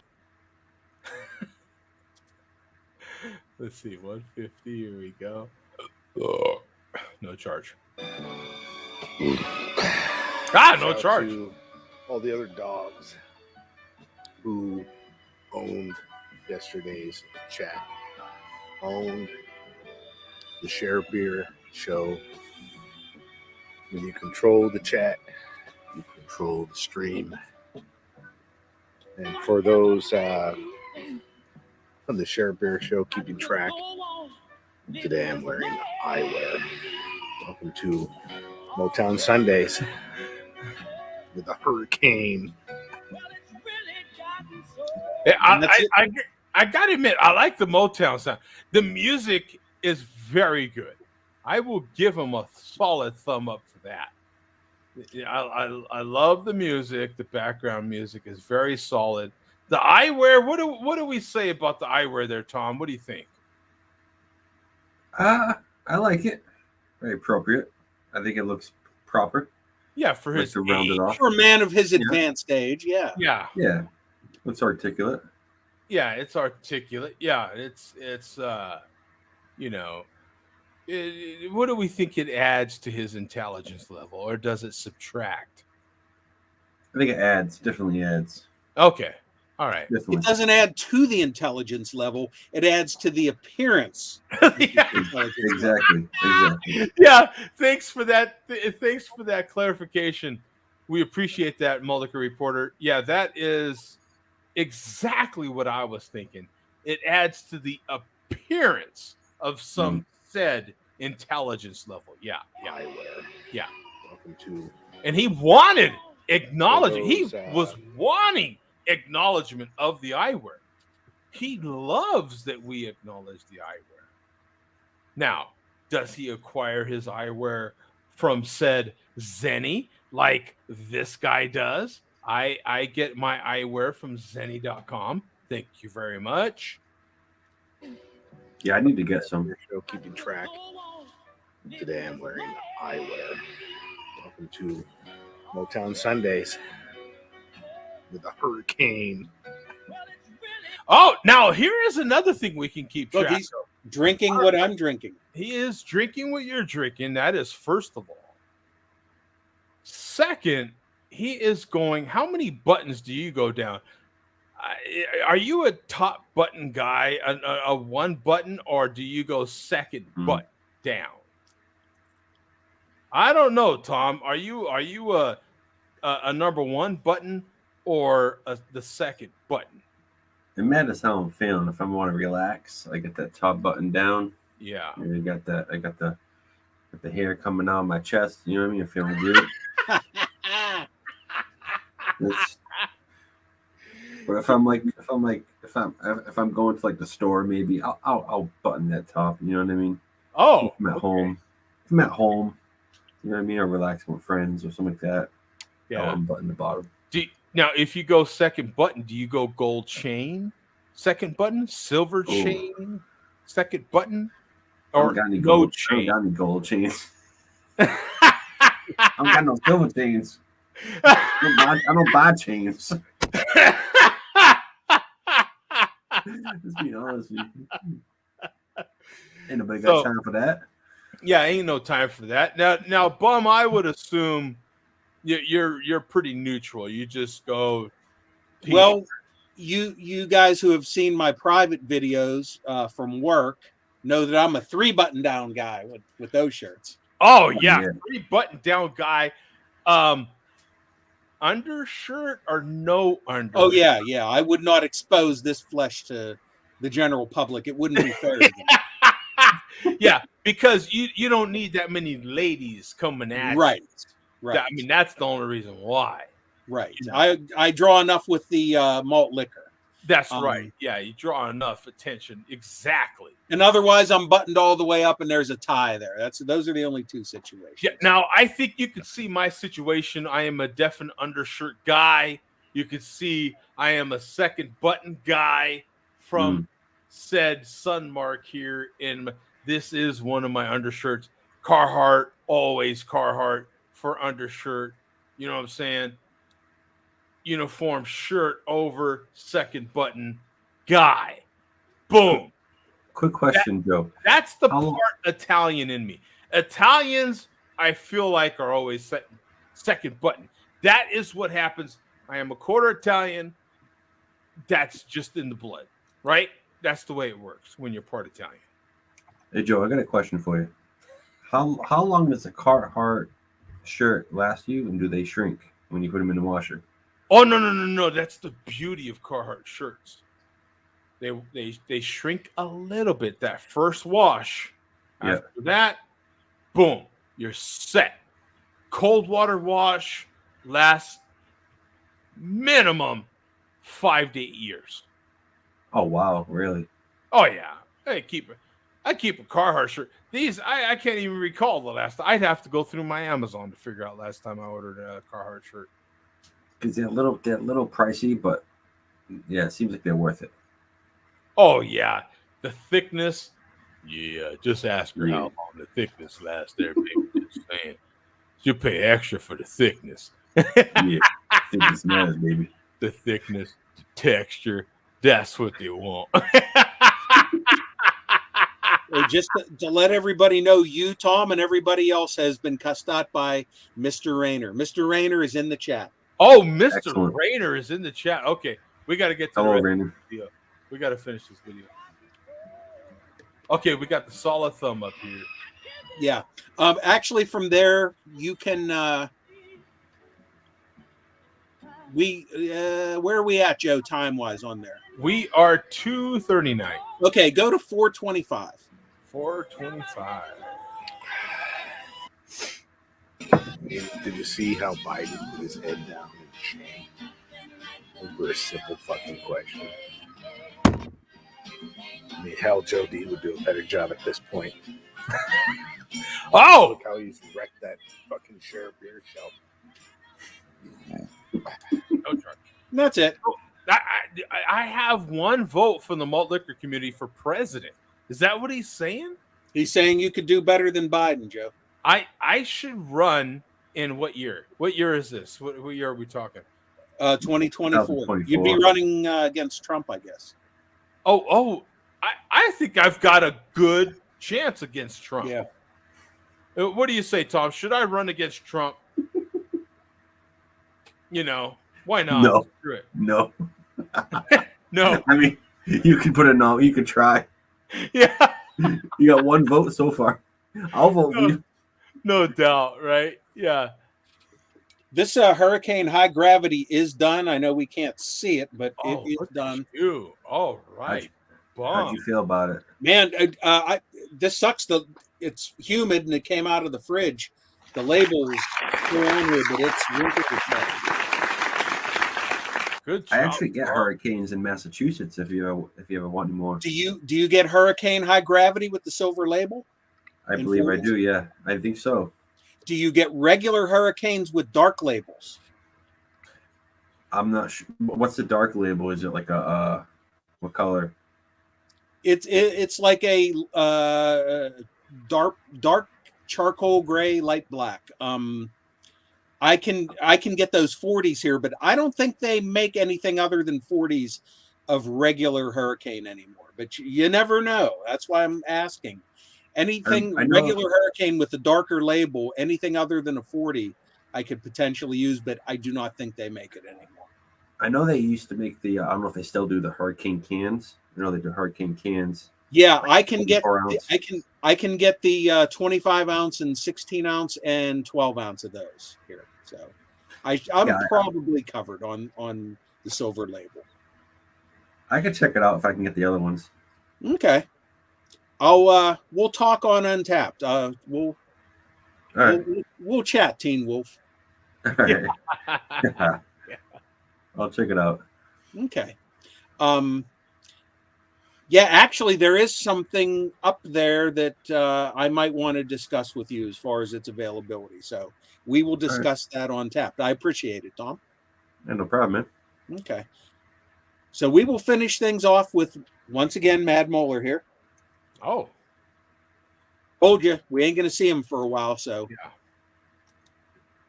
Let's see, 150. Here we go. Oh, no charge. No charge. To all the other dogs who owned yesterday's chat, owned the Share Beer show. When you control the chat, you control the stream. And for those on the Share Beer show keeping track, Today I'm wearing eyewear. Welcome to Motown Sundays with a hurricane. Yeah, I gotta admit, I like the Motown sound. The music is very good. I will give him a solid thumb up for that. Yeah, I love the music. The background music is very solid. The eyewear, what do we say about the eyewear there, Tom? What do you think? I like it. Very appropriate. I think it looks proper. Yeah, for his to round it off. For a man of his advanced age, yeah. Yeah. Yeah. Looks articulate. Yeah, it's articulate. Yeah, it's you know, what do we think it adds to his intelligence level, or does it subtract? I think it adds. Definitely adds. Okay. All right. Definitely. It doesn't add to the intelligence level. It adds to the appearance. Exactly. Yeah. Thanks for that. Thanks for that clarification. We appreciate that, Mullica Reporter. Yeah, that is exactly what I was thinking. It adds to the appearance of some said intelligence level. Yeah. Eyewear. Yeah. Welcome to. And he wanted acknowledgement. He was wanting acknowledgement of the eyewear. He loves that we acknowledge the eyewear. Now, does he acquire his eyewear from said Zenny like this guy does? I get my eyewear from Zenny.com. Thank you very much. Yeah, I need to get some. Show keeping track. Today I'm wearing eyewear. Welcome to Motown Sundays with a hurricane. Oh, now here is another thing we can keep track He's drinking what I'm drinking. He is drinking what you're drinking. That is first of all. Second, he is going. How many buttons do you go down? Are you a top button guy, a one button, or do you go second button down? I don't know, Tom. Are you a number one button or the second button? It matters how I'm feeling. If I want to relax, I get that top button down. Yeah. I got the hair coming out of my chest. You know what I mean? I'm feeling good. But if I'm going to like the store, maybe I'll button that top. You know what I mean? Oh, if I'm at home. If I'm at home, you know what I mean? Or relaxing with friends or something like that. Yeah. I'll unbutton the bottom. Now, if you go second button, do you go gold chain? Second button, silver chain, second button, or no chain? I don't got any gold chains. I don't got no silver chains. I don't buy chains. Just being honest with you. Ain't nobody got time for that. Yeah, ain't no time for that. Now, Bum, I would assume you're pretty neutral. You just go. Well, you guys who have seen my private videos from work know that I'm a 3-button down guy with those shirts. Oh yeah. 3-button down guy. Undershirt or no undershirt? Oh yeah. I would not expose this flesh to the general public. It wouldn't be fair. Yeah, because you don't need that many ladies coming at you. Right. I mean, that's the only reason why. Right. You know? I draw enough with the malt liquor. That's right. Yeah, you draw enough attention. Exactly. And otherwise, I'm buttoned all the way up, and there's a tie there. Those are the only two situations. Yeah. Now, I think you can see my situation. I am a definite undershirt guy. You can see I am a second button guy from said sun mark here. And this is one of my undershirts. Carhartt, always Carhartt for undershirt. You know what I'm saying? Uniform shirt over second button guy. Boom. Quick question, Joe. That's the part Italian in me. Italians, I feel like, are always second button. That is what happens. I am a quarter Italian. That's just in the blood, right? That's the way it works when you're part Italian. Hey, Joe, I got a question for you. How long does a Carhartt shirt last you, and do they shrink when you put them in the washer? Oh, no. That's the beauty of Carhartt shirts. They shrink a little bit. That first wash, After that, boom, you're set. Cold water wash lasts minimum 5 to 8 years. Oh wow, really? Oh yeah, I keep a Carhartt shirt. These I can't even recall the last. I'd have to go through my Amazon to figure out last time I ordered a Carhartt shirt. Because they're a little pricey, but yeah, it seems like they're worth it. Oh yeah, the thickness. Yeah, just ask her how long the thickness lasts. There, baby. Just saying, you pay extra for the thickness. Yeah, thickness matters, baby. The thickness, the texture. That's what they want. Just to let everybody know, you, Tom, and everybody else has been cussed out by Mr. Rayner. Mr. Rayner is in the chat. Oh, Mr. Rayner is in the chat. Okay, we got to get to the rest of the video. We got to finish this video. Okay, we got the solid thumb up here. Yeah. Actually, from there, you can... where are we at, Joe, time-wise on there? We are 2:39. Okay, go to 4:25. 4:25. Did you see how Biden put his head down in shame over a simple fucking question? I mean, hell, Joe D would do a better job at this point. Oh! Look how he's wrecked that fucking share beer shelf. No charge. That's it. I have one vote from the malt liquor community for president. Is that what he's saying? He's saying you could do better than Biden, Joe. I should run in what year? What year is this? What year are we talking? 2024. You'd be running against Trump, I guess. I think I've got a good chance against Trump. Yeah. What do you say, Tom? Should I run against Trump? You know, why not? No. Screw it. No. No. I mean, you can put a no. You can try. Yeah. You got one vote so far. I'll vote for you. No doubt, right? Yeah. This hurricane high gravity is done. I know we can't see it, but it is done. You. All right. How'd you feel about it? Man, this sucks. It's humid and it came out of the fridge. The label is still on here, but it's wrinkled as hell. Good job. I actually get hurricanes in Massachusetts if you ever want any more. Do you get hurricane high gravity with the silver label? I believe I do, yeah. I think so. Do you get regular hurricanes with dark labels? I'm not sure. What's the dark label? Is it like a what color? It's like a dark charcoal gray, light black. I can get those 40s here, but I don't think they make anything other than 40s of regular hurricane anymore. But you never know. That's why I'm asking. Anything regular hurricane with a darker label, anything other than a 40, I could potentially use, but I do not think they make it anymore. I know they used to make the. I don't know if they still do the hurricane cans. I know they do hurricane cans. Yeah, I can get. I can get the 25 ounce and 16 ounce and 12 ounce of those here. So I'm probably covered on the silver label. I could check it out if I can get the other ones. Okay. We'll talk on Untapped. We'll chat, Teen Wolf. All right. I'll check it out. Okay. Yeah, actually, there is something up there that I might want to discuss with you as far as its availability. So we will discuss that on Tapped. I appreciate it, Tom. Yeah, no problem, man. Okay. So we will finish things off with, once again, Mad Moeller here. Oh. Told you, we ain't going to see him for a while, so.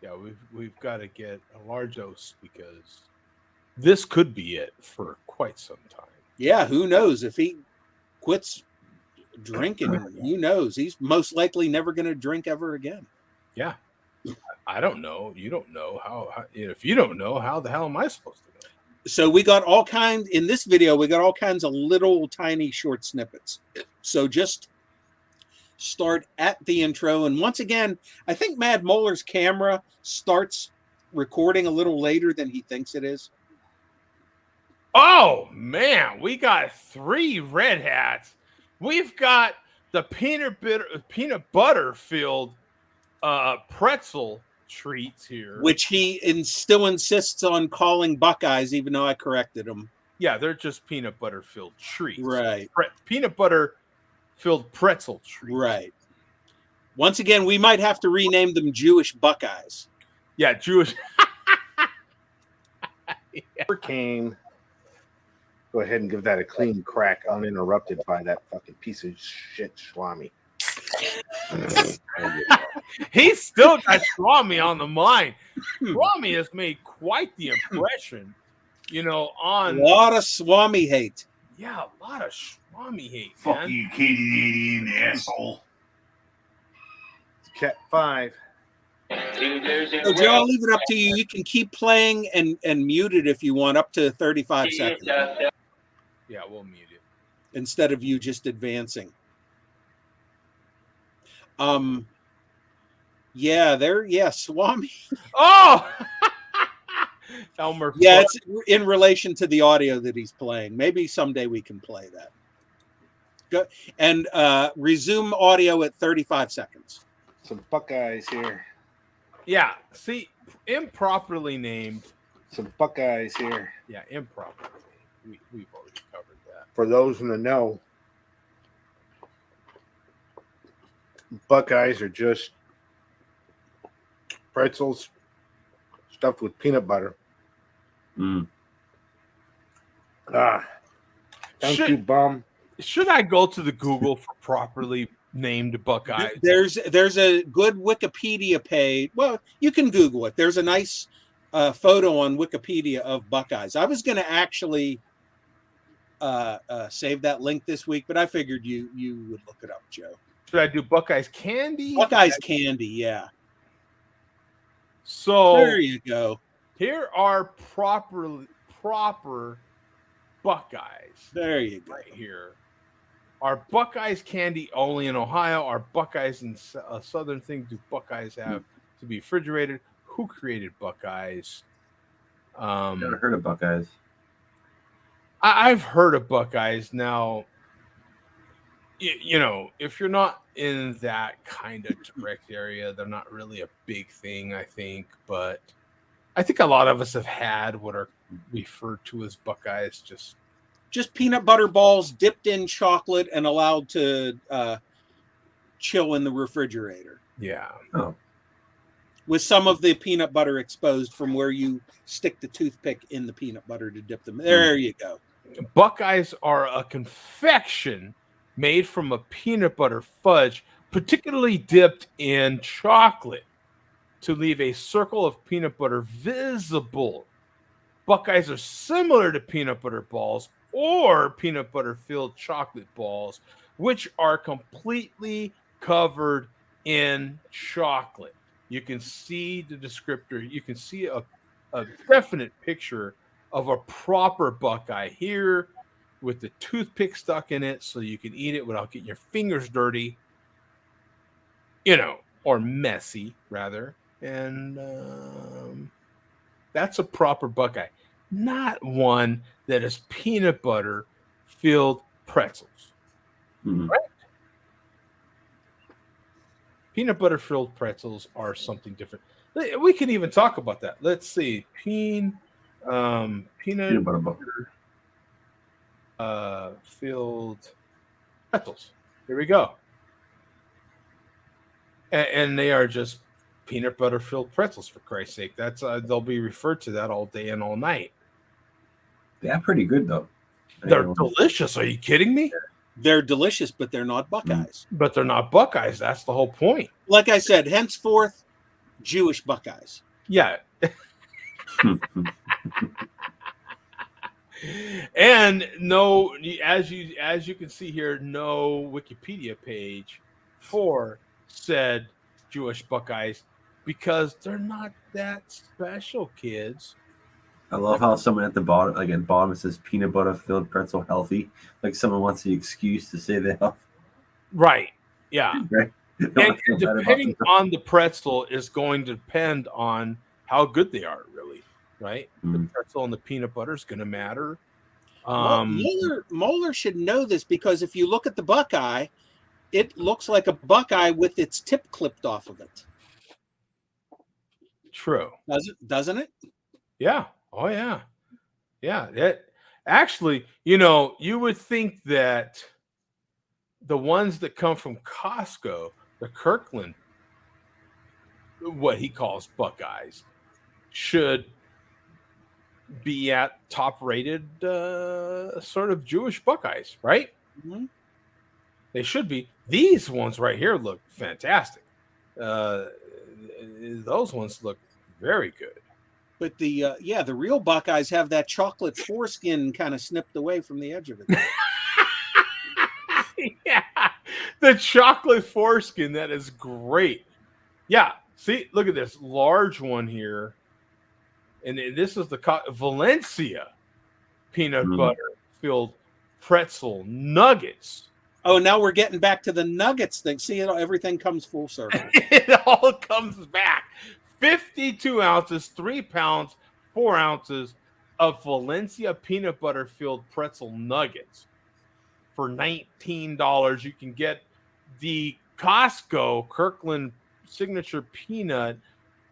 Yeah, we've got to get a large dose because this could be it for quite some time. Yeah, who knows? If he quits drinking, who knows? He's most likely never going to drink ever again. Yeah. I don't know. You don't know how if you don't know, how the hell am I supposed to know? So we got all kinds in this video. We got all kinds of little tiny short snippets. So just start at the intro. And once again, I think Mad Moeller's camera starts recording a little later than he thinks it is. Oh man, we got 3 red hats. We've got the peanut butter filled pretzel treats here, which he still insists on calling Buckeyes, even though I corrected him. Yeah, they're just peanut butter filled treats, right? Peanut butter filled pretzel treats, right? Once again, we might have to rename them Jewish Buckeyes. Yeah, Jewish. Hurricane. Go ahead and give that a clean crack, uninterrupted by that fucking piece of shit Swami. He's still got Swami on the mind. Swami has made quite the impression, on a lot of Swami hate. Yeah, a lot of Swami hate. Fuck man. you, Canadian asshole. Cat 5. So Joe, I'll leave it up to you. You can keep playing and mute it if you want, up to 35 seconds. Yeah, we'll mute it. Instead of you just advancing. Swami. Oh! Elmer. Yeah, it's in relation to the audio that he's playing. Maybe someday we can play that. Go and resume audio at 35 seconds. Some Buckeyes here. Yeah, see, improperly named. Some Buckeyes here. Yeah, improperly. We've already covered that. For those in the know, Buckeyes are just pretzels stuffed with peanut butter. Thank you, bum. Should I go to the Google for properly named Buckeyes? There's a good Wikipedia page. Well, you can Google it. There's a nice photo on Wikipedia of Buckeyes. I was going to actually save that link this week, but I figured you would look it up, Joe. Should I do Buckeyes candy? Buckeyes candy, yeah. So there you go. Here are proper Buckeyes. There you go. Right here. Are Buckeyes candy only in Ohio? Are Buckeyes in a southern thing? Do Buckeyes have to be refrigerated? Who created Buckeyes? Never heard of Buckeyes. I've heard of Buckeyes. Now, if you're not in that kind of direct area, they're not really a big thing, I think. But I think a lot of us have had what are referred to as Buckeyes, just peanut butter balls dipped in chocolate and allowed to chill in the refrigerator. Yeah. Oh. With some of the peanut butter exposed from where you stick the toothpick in the peanut butter to dip them. There you go. Buckeyes are a confection made from a peanut butter fudge, particularly dipped in chocolate, to leave a circle of peanut butter visible. Buckeyes are similar to peanut butter balls or peanut butter filled chocolate balls, which are completely covered in chocolate. You can see the descriptor. You can see a definite picture of a proper Buckeye here with the toothpick stuck in it so you can eat it without getting your fingers dirty, or messy, rather. And that's a proper Buckeye, not one that is peanut butter filled pretzels. Right? Peanut butter filled pretzels are something different. We can even talk about that. Let's see. Peanut butter filled pretzels. Here we go. And they are just peanut butter filled pretzels, for Christ's sake. That's they'll be referred to that all day and all night. They're pretty good though. They're delicious. Are you kidding me? They're delicious, but they're not Buckeyes. But they're not Buckeyes. That's the whole point. Like I said, henceforth, Jewish Buckeyes. Yeah. And no, as you can see here, no Wikipedia page for said Jewish Buckeyes because they're not that special, kids. I love how someone at the bottom, it says peanut butter filled pretzel healthy. Like someone wants the excuse to say they're healthy. Right. Yeah. Right. And depending on the pretzel is going to depend on how good they are, really. Right. The pretzel and the peanut butter is going to matter. Moeller should know this because if you look at the Buckeye, it looks like a Buckeye with its tip clipped off of it. True. Doesn't it? Yeah. Oh yeah. Yeah. It actually, you would think that the ones that come from Costco, the Kirkland, what he calls Buckeyes, should be at top rated sort of Jewish Buckeyes, right? Mm-hmm. They should be. These ones right here look fantastic. Those ones look very good. But the real Buckeyes have that chocolate foreskin kind of snipped away from the edge of it. Yeah, the chocolate foreskin, that is great. Yeah, see, look at this large one here. And this is the Valencia peanut butter filled pretzel nuggets. Oh, now we're getting back to the nuggets thing. See, everything comes full circle. It all comes back. 52 ounces, 3 pounds, 4 ounces of Valencia peanut butter filled pretzel nuggets for $19. You can get the Costco Kirkland signature peanut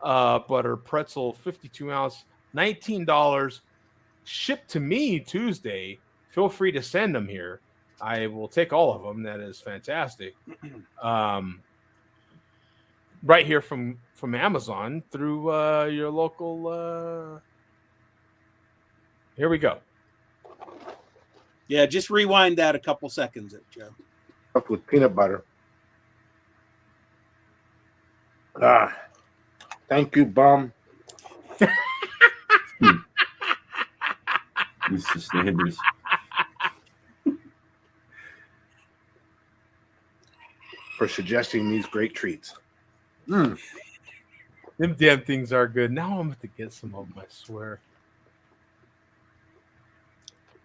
butter pretzel 52 ounce, $19, shipped to me Tuesday. Feel free to send them here. I will take all of them. That is fantastic. Right here from Amazon through your local. Here we go. Yeah, just rewind that a couple seconds, Joe. Up with peanut butter. Thank you, bum. Mr. Sanders. For suggesting these great treats. Them damn things are good. Now I'm going to get some of them, I swear.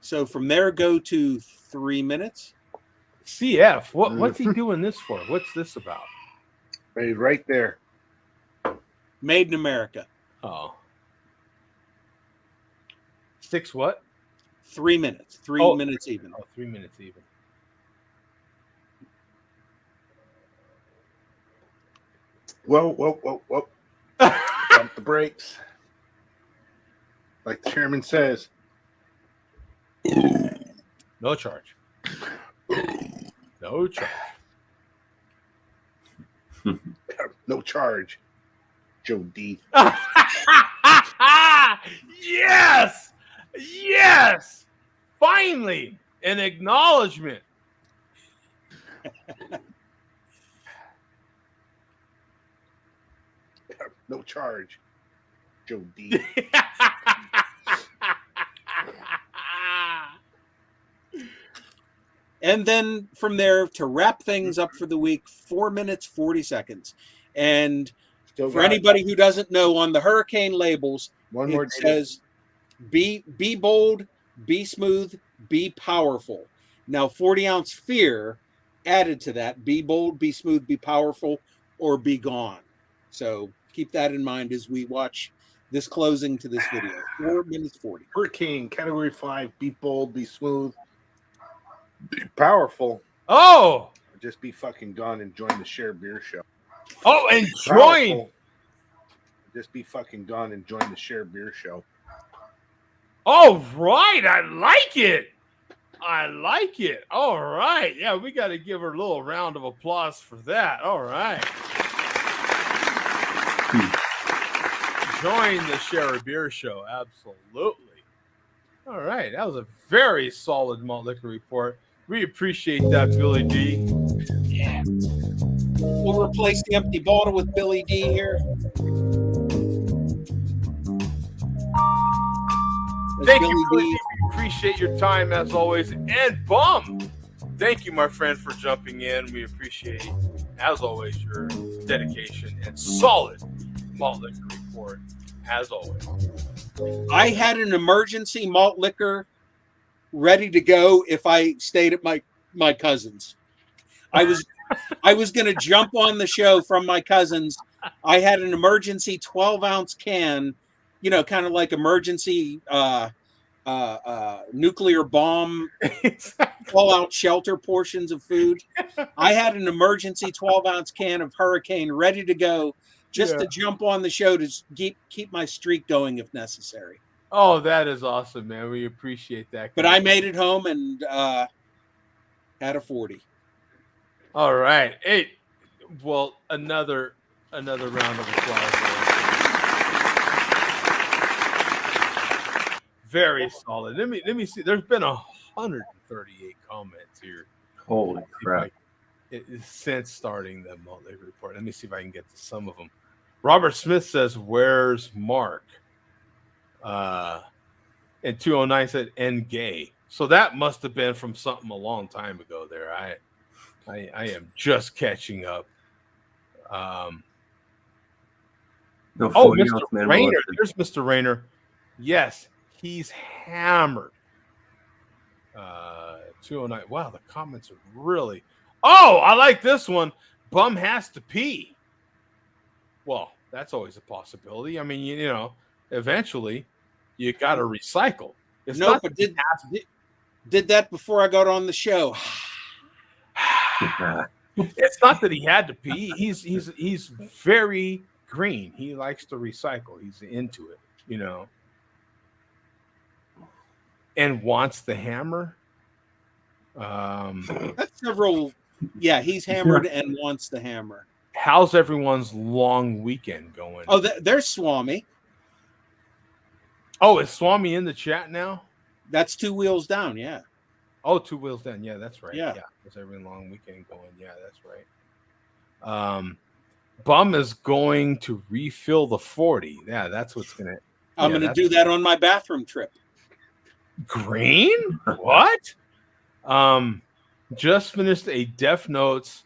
So from there, go to 3 minutes. CF, what's he doing this for? What's this about? Right there. Made in America. Oh. 6 what? 3 minutes. 3 minutes even. Oh, 3 minutes even. Whoa. Pump the brakes. Like the chairman says. No charge. No charge. No charge. Joe D. Yes! Yes! Finally, an acknowledgement. No charge. Joe D. And then from there, to wrap things up for the week, 4 minutes, 40 seconds. And for anybody who doesn't know, on the Hurricane labels, it says, be bold, be smooth, be powerful. Now, 40-ounce fear added to that, be bold, be smooth, be powerful, or be gone. So keep that in mind as we watch this closing to this video. 4 minutes 40. Hurricane, Category 5, be bold, be smooth, be powerful. Oh! Just be fucking gone and join the Share Beer Show. Oh, and join! Powerful. Just be fucking gone and join the Share Beer Show. All right, I like it. All right. Yeah, we got to give her a little round of applause for that. All right. Join the Share a Beer Show. Absolutely. All right. That was a very solid malt liquor report. We appreciate that, Billy D. Yeah. We'll replace the empty bottle with Billy D here. Thank you, Billy D. We appreciate your time as always. And Bum, thank you, my friend, for jumping in. We appreciate, as always, your dedication and solid malt liquor report, as always. I had an emergency malt liquor ready to go if I stayed at my cousin's. I was going to jump on the show from my cousin's. I had an emergency 12-ounce can, kind of like emergency nuclear bomb fallout shelter portions of food. I had an emergency 12-ounce can of Hurricane ready to go just to jump on the show to keep my streak going if necessary. Oh, that is awesome, man. We appreciate that. But I made it home and had a 40. All right. Hey, well, another round of applause. Very solid. Let me see. There's been 138 comments here. Holy crap. Since starting the monthly report. Let me see if I can get to some of them. Robert Smith says, "Where's Mark?" And 209 said, "And gay." So that must have been from something a long time ago there. I am just catching up. Mr. Rayner. Here's Mr. Rayner. Yes, he's hammered. 209. Wow, the comments are really. Oh, I like this one. Bum has to pee. Well, that's always a possibility. I mean, you know, eventually you got to recycle. It's no, but did that before I got on the show. It's not that he had to pee. He's very green. He likes to recycle. He's into it, you know. And wants the hammer. That's several. Yeah, he's hammered and wants the hammer. How's everyone's long weekend going? Oh, there's Swami. Oh, is Swami in the chat now? That's 2 wheels down. Yeah. Oh, 2 wheels down. Yeah, that's right. Yeah. How's everyone long weekend going? Yeah, that's right. Bum is going to refill the 40. Yeah, that's what's gonna. I'm gonna do that on my bathroom trip. Green? What? Just finished a Def Notes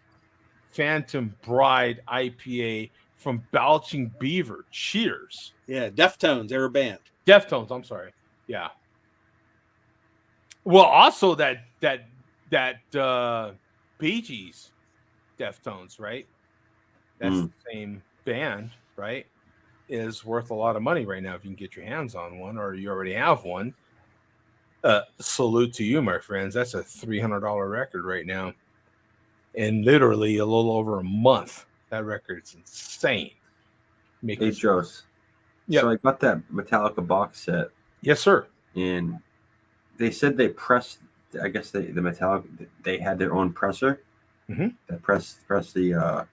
Phantom Bride IPA from Belching Beaver. Cheers. Yeah, Deftones, they're a band. Deftones, I'm sorry. Yeah. Well, also that Bee Gees Deftones, right? That's the same band, right? Is worth a lot of money right now if you can get your hands on one, or you already have one. Salute to you, my friends. That's a $300 record right now. And literally a little over a month. That record is insane. Hey, Joes. Yeah. So I got that Metallica box set. Yes, sir. And they said they pressed, I guess the Metallica, they had their own presser that press the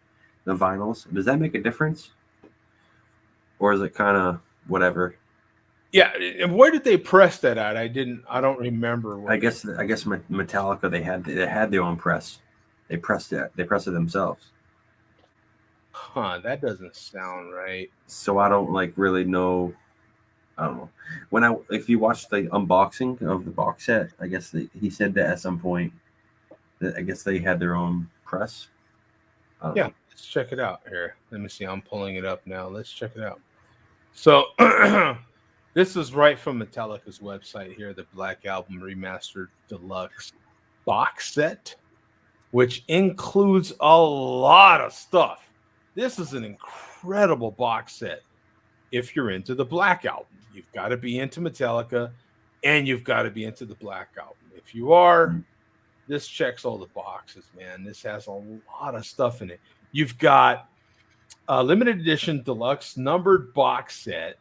vinyls. Does that make a difference? Or is it kind of whatever? Yeah, and where did they press that at? I don't remember. I guess Metallica they had their own press. They pressed it. They pressed it themselves. Huh? That doesn't sound right. So I don't really know. I don't know. If you watch the unboxing of the box set, I guess he said that at some point that I guess they had their own press. Yeah, let's check it out here. Let me see. I'm pulling it up now. Let's check it out. So. This is right from Metallica's website here, the Black Album Remastered Deluxe box set, which includes a lot of stuff. This is an incredible box set. If you're into the Black Album, you've got to be into Metallica, and you've got to be into the Black Album. If you are, this checks all the boxes, man. This has a lot of stuff in it. You've got a limited edition deluxe numbered box set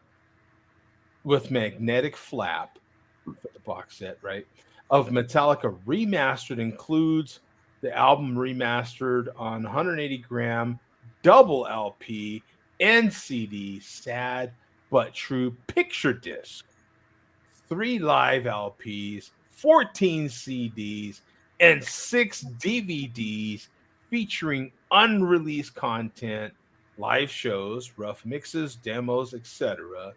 with magnetic flap for the box set, right? Of Metallica Remastered includes the album remastered on 180 gram double LP and CD, sad but true picture disc, 3 live LPs, 14 CDs, and 6 DVDs featuring unreleased content, live shows, rough mixes, demos, etc.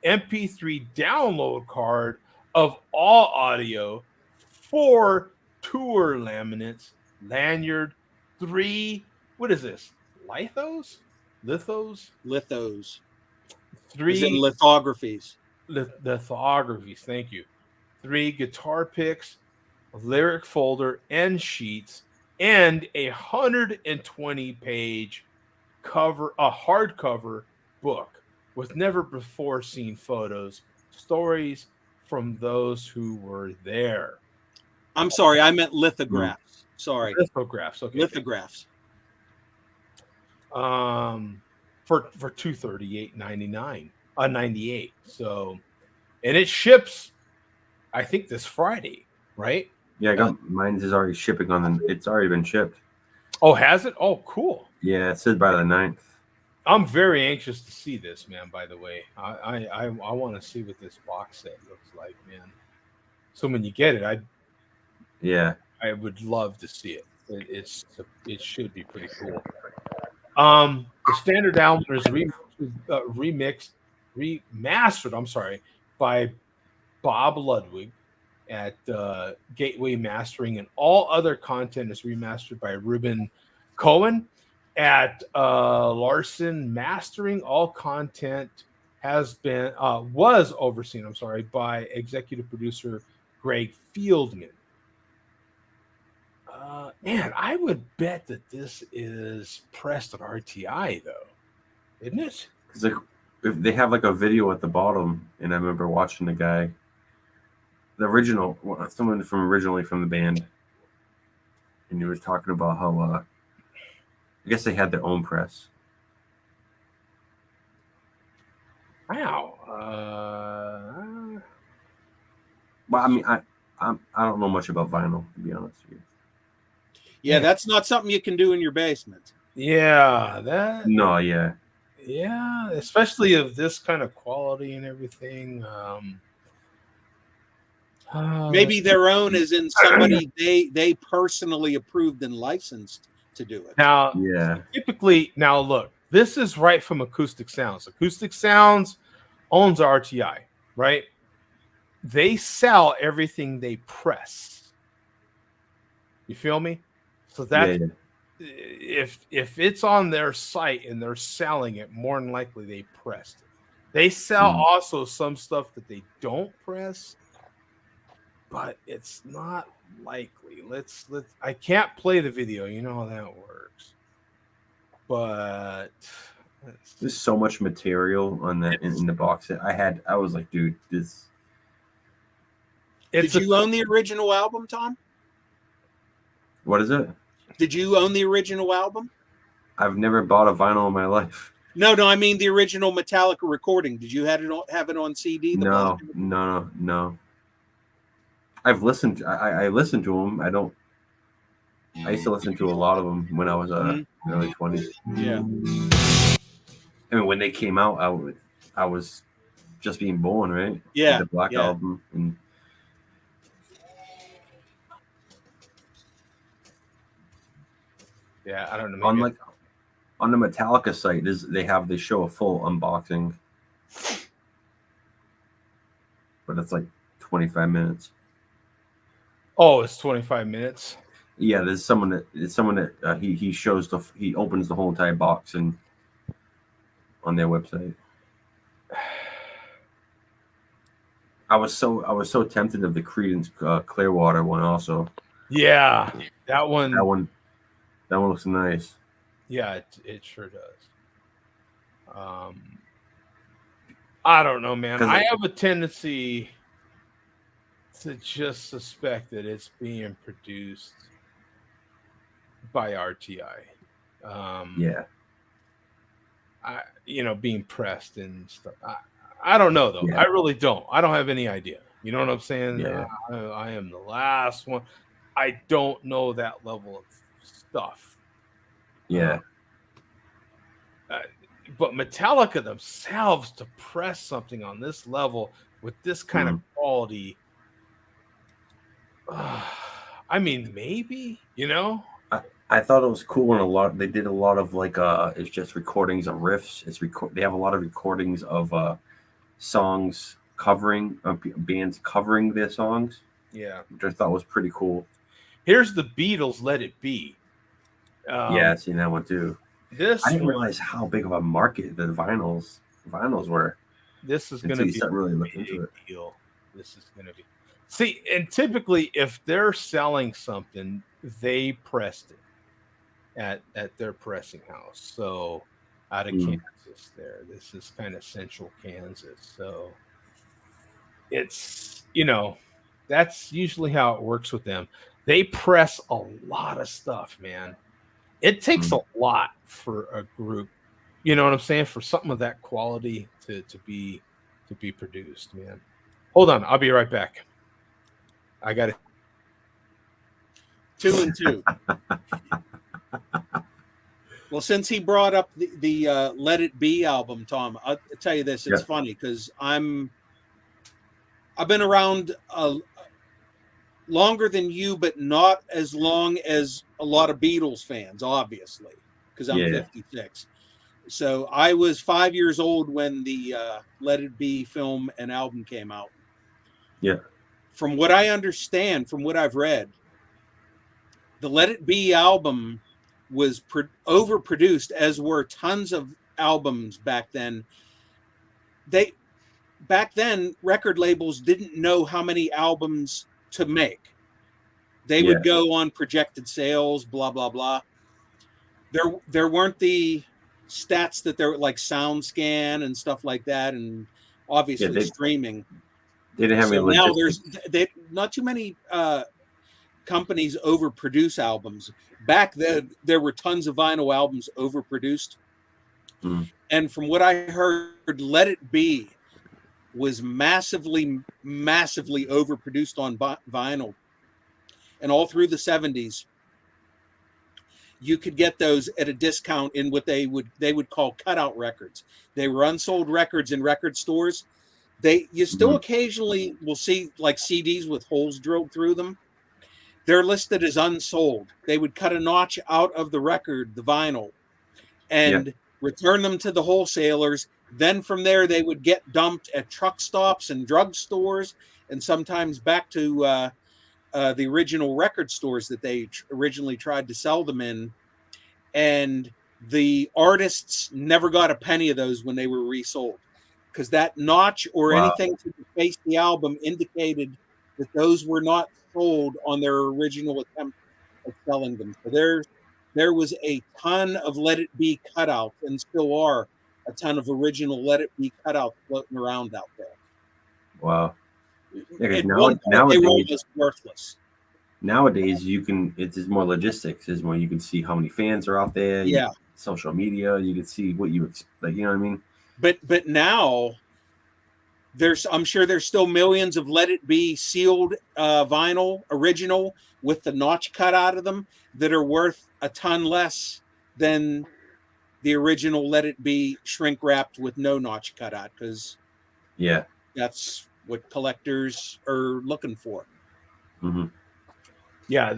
MP3 download card of all audio, 4 tour laminates, lanyard, 3, what is this? Lithos? 3 lithographies. Lithographies, thank you. 3 guitar picks, a lyric folder and sheets, and a 120-page hardcover book with never before seen photos, stories, from those who were there. I'm sorry, I meant lithographs. Sorry. Lithographs. Okay. Lithographs. For $238.99, 98. So, and it ships, I think, this Friday, right? Yeah, I got mine is already shipping it's already been shipped. Oh, has it? Oh, cool. Yeah, it says by the 9th. I'm very anxious to see this, man. By the way, I want to see what this box set looks like, man. So when you get it, I would love to see it. It should be pretty cool. The standard album is remastered. I'm sorry, by Bob Ludwig at Gateway Mastering, and all other content is remastered by Ruben Cohen at Larson Mastering. All content was overseen. I'm sorry, by executive producer Greg Fieldman. Man, I would bet that this is pressed at RTI, though, isn't it? Because if they have like a video at the bottom, and I remember watching the guy, the original, someone originally from the band, and he was talking about how I guess they had their own press. Wow. Well, I mean, I don't know much about vinyl, to be honest with you. Yeah, that's not something you can do in your basement. Yeah, that. No, yeah. Yeah, especially of this kind of quality and everything. Maybe their own is in somebody they personally approved and licensed to do it. Now, yeah. Typically, now look, this is right from Acoustic Sounds. Acoustic Sounds owns RTI, right? They sell everything they press. You feel me? So that if it's on their site and they're selling it, more than likely they pressed it. They sell also some stuff that they don't press, but it's not likely. Let's I can't play the video. You know how that works. But there's so much material on that in the box. I was like, dude, this. Did you own the original album, Tom? What is it? Did you own the original album? I've never bought a vinyl in my life. No, I mean the original Metallica recording. Did you have it on CD? No. I've listened. I listened to them. I used to listen to a lot of them when I was early 20s. Yeah. I mean, when they came out, I was just being born, right? Yeah. The Black Album and. Yeah, I don't know. On the Metallica site, they show a full unboxing, but it's like 25 minutes. Oh, it's 25 minutes. Yeah, there's someone that he shows he opens the whole entire box and on their website. I was so tempted of the Creedence Clearwater one also. Yeah, that one looks nice. Yeah, it sure does. I don't know, man. I have a tendency to just suspect that it's being produced by RTI. Being pressed and stuff. I don't know though. Yeah. I really don't. I don't have any idea. You know what I'm saying? Yeah. I am the last one. I don't know that level of stuff. Yeah. But Metallica themselves to press something on this level with this kind of quality, I mean, maybe, I thought it was cool when they did a lot of it's just recordings of riffs. They have a lot of recordings of songs bands covering their songs. Yeah, which I thought was pretty cool. Here's the Beatles' "Let It Be." Yeah, I've seen that one too. I didn't realize how big of a market the vinyls were. This is going to be really look into it. Deal. This is going to be. See, and typically, if they're selling something, they pressed it at their pressing house. So, out of Kansas, this is kind of central Kansas. So, it's, that's usually how it works with them. They press a lot of stuff, man. It takes a lot for a group, you know what I'm saying, for something of that quality to be produced, man. Hold on, I'll be right back. I got it. 2 and 2. Well, since he brought up the Let It Be album, Tom, I'll tell you this. It's funny because I've been around longer than you, but not as long as a lot of Beatles fans, obviously, because I'm 56. So I was 5 years old when the Let It Be film and album came out. Yeah. From what I understand, from what I've read, the Let It Be album was overproduced, as were tons of albums back then. Back then, record labels didn't know how many albums to make. They would go on projected sales, blah, blah, blah. There weren't the stats that there were, like SoundScan and stuff like that, and obviously streaming. They didn't have any logistics. Now there's not too many companies overproduce albums. Back then, there were tons of vinyl albums overproduced. And from what I heard, Let It Be was massively, massively overproduced on vinyl. And all through the 70s, you could get those at a discount in what they would call cutout records. They were unsold records in record stores. You still occasionally will see like CDs with holes drilled through them. They're listed as unsold. They would cut a notch out of the record, the vinyl, and return them to the wholesalers. Then from there, they would get dumped at truck stops and drug stores, and sometimes back to the original record stores that they originally tried to sell them in. And the artists never got a penny of those when they were resold, because that notch or anything to deface the album indicated that those were not sold on their original attempt at selling them. So there was a ton of Let It Be cutouts, and still are a ton of original Let It Be cutouts floating around out there. Wow. At one point, they were almost worthless. Nowadays, it's more logistics. It's more, you can see how many fans are out there. Social media, you can see what you expect. You know what I mean? But now, I'm sure there's still millions of Let It Be sealed vinyl original with the notch cut out of them that are worth a ton less than the original Let It Be shrink wrapped with no notch cut out, because that's what collectors are looking for. Yeah,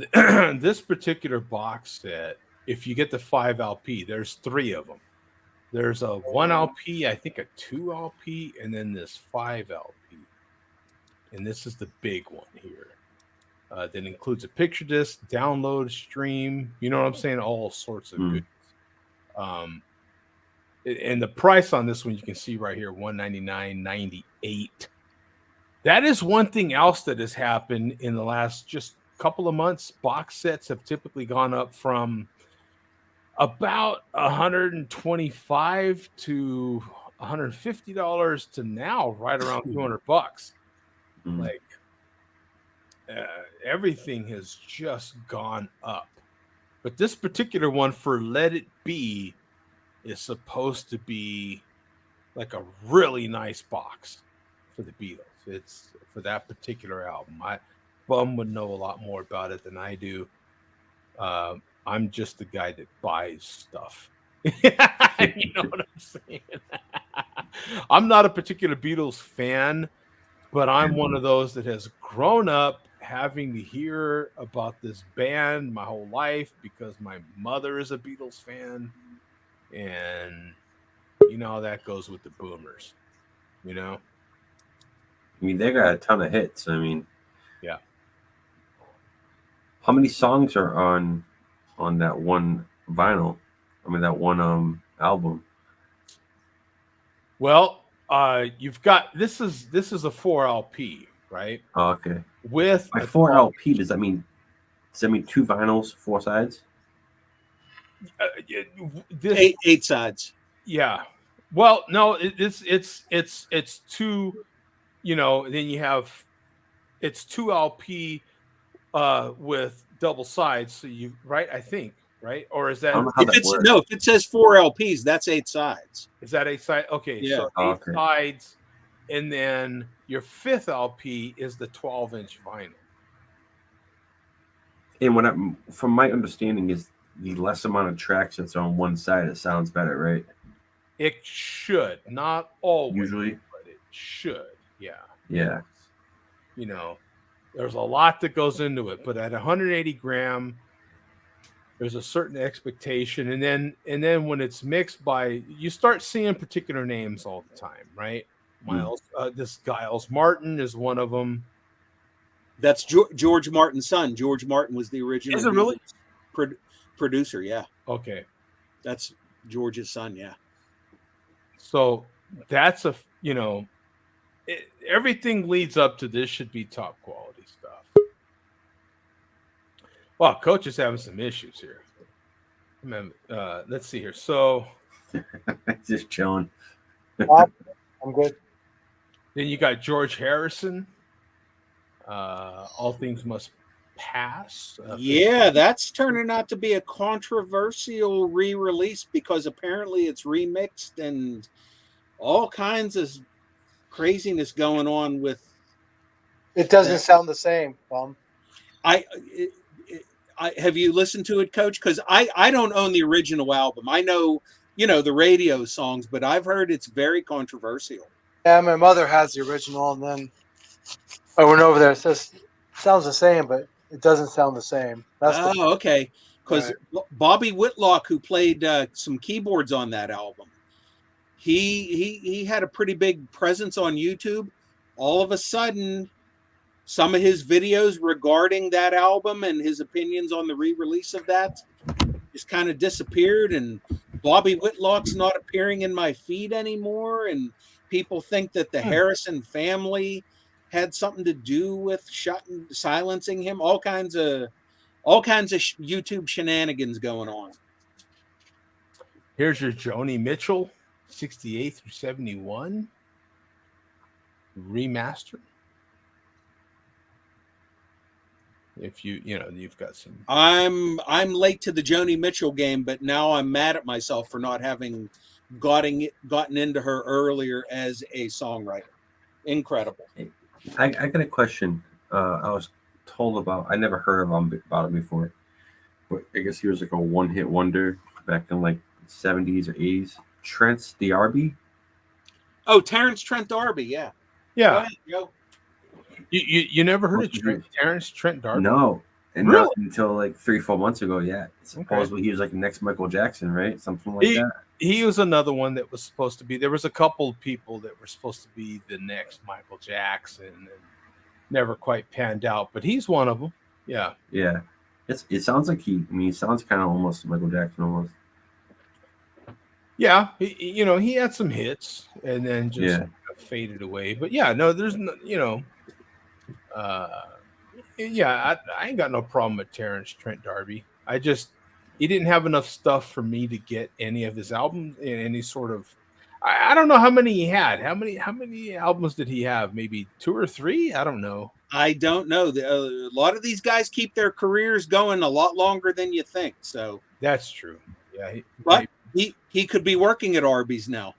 this particular box set, if you get the 5 LP, there's 3 of them. There's a 1 LP, I think a 2 LP, and then this 5 LP. And this is the big one here. That includes a picture disc, download, stream, you know what I'm saying? All sorts of goodies. And the price on this one, you can see right here, $199.98. That is one thing else that has happened in the last just couple of months. Box sets have typically gone up from about $125 to $150 to now right around $200. Like everything has just gone up. But this particular one for Let It Be is supposed to be like a really nice box for the Beatles. It's for that particular album. Bum would know a lot more about it than I do. I'm just the guy that buys stuff. You know what I'm saying? I'm not a particular Beatles fan, but I'm one of those that has grown up having to hear about this band my whole life because my mother is a Beatles fan. And you know how that goes with the boomers, you know? I mean, they got a ton of hits. I mean, yeah. How many songs are on that one vinyl? I mean, that one album. Well, you've got this is a 4 LP, right? Oh, okay. With by 4 LP, does that mean 2 vinyls, 4 sides? 8 sides. Yeah. Well, no, it's 2 then you have it's 2 LP with double sides. So right? I think, right? Or is that if it says 4 LPs, that's 8 sides. Is that 8 sides? Okay, yeah. So 8 sides, and then your 5th LP is the 12-inch vinyl. And from my understanding, is the less amount of tracks that's on one side, it sounds better, right? It should, not always, usually, but it should. Yeah. Yeah. There's a lot that goes into it, but at 180 gram, there's a certain expectation, and then when it's mixed by, you start seeing particular names all the time, right? Miles, this Giles Martin is one of them. That's George Martin's son. George Martin was the original. Is it really? Producer, yeah. Okay. That's George's son, yeah. So that's everything leads up to this should be top quality stuff. Wow, Coach is having some issues here. Let's see here. So just chilling. I'm good. Then you got George Harrison. All Things Must Pass. Yeah, that's turning out to be a controversial re-release because apparently it's remixed and all kinds of craziness going on with. It doesn't sound the same, Tom. I have you listened to it, Coach? Because I don't own the original album. I know the radio songs, but I've heard it's very controversial. Yeah, my mother has the original, and then I went over there. It says sounds the same, but it doesn't sound the same. Okay. Because Bobby Whitlock, who played some keyboards on that album, he had a pretty big presence on YouTube. All of a sudden, some of his videos regarding that album and his opinions on the re-release of that just kind of disappeared, and Bobby Whitlock's not appearing in my feed anymore, and people think that the Harrison family had something to do with silencing him. All kinds of YouTube shenanigans going on. Here's your Joni Mitchell, 68 through 71 remaster. If you've got some. I'm late to the Joni Mitchell game, but now I'm mad at myself for not having gotten into her earlier as a songwriter. Incredible. I got a question. I was told about. I never heard about it before, but I guess he was like a one-hit wonder back in like 70s or 80s. Trent D'Arby. Oh, Terrence Trent D'Arby. Yeah. Yeah. Go ahead, Joe. You never heard of Terrence Trent D'Arby? No, and really? not until like 3-4 months ago. Yeah, supposedly he was like the next Michael Jackson, right? Something like that. He was another one that was supposed to be. There was a couple of people that were supposed to be the next Michael Jackson, and never quite panned out. But he's one of them. Yeah. Yeah. It sounds like he sounds kind of almost Michael Jackson almost. Yeah, he had some hits and then just faded away. But yeah, no, there's no, I ain't got no problem with Terrence Trent D'Arby. He didn't have enough stuff for me to get any of his albums in any sort of. I don't know how many he had. How many albums did he have? Maybe 2 or 3? I don't know. I don't know. A lot of these guys keep their careers going a lot longer than you think. So that's true. Yeah, but he could be working at Arby's now.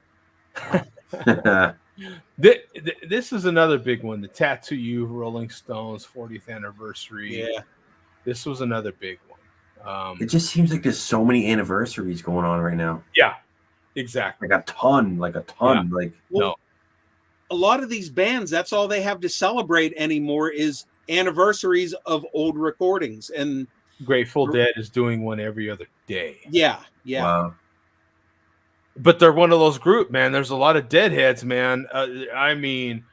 This is another big one. The Tattoo You Rolling Stones 40th anniversary. Yeah, this was another big one. It just seems like there's so many anniversaries going on right now. Yeah, exactly. Like a ton. Yeah. No. A lot of these bands, that's all they have to celebrate anymore is anniversaries of old recordings. And Grateful Dead is doing one every other day. Yeah. Wow. But they're one of those group, man. There's a lot of deadheads, man. I mean,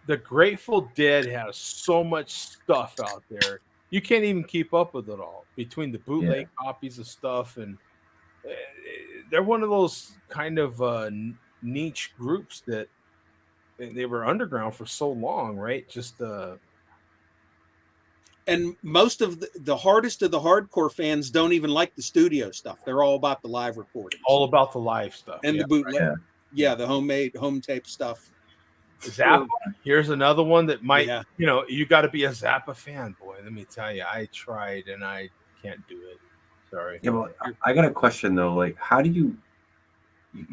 the Grateful Dead has so much stuff out there. You can't even keep up with it all between the bootleg copies of stuff. And they're one of those kind of niche groups that they were underground for so long, right? Just and most of the hardest of the hardcore fans don't even like the studio stuff. They're all about the live recordings. All about the live stuff. And the bootleg. Yeah, the homemade, home tape stuff. Zappa. Here's another one that might, you got to be a Zappa fan, boy. Let me tell you, I tried and I can't do it. Sorry. Yeah, but I got a question though. Like, how do you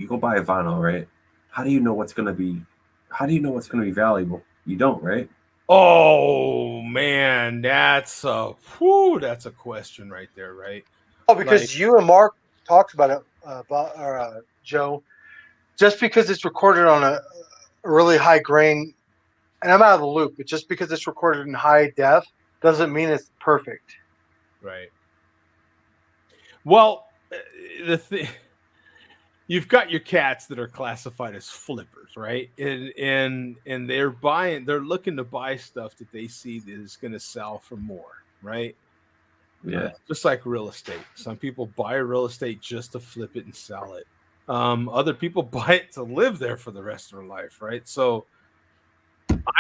go buy a vinyl, right? How do you know what's gonna be valuable? You don't, right? Oh man, that's a question right there, right? Oh, because you and Mark talked about it, Joe. Just because it's recorded on a really high grain, and I'm out of the loop, but just because it's recorded in high def doesn't mean it's perfect. Right. Well, you've got your cats that are classified as flippers, right? And they're looking to buy stuff that they see that is going to sell for more, right? Yeah. Just like real estate. Some people buy real estate just to flip it and sell it. Other people buy it to live there for the rest of their life, right? So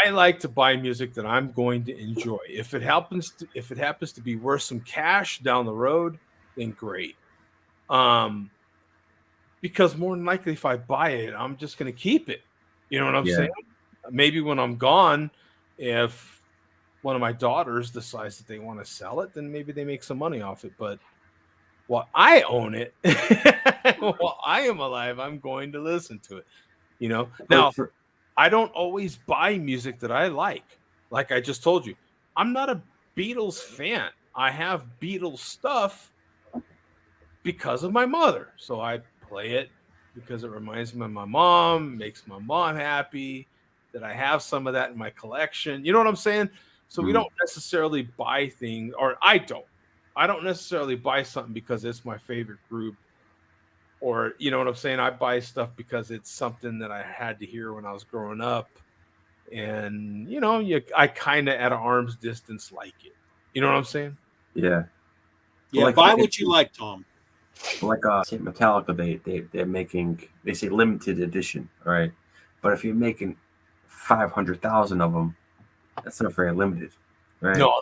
I like to buy music that I'm going to enjoy. If it happens to be worth some cash down the road, then great. Because more than likely, if I buy it, I'm just going to keep it. You know what I'm saying? Maybe when I'm gone, if one of my daughters decides that they want to sell it, then maybe they make some money off it. But while I own it, while I am alive, I'm going to listen to it. Now, I don't always buy music that I like. Like I just told you, I'm not a Beatles fan. I have Beatles stuff because of my mother. So I play it because it reminds me of my mom, makes my mom happy, that I have some of that in my collection. You know what I'm saying? So we don't necessarily buy things, or I don't necessarily buy something because it's my favorite group, or you know what I'm saying? I buy stuff because it's something that I had to hear when I was growing up. And I kind of at an arm's distance like it. You know what I'm saying? Yeah. Yeah, like, buy what you like, Tom. Like say Metallica, they're making, they say limited edition, right? But if you're making 500,000 of them, that's not very limited, right? No,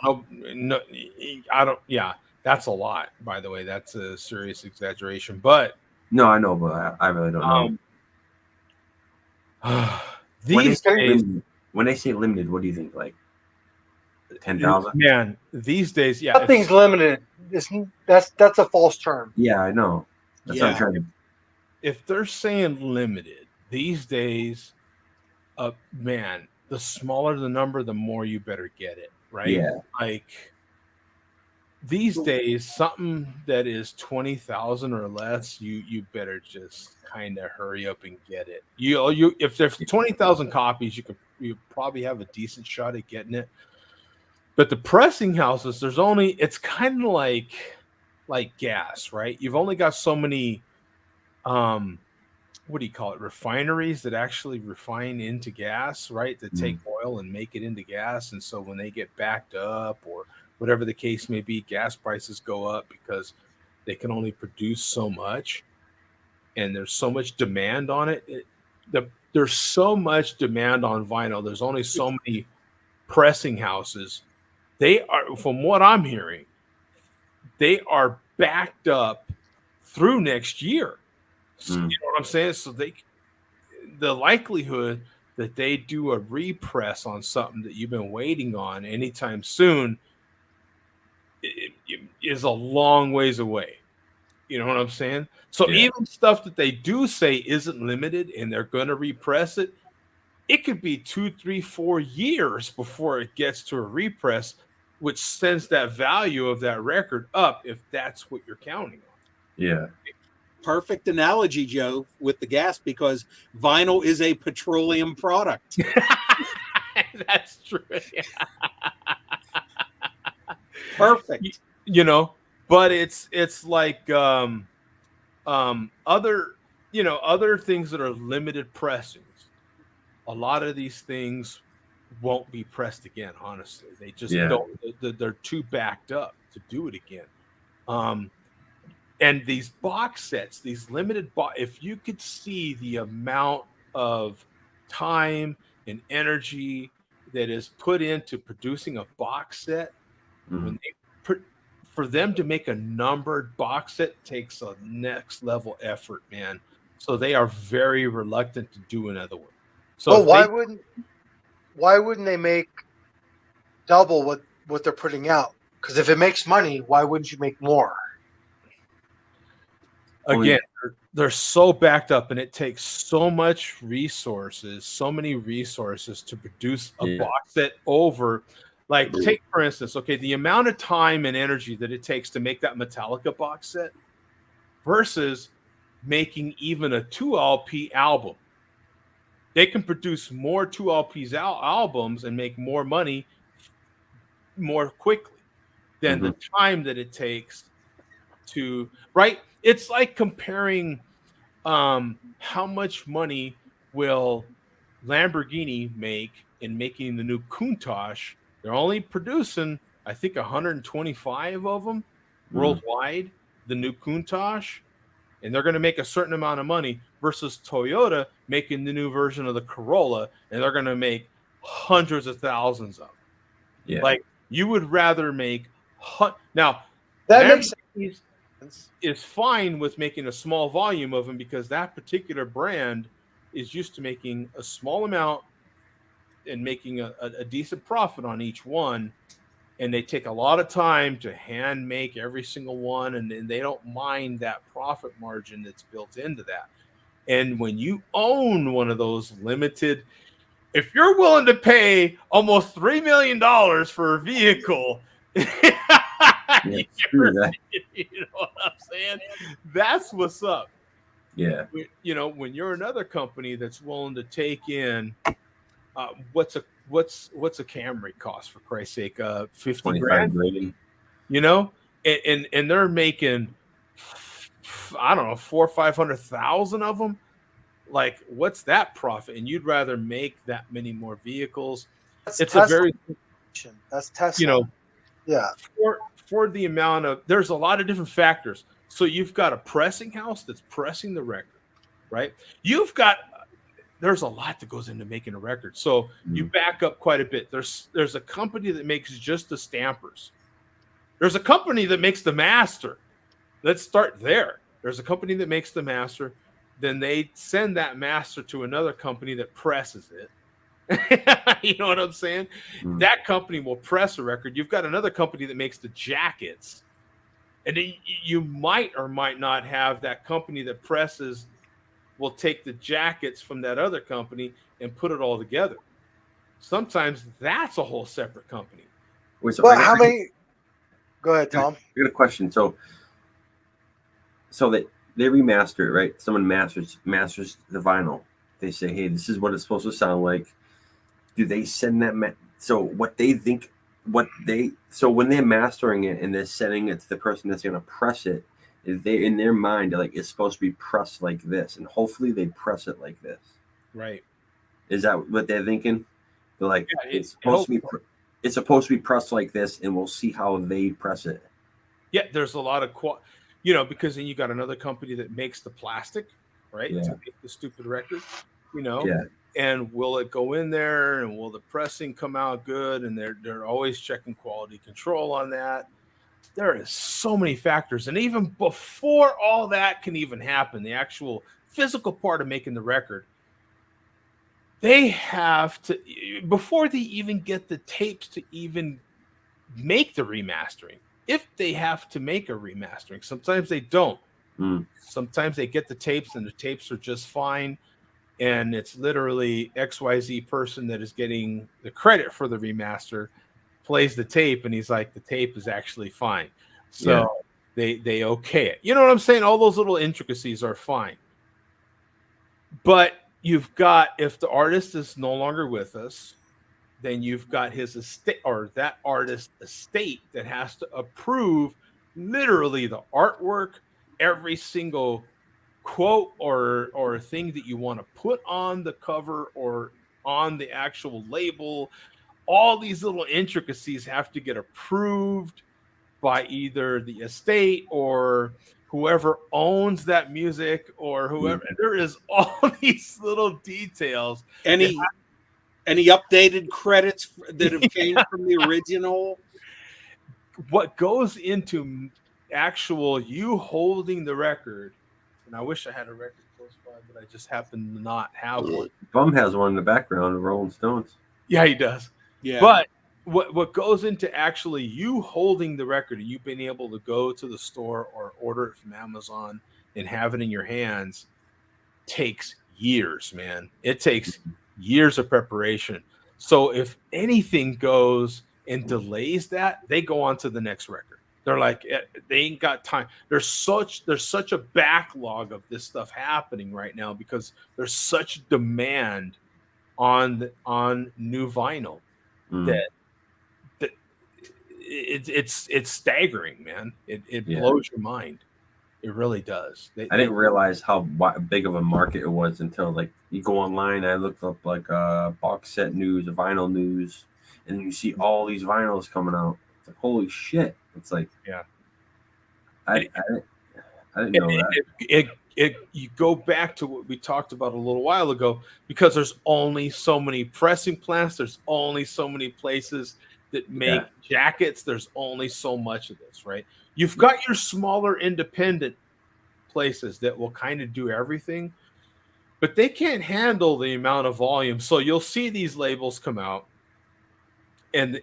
I don't. Yeah, that's a lot. By the way, that's a serious exaggeration. But no, I know, but I really don't know. When they say limited, what do you think? Like 10,000? Man, these days, yeah, Nothing's limited. That's a false term. Yeah, I know. That's what I'm trying to. If they're saying limited these days, man, the smaller the number, the more you better get it, right? Yeah. Like these days, something that is 20,000 or less, you better just kind of hurry up and get it. You if there's 20,000 copies, you probably have a decent shot at getting it. But the pressing houses, it's kind of like gas, right? You've only got so many what do you call it, refineries that actually refine into gas, right? That take oil and make it into gas. And so when they get backed up or whatever the case may be, gas prices go up because they can only produce so much. And there's so much demand on it. There's so much demand on vinyl. There's only so many pressing houses. They are, from what I'm hearing, they are backed up through next year. So, you know what I'm saying? So the likelihood that they do a repress on something that you've been waiting on anytime soon is a long ways away. You know what I'm saying? So even stuff that they do say isn't limited and they're going to repress it, it could be 2, 3, 4 years before it gets to a repress, which sends that value of that record up if that's what you're counting on. Yeah. Perfect analogy, Joe, with the gas, because vinyl is a petroleum product. That's true. Perfect. But it's like other things that are limited pressings. A lot of these things won't be pressed again. Honestly, they just don't. They're too backed up to do it again. And these box sets, these limited if you could see the amount of time and energy that is put into producing a box set, when for them to make a numbered box set takes a next level effort, man. So they are very reluctant to do another one. So why wouldn't they make double what they're putting out? Because if it makes money, why wouldn't you make more? Again, they're so backed up, and it takes so many resources to produce a box set over. Like, take for instance, okay, the amount of time and energy that it takes to make that Metallica box set versus making even a 2 LP album. They can produce more 2 LPs albums and make more money more quickly than the time that it takes to, right? It's like comparing how much money will Lamborghini make in making the new Countach. They're only producing, I think, 125 of them worldwide, the new Countach, and they're going to make a certain amount of money versus Toyota making the new version of the Corolla, and they're going to make hundreds of thousands of them. Yeah. Like, you would rather make now that makes sense. Is fine with making a small volume of them because that particular brand is used to making a small amount and making a decent profit on each one, and they take a lot of time to hand make every single one, and they don't mind that profit margin that's built into that. And when you own one of those limited, if you're willing to pay almost $3 million for a vehicle, you know what I'm saying? That's what's up. Yeah. You know, when you're another company that's willing to take in, what's a Camry cost, for Christ's sake? 50 grand. You know, and they're making, I don't know, 400,000 or 500,000 of them. Like, what's that profit? And you'd rather make that many more vehicles. That's Tesla. That's Tesla. You know, yeah. For the amount of, there's a lot of different factors. So you've got a pressing house that's pressing the record, right? There's a lot that goes into making a record. So you back up quite a bit. There's a company that makes just the stampers. There's a company that makes the master. Let's start there. There's a company that makes the master. Then they send that master to another company that presses it. You know what I'm saying? That company will press a record. You've got another company that makes the jackets. And then you might or might not have that company that presses will take the jackets from that other company and put it all together. Sometimes that's a whole separate company. Wait, so how many? Go ahead, Tom. I got a question. So they remaster it, right? Someone masters the vinyl. They say, hey, this is what it's supposed to sound like. Do they send that? So what they think, so when they're mastering it and they're sending it to the person that's going to press it, is they in their mind like it's supposed to be pressed like this, and hopefully they press it like this. Right. Is that what they're thinking? They're like, it's supposed to be pressed like this, and we'll see how they press it. Yeah, there's a lot of because then you got another company that makes the plastic, right? Yeah. To make the stupid record, Yeah. And will it go in there, and will the pressing come out good? And they're always checking quality control on that. There is so many factors, and even before all that can even happen, the actual physical part of making the record, they have to, before they even get the tapes to even make the remastering. If they have to make a remastering, sometimes they don't. Sometimes they get the tapes and the tapes are just fine. And it's literally XYZ person that is getting the credit for the remaster plays the tape and he's like, the tape is actually fine. So they okay it. You know what I'm saying? All those little intricacies are fine. But you've got, if the artist is no longer with us, then you've got his estate or that artist's estate that has to approve literally the artwork, every single quote or thing that you want to put on the cover or on the actual label. All these little intricacies have to get approved by either the estate or whoever owns that music or whoever. There is all these little details. Any updated credits that have changed from the original? What goes into actual you holding the record, and and I wish I had a record close by, but I just happen to not have one. Bum has one in the background, the Rolling Stones. Yeah, he does. Yeah. But what goes into actually you holding the record and you being able to go to the store or order it from Amazon and have it in your hands takes years, man. It takes years of preparation. So if anything goes and delays that, they go on to the next record. They're like, they ain't got time. There's such a backlog of this stuff happening right now because there's such demand on new vinyl that it's staggering, man. It blows your mind. It really does. I didn't realize how big of a market it was until like you go online. I looked up like box set news, vinyl news, and you see all these vinyls coming out. It's like holy shit! It's like I didn't know that. You go back to what we talked about a little while ago because there's only so many pressing plants. There's only so many places that make jackets. There's only so much of this, right? You've got your smaller independent places that will kind of do everything, but they can't handle the amount of volume. So you'll see these labels come out, and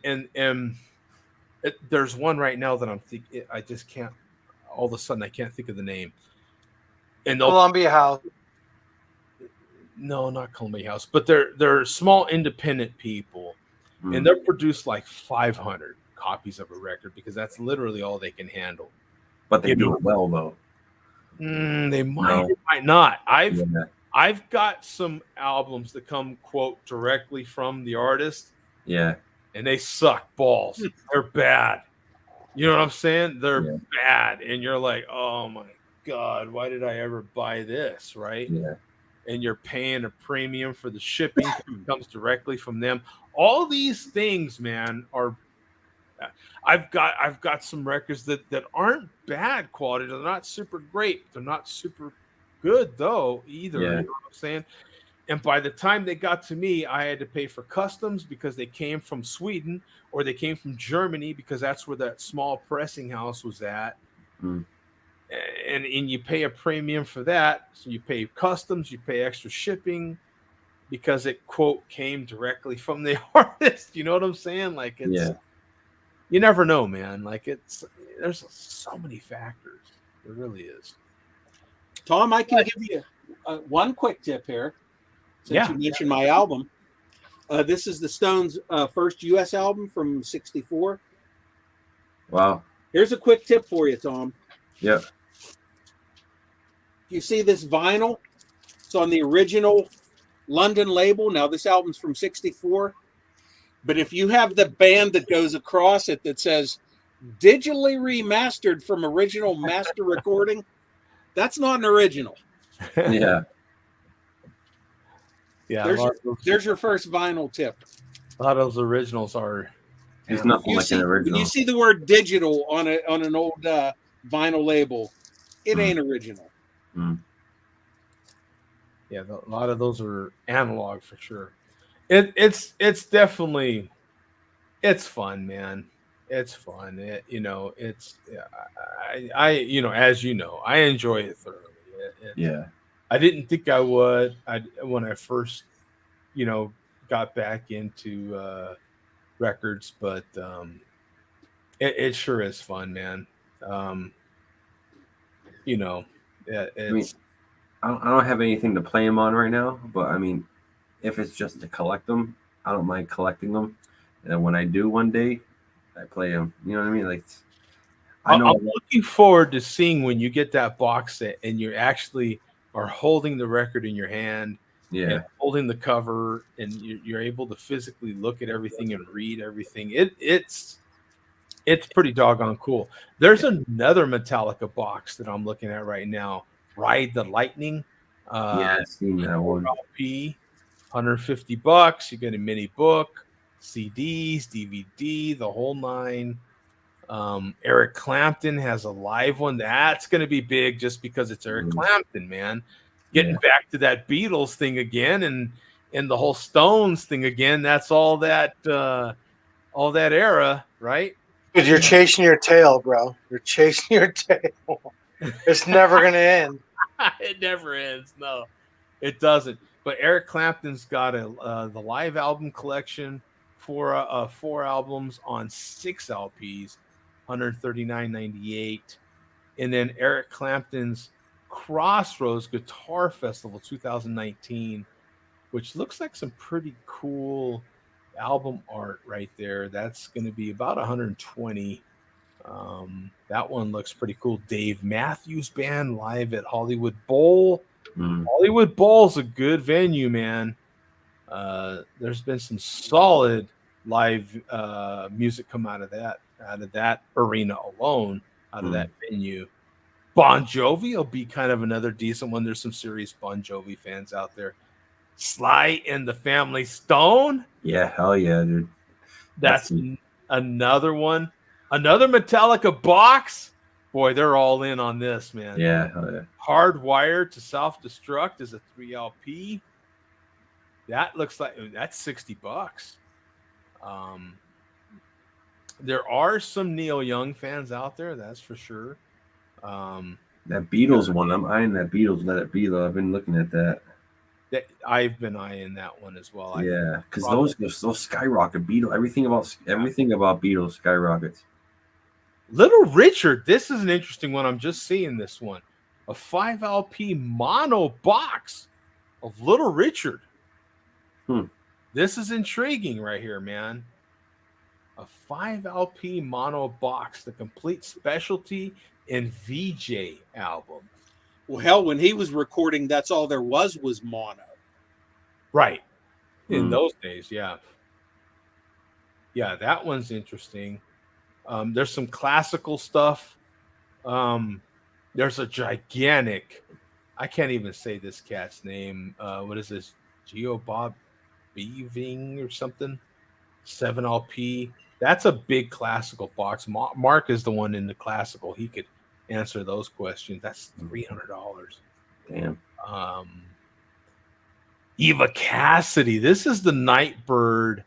there's one right now that I'm thinking I just can't. All of a sudden, I can't think of the name. And Columbia House. No, not Columbia House, but they're small independent people, and they're produced like 500 copies of a record because that's literally all they can handle. But they do it well, though. They might not. I've got some albums that come quote directly from the artist. Yeah, and they suck balls. They're bad. You know what I'm saying? They're bad, and you're like, oh my God, why did I ever buy this? Right? Yeah. And you're paying a premium for the shipping that comes directly from them. All these things, man, are. I've got some records that aren't bad quality. They're not super great. They're not super good though either. Yeah. You know what I'm saying? And by the time they got to me, I had to pay for customs because they came from Sweden or they came from Germany because that's where that small pressing house was at. And you pay a premium for that. So you pay customs, you pay extra shipping because it quote came directly from the artist. You know what I'm saying? Like it's you never know, man. Like there's so many factors. There really is. Tom, I can give you one quick tip here. Since you mentioned my album. This is the Stones' first U.S. album from '64. Wow. Here's a quick tip for you, Tom. Yeah. You see this vinyl? It's on the original London label. Now, this album's from '64. But if you have the band that goes across it that says digitally remastered from original master recording, that's not an original. Yeah. Yeah. There's your first vinyl tip. A lot of those originals are. There's nothing like an original. When you see the word digital on an old vinyl label, it ain't original. Yeah, a lot of those are analog for sure. It's definitely fun, man. It's fun. As you know, I enjoy it thoroughly. I didn't think I would. When I first, got back into records, but it sure is fun, man. I don't have anything to play them on right now, but I mean, if it's just to collect them, I don't mind collecting them. And when I do one day, I play them. You know what I mean? Like, I'm looking forward to seeing when you get that box set and you actually are holding the record in your hand, and holding the cover, and you're able to physically look at everything and read everything. It's pretty doggone cool. There's another Metallica box that I'm looking at right now. Ride the Lightning. I've seen that one. $150. You get a mini book, CDs, DVD, the whole nine. Eric Clapton has a live one. That's going to be big just because it's Eric Clapton, man. Getting back to that Beatles thing again and the whole Stones thing again. That's all that era, right? Because you're chasing your tail, bro. You're chasing your tail. It's never going to end. It never ends. No, it doesn't. But Eric Clapton's got the live album collection, four albums on 6 LPs, $139.98, and then Eric Clapton's Crossroads Guitar Festival 2019, which looks like some pretty cool album art right there. That's going to be about 120. That one looks pretty cool. Dave Matthews Band live at Hollywood Bowl. Hollywood Bowl's a good venue, man. There's been some solid live music come out of that arena alone, out of that venue. Bon Jovi will be kind of another decent one. There's some serious Bon Jovi fans out there. Sly and the Family Stone. Yeah, hell yeah, dude. That's another one. Another Metallica box. Boy, they're all in on this, man. Yeah, hell yeah. Hardwired to Self-Destruct is a 3 LP. That looks like that's $60. There are some Neil Young fans out there, that's for sure. That Beatles one, I'm eyeing that Beatles Let It Be though. I've been looking at that. I've been eyeing that one as well. Yeah, because those skyrocket Beatles. Everything about Beatles skyrockets. Little Richard, this is an interesting one. I'm just seeing this one. A 5 LP mono box of Little Richard. This is intriguing right here, man. A 5 LP mono box, the complete specialty and VJ album. Well, hell, when he was recording, that's all there was mono. Right. In those days, yeah. Yeah, that one's interesting. There's some classical stuff. There's a gigantic, I can't even say this cat's name. What is this? Geo Bob Beaving or something? 7 LP. That's a big classical box. Mark is the one in the classical. He could answer those questions. That's $300. Damn. Eva Cassidy. This is the Nightbird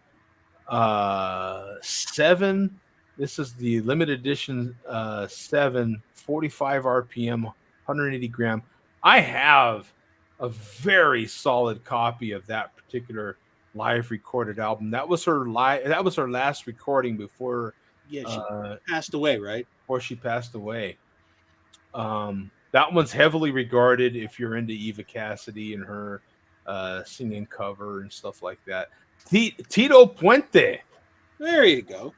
7. This is the limited edition 7, 45 RPM, 180 gram. I have a very solid copy of that particular live recorded album. That was her last recording before she passed away, right? Before she passed away. That one's heavily regarded if you're into Eva Cassidy and her singing cover and stuff like that. Tito Puente. There you go.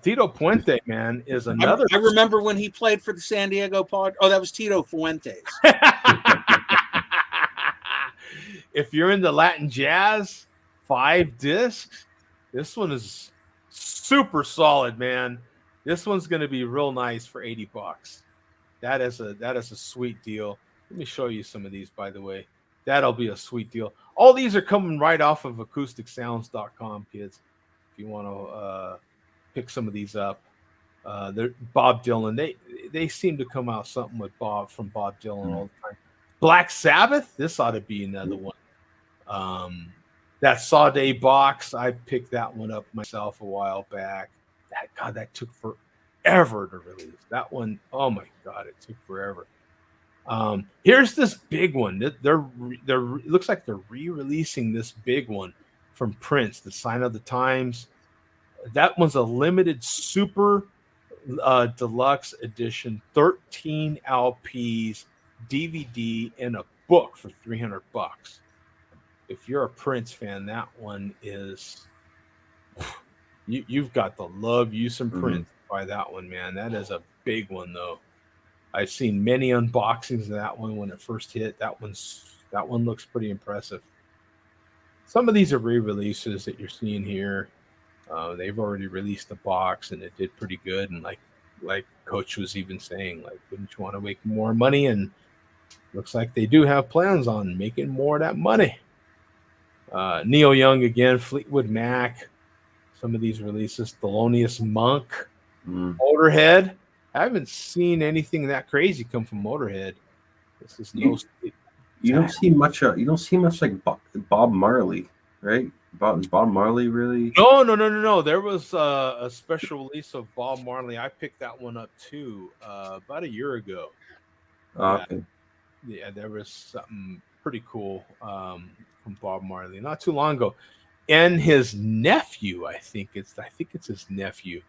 Tito Puente, man, is another. I remember when he played for the San Diego Padres. Oh, that was Tito Fuentes. If you're into Latin jazz, 5 discs, this one is super solid, man. This one's going to be real nice for $80. That is a sweet deal. Let me show you some of these, by the way. That'll be a sweet deal. All these are coming right off of acousticsounds.com, kids. If you want to pick some of these up, they're Bob Dylan. They seem to come out something with Bob Dylan all the time. Black Sabbath. This ought to be another one. That Sade box. I picked that one up myself a while back. That took forever to release. That one, oh my God, it took forever. Here's this big one. It looks like they're re-releasing this big one from Prince, The Sign of the Times. That one's a limited super deluxe edition, 13 LPs, DVD, and a book for $300. If you're a Prince fan, that one is you've got to love you some Prince by that one, man. That is a big one though. I've seen many unboxings of that one when it first hit. That one looks pretty impressive. Some of these are re-releases that you're seeing here. They've already released the box and it did pretty good. And like Coach was even saying, like, wouldn't you want to make more money? And looks like they do have plans on making more of that money. Neil Young again, Fleetwood Mac. Some of these releases, Thelonious Monk, Motorhead. I haven't seen anything that crazy come from Motorhead. This is you don't see much. You don't see much like Bob Marley, right? Bob Marley really? No. There was a special release of Bob Marley. I picked that one up too about a year ago. Okay. Yeah, there was something pretty cool from Bob Marley not too long ago, and his nephew. I think it's his nephew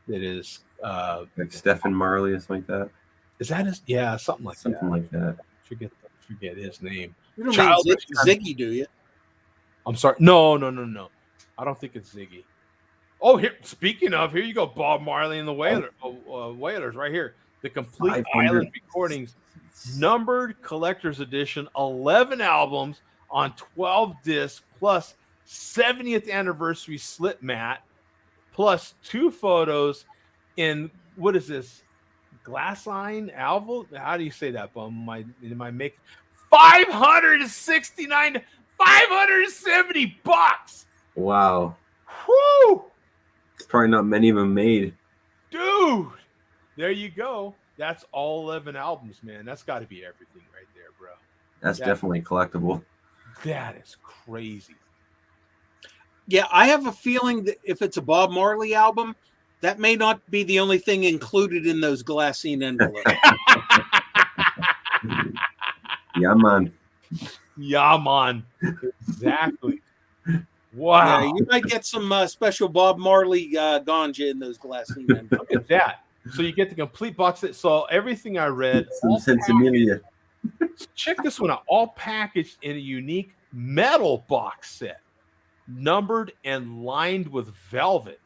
that is like Stephen Marley or something like that. Is that his? Yeah, something like that. Forget his name. You don't mean Ziggy, do you? I'm sorry. No. I don't think it's Ziggy. Oh, here. Speaking of, here you go. Bob Marley and the Wailers, right here. The complete 500. Island Recordings, numbered collector's edition, 11 albums on 12 discs, plus 70th anniversary slip mat, plus 2 photos in what is this? Glassine album? How do you say that, Bum? Am I making 569, 570 bucks? Wow. Whoo! It's probably not many of them made. Dude, there you go. That's all 11 albums, man. That's got to be everything right there, bro. That's definitely collectible. That is crazy. Yeah, I have a feeling that if it's a Bob Marley album, that may not be the only thing included in those glassine envelopes. Yeah, man. Yeah, man. Exactly. Wow. Yeah, you might get some special Bob Marley ganja in those glassine envelopes. Look at that. So you get the complete box set. So everything I read. Some Sensimilia. Check this one out. All packaged in a unique metal box set, numbered and lined with velvet,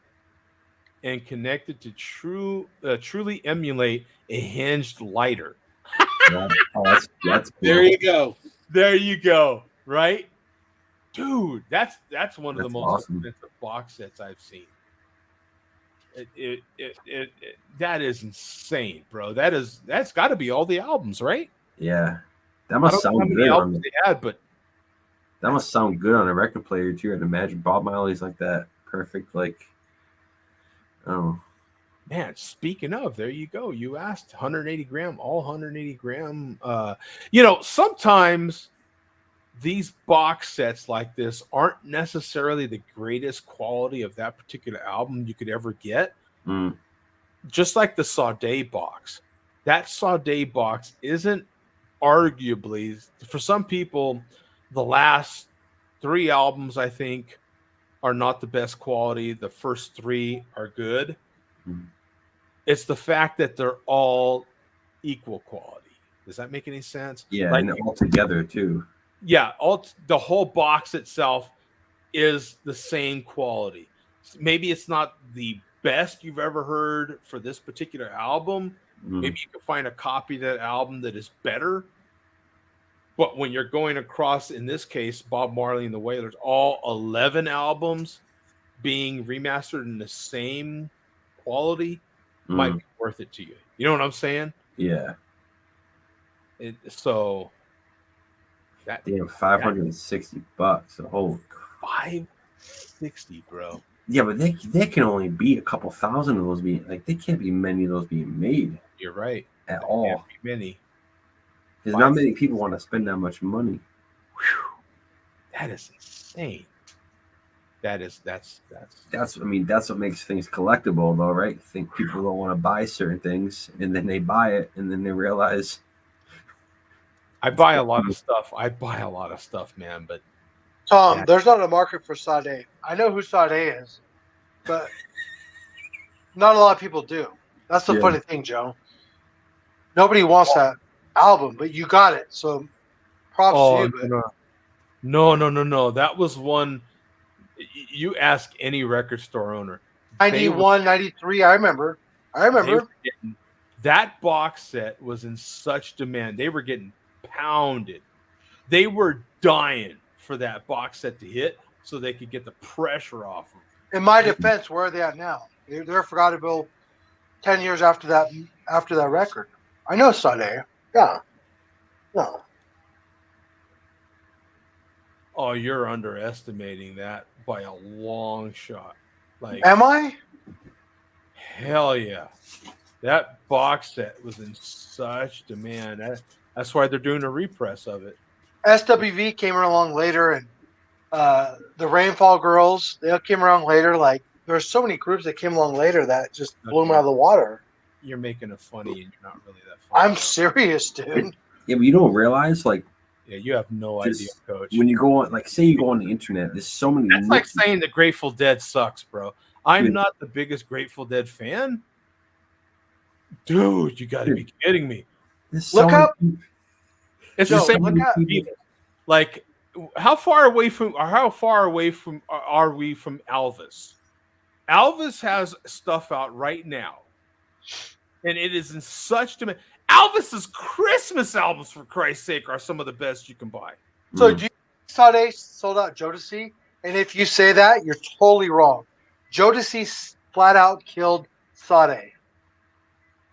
and connected to truly emulate a hinged lighter. That's cool. There you go. There you go. Right, dude. That's one of the most expensive box sets I've seen. That is insane, bro. That's got to be all the albums, right? Yeah, that must sound good. That must sound good on a record player too. I'd imagine Bob Marley's like that, perfect. Like, oh man. Speaking of, there you go. You asked 180 gram, all 180 gram. Sometimes these box sets like this aren't necessarily the greatest quality of that particular album you could ever get. Just like the Sade box. That Sade box isn't arguably, for some people, the last 3 albums, I think, are not the best quality. The first 3 are good. It's the fact that they're all equal quality. Does that make any sense? Yeah, and all together too. Yeah, the whole box itself is the same quality. Maybe it's not the best you've ever heard for this particular album. Maybe you can find a copy of that album that is better. But when you're going across, in this case, Bob Marley and the Wailers, all 11 albums being remastered in the same quality might be worth it to you. You know what I'm saying? Yeah. So that damn $560. Oh, 560, bro. Yeah, but they can only be a couple thousand of those being like they can't be many of those being made. You're right. At all. Can't be many. Because not many people want to spend that much money. Whew. That is insane. That's what makes things collectible though, right? I think people don't want to buy certain things and then they buy it and then they realize I buy a lot of stuff, man, but Tom, there's not a market for Sade. I know who Sade is, but not a lot of people do. That's the funny thing, Joe. Nobody wants that album, but you got it. So props to you. But... No. That was one. You ask any record store owner. 91, 93. I remember. That box set was in such demand. They were getting pounded. They were dying for that box set to hit so they could get the pressure off them. In my defense, where are they at now? They're forgettable 10 years after that record. I know Sade. Yeah. No. Oh, you're underestimating that by a long shot. Like, am I? Hell yeah. That box set was in such demand. That's why they're doing a repress of it. SWV came along later, and the Rainfall Girls, they came around later. Like, there's so many groups that came along later that just blew them out of the water. You're making it funny, and you're not really that funny. I'm serious, dude. Yeah, but you don't realize, like, yeah, you have no idea, Coach. When you go on, like, say you go on the internet, there's so many. That's like saying the Grateful Dead sucks, bro. I'm Dude. not the biggest Grateful Dead fan. Dude, you got to be kidding me. Look up. It's the same with Beatles. Like, how far away are we from Elvis? Elvis has stuff out right now, and it is in such demand. Elvis's Christmas albums, for Christ's sake, are some of the best you can buy. So do you Sade sold out Jodeci? And if you say that, you're totally wrong. Jodeci flat out killed Sade.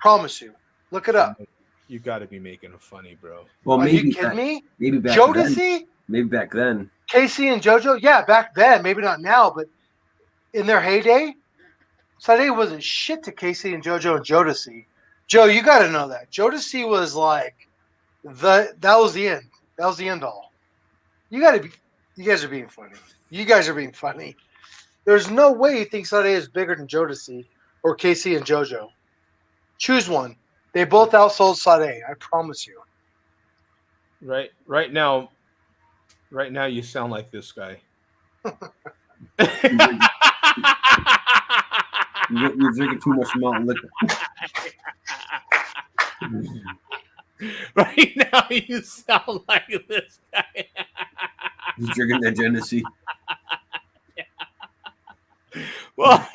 Promise you. Look it up. You got to be making it funny, bro. Well, Are you kidding me? Maybe back Jodeci? then. Maybe back then. Casey and JoJo? Yeah, back then. Maybe not now, but in their heyday, Sade wasn't shit to Casey and JoJo and Jodeci. Joe, you got to know that. Jodeci was like, that was the end. That was the end all. You guys are being funny. You guys are being funny. There's no way you think Sade is bigger than Jodeci or Casey and JoJo. Choose one. They both outsold Sade. I promise you. Right now, you sound like this guy. You're drinking too much malt liquor. Right now, you sound like this guy. He's drinking that Genesee. Well,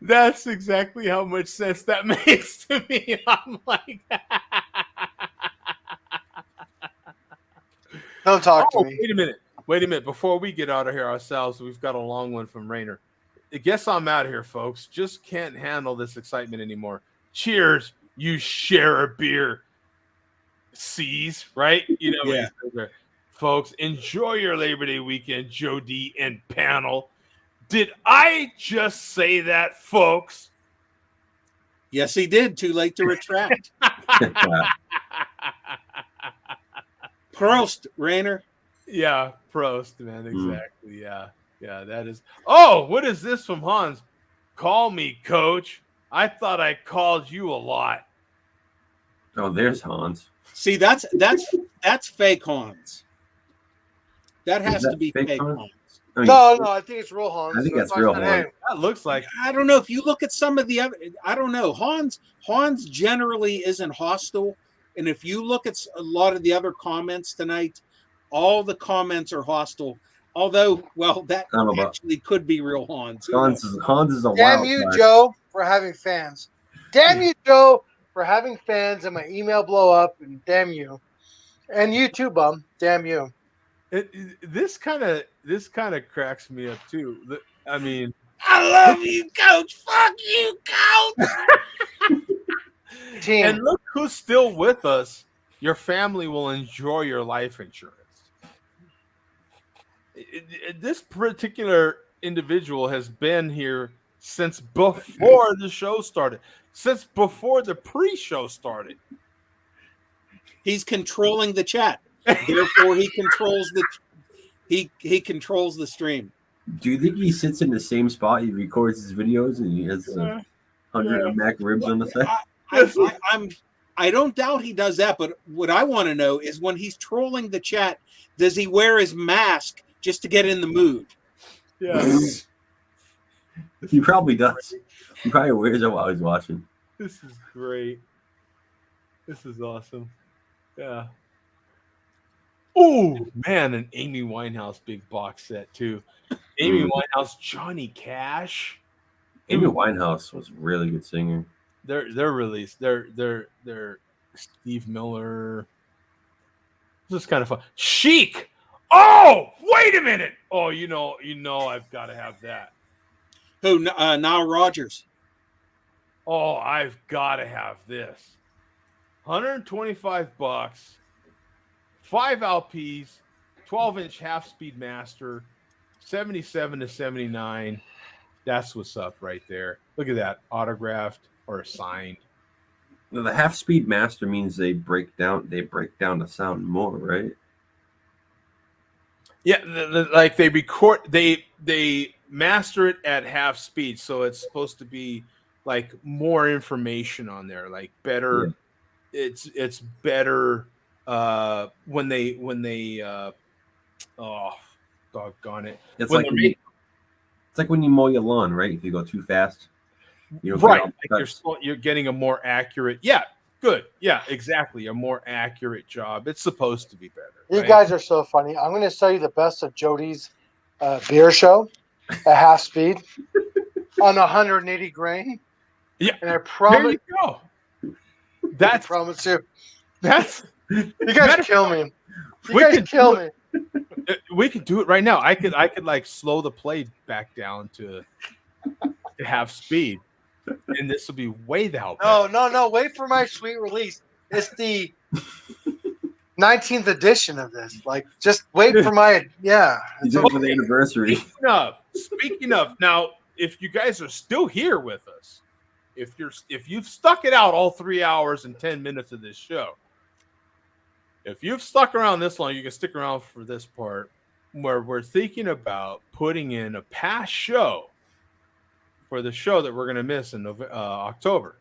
that's exactly how much sense that makes to me. I'm like, don't talk to me. Wait a minute. Before we get out of here ourselves, we've got a long one from Rainer. I guess I'm out of here, folks. Just can't handle this excitement anymore. Cheers, you share a beer. C's, right? You know, yeah. Folks, enjoy your Labor Day weekend, Joe D and panel. Did I just say that, folks? Yes, he did. Too late to retract. Prost, Rainer. Yeah, Prost, man. Exactly. Yeah, that is. Oh, what is this from Hans? Call me, Coach. I thought I called you a lot. Oh, there's Hans. See, that's fake Hans. That has to be fake Hans. I mean, no, I think it's real Hans. I think that's real Hans. That looks like. I don't know if you look at some of the other. I don't know. Hans generally isn't hostile, and if you look at a lot of the other comments tonight, all the comments are hostile. Although, well, that actually could be real Hans. Hans is a Damn wild you, card. Joe, for having fans. Damn you, Joe, for having fans and my email blow up. And damn you, and you too, bum. Damn you. This kind of cracks me up too. I mean, I love you, Coach. Fuck you, Coach. Team. And look who's still with us. Your family will enjoy your life insurance. This particular individual has been here since before the show started, since before the pre-show started. He's controlling the chat. Therefore, he controls he controls the stream. Do you think he sits in the same spot? He records his videos and he has 100 Mac ribs on the side. I don't doubt he does that, but what I want to know is when he's trolling the chat, does he wear his mask just to get in the mood? Yeah, he probably does. He probably wears it while he's watching. This is great. This is awesome. Yeah. Oh man, an Amy Winehouse big box set too. Amy Winehouse, Johnny Cash. Amy Winehouse was a really good singer. They're released. They're Steve Miller. This is kind of fun. Chic. Oh, wait a minute. Oh, you know, I've got to have that. Who? Nile Rodgers. Oh, I've got to have this. $125. 5 LPs, 12-inch half-speed master, 77 to 79. That's what's up right there. Look at that, autographed or signed. Well, the half-speed master means they break down the sound more, right? Yeah, like they record, they master it at half speed, so it's supposed to be like more information on there, like better it's better when they oh, doggone it. It's like when you mow your lawn, right? If you go too fast, right, like you're getting a more accurate. Yeah, good. Yeah, exactly. A more accurate job. It's supposed to be better. You right? guys are so funny. I'm going to show you the best of Jody's beer show at half speed on 180 grain. Yeah, and I promise. There you go. That's I promise you. That's you guys kill me. You guys kill me. We could do it right now. I could like slow the play back down to half speed, and this will be way the hell better. No. Wait for my sweet release. It's the 19th edition of this. Like, just wait for my It's for the anniversary. Speaking of, now, if you guys are still here with us, if you've stuck it out all 3 hours and 10 minutes of this show. If you've stuck around this long, you can stick around for this part where we're thinking about putting in a past show for the show that we're going to miss in October.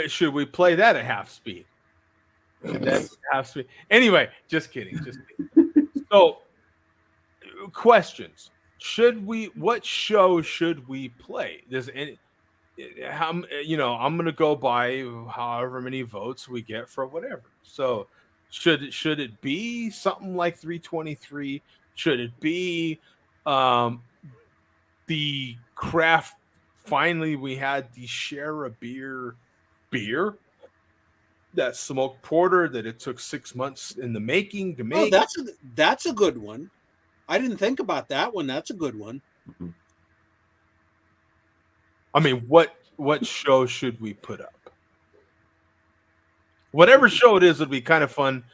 Should we play that at half speed? Half speed. Anyway, just kidding. So, questions. What show should we play? I'm going to go by however many votes we get for whatever. So should it be something like 323? Should it be the craft? Finally, we had the share a beer, that smoked porter that it took 6 months in the making to make. Oh, that's a good one. I didn't think about that one. That's a good one. Mm-hmm. I mean, what show should we put up? Whatever show it is, it'll be kind of fun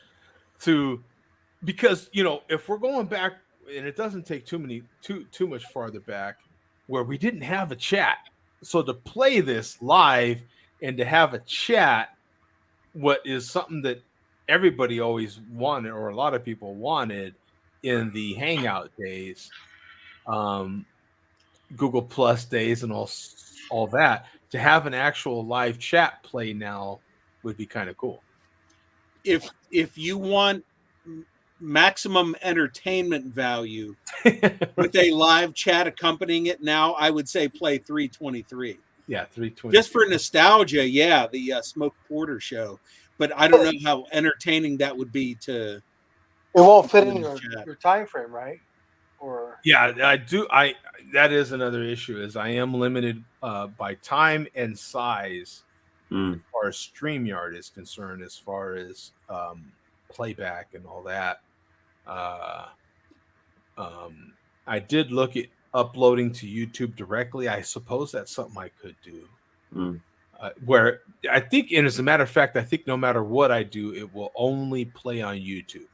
because if we're going back, and it doesn't take too much farther back, where we didn't have a chat. So to play this live and to have a chat, what is something that everybody always wanted, or a lot of people wanted in the Hangout days, Google Plus days, and all that, to have an actual live chat play now would be kind of cool. If you want maximum entertainment value with a live chat accompanying it now, I would say play 323. Yeah, 323. Just for nostalgia, the Smoked Porter show. But I don't know how entertaining that would be to. It won't fit in your time frame, right? Or yeah, I do. That is another issue. Is I am limited by time and size as far as StreamYard is concerned, as far as playback and all that. I did look at uploading to YouTube directly. I suppose that's something I could do. Where I think, and as a matter of fact, I think no matter what I do, it will only play on YouTube.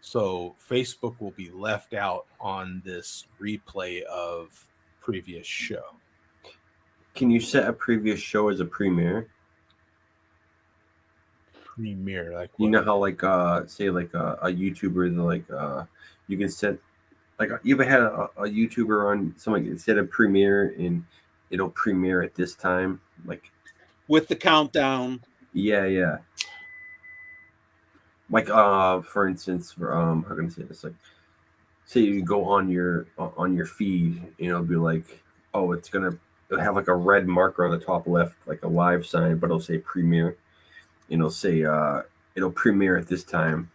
So Facebook will be left out on this replay of previous show. Can you set a previous show as a premiere? Premiere, like what? You know how say a YouTuber, you can set, you ever had a YouTuber on something set a premiere and it'll premiere at this time, with the countdown. Yeah. For instance, how can I say this? Say you go on your feed, it'll be it'll have a red marker on the top left, like a live sign, but it'll say premiere. It'll say it'll premiere at this time.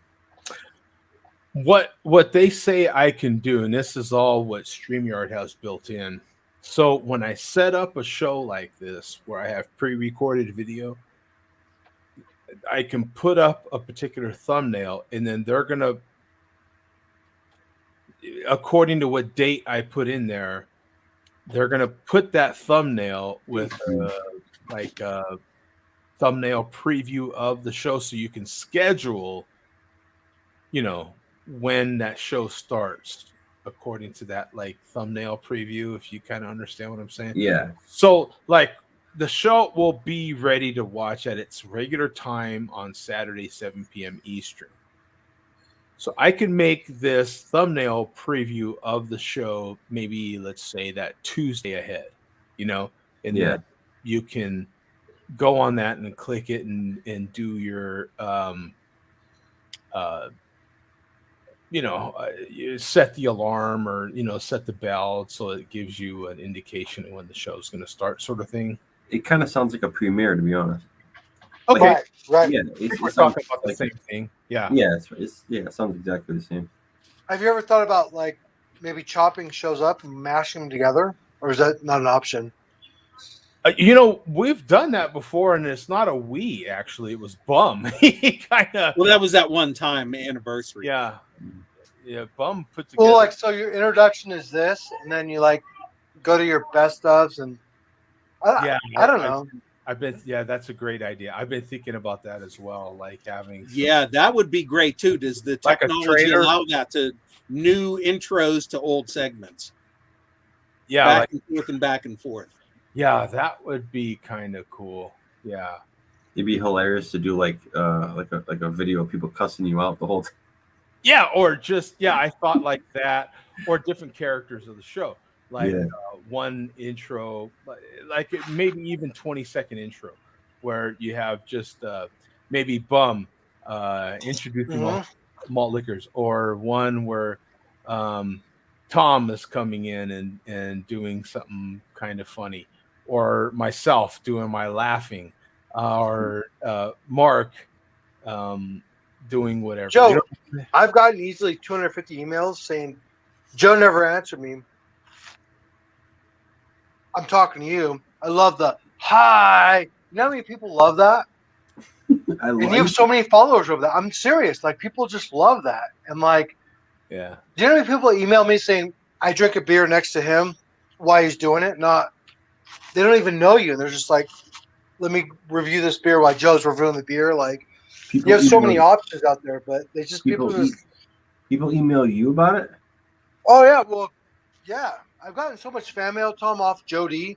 What they say I can do, and this is all what StreamYard has built in. So when I set up a show like this where I have pre-recorded video, I can put up a particular thumbnail, and then they're going to, according to what date I put in there, they're going to put that thumbnail with a thumbnail preview of the show, so you can schedule, when that show starts according to that thumbnail preview, if you kind of understand what I'm saying. Yeah. So the show will be ready to watch at its regular time on Saturday, 7 p.m. Eastern. So I can make this thumbnail preview of the show, maybe let's say that Tuesday ahead, and then you can go on that and click it and do your you set the alarm or set the bell so it gives you an indication of when the show's going to start, sort of thing. It kind of sounds like a premiere, to be honest. Okay, right. Yeah, we're talking about the same thing. Yeah, it sounds exactly the same. Have you ever thought about like maybe chopping shows up and mashing them together, or is that not an option? We've done that before, and it's not a we. Actually, it was Bum. He kind of. Well, that was that one time anniversary. Yeah. Bum put together. Well, like so, your introduction is this, and then you like go to your best ofs, and I don't know. That's a great idea. I've been thinking about that as well, like having. Yeah, that would be great too. Does the technology allow that to new intros to old segments? Yeah, back and forth and back and forth. Yeah, that would be kind of cool. Yeah, it'd be hilarious to do like a video of people cussing you out the whole time. Yeah, or just I thought like that, or different characters of the show, like one intro, like maybe even 20-second intro, where you have just maybe Bum introducing malt liquors, or one where Tom is coming in and doing something kind of funny, or myself doing my laughing, or Mark doing whatever. Joe, I've gotten easily 250 emails saying, Joe never answered me. I'm talking to you. I love the hi. You know how many people love that? And you have so many followers over that. I'm serious. Like, people just love that. And like, yeah. Do you know how many people email me saying I drink a beer next to him while he's doing it? They don't even know you. And they're just like, let me review this beer while Joe's reviewing the beer. Like, you have so many options out there, but they just people email you about it. Oh yeah, well, yeah. I've gotten so much fan mail, Tom, off Joe D.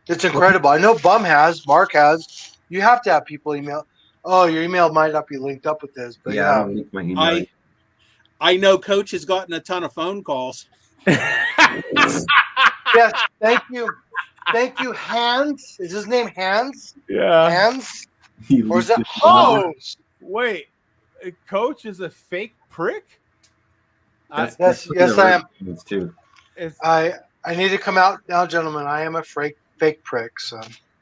It's incredible. I know Bum has, Mark has. You have to have people email. Oh, your email might not be linked up with this, but I don't link my email. I know Coach has gotten a ton of phone calls. Yes, thank you. Thank you, Hans. Is his name Hans? Yeah. Hans? Or is that Hose? Wait, Coach is a fake prick? Yes, I am. Too. I need to come out now, gentlemen. I am a fake prick. So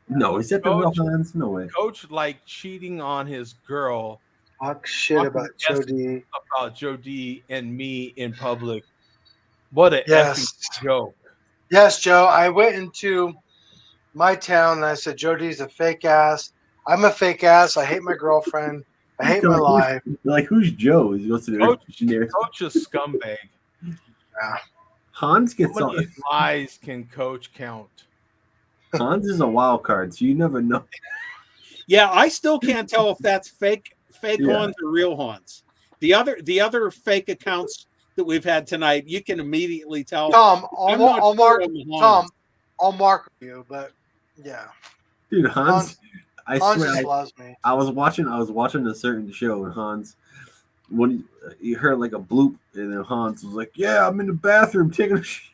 no, is that the real Hans? No way. Coach like cheating on his girl. Talk shit about Joe D. About Joe D and me in public. What a effing joke. Yes, Joe. I went into my town and I said, Joe D's a fake ass. I'm a fake ass. I hate my girlfriend. I hate my life. Like, who's Joe? He goes to Coach is scumbag. Yeah. Hans gets how many lies can Coach count? Hans is a wild card, so you never know. Yeah, I still can't tell if that's fake Hans or real Hans. The other fake accounts that we've had tonight, you can immediately tell. Tom, I'll mark you, but yeah. Dude, Hans I Hans swear, just loves me. I was watching a certain show, and Hans, when he heard like a bloop, and then Hans was like, "Yeah, I'm in the bathroom taking a shit."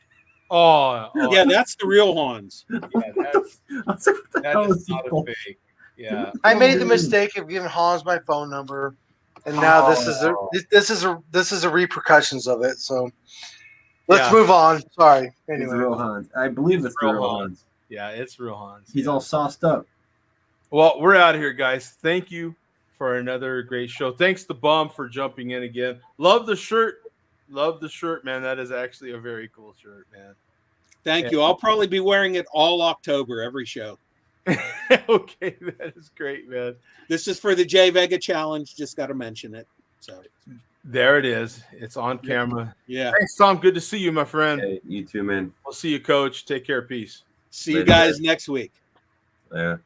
Oh, yeah, that's the real Hans. Yeah, that is not a fake. Yeah, I made the mistake of giving Hans my phone number, and now this is the repercussions of it. So let's move on. Sorry. Anyway, it's real Hans. I believe it's the real Hans. Yeah, it's real Hans. He's all sauced up. Well, we're out of here, guys. Thank you for another great show. Thanks to Bum for jumping in again. Love the shirt. Love the shirt, man. That is actually a very cool shirt, man. Thank you. I'll probably be wearing it all October, every show. Okay, that is great, man. This is for the J Vega Challenge. Just got to mention it. So there it is. It's on camera. Yeah. Thanks, Tom. Good to see you, my friend. Hey, you too, man. We'll see you, Coach. Take care. Peace. See you guys next week. Yeah.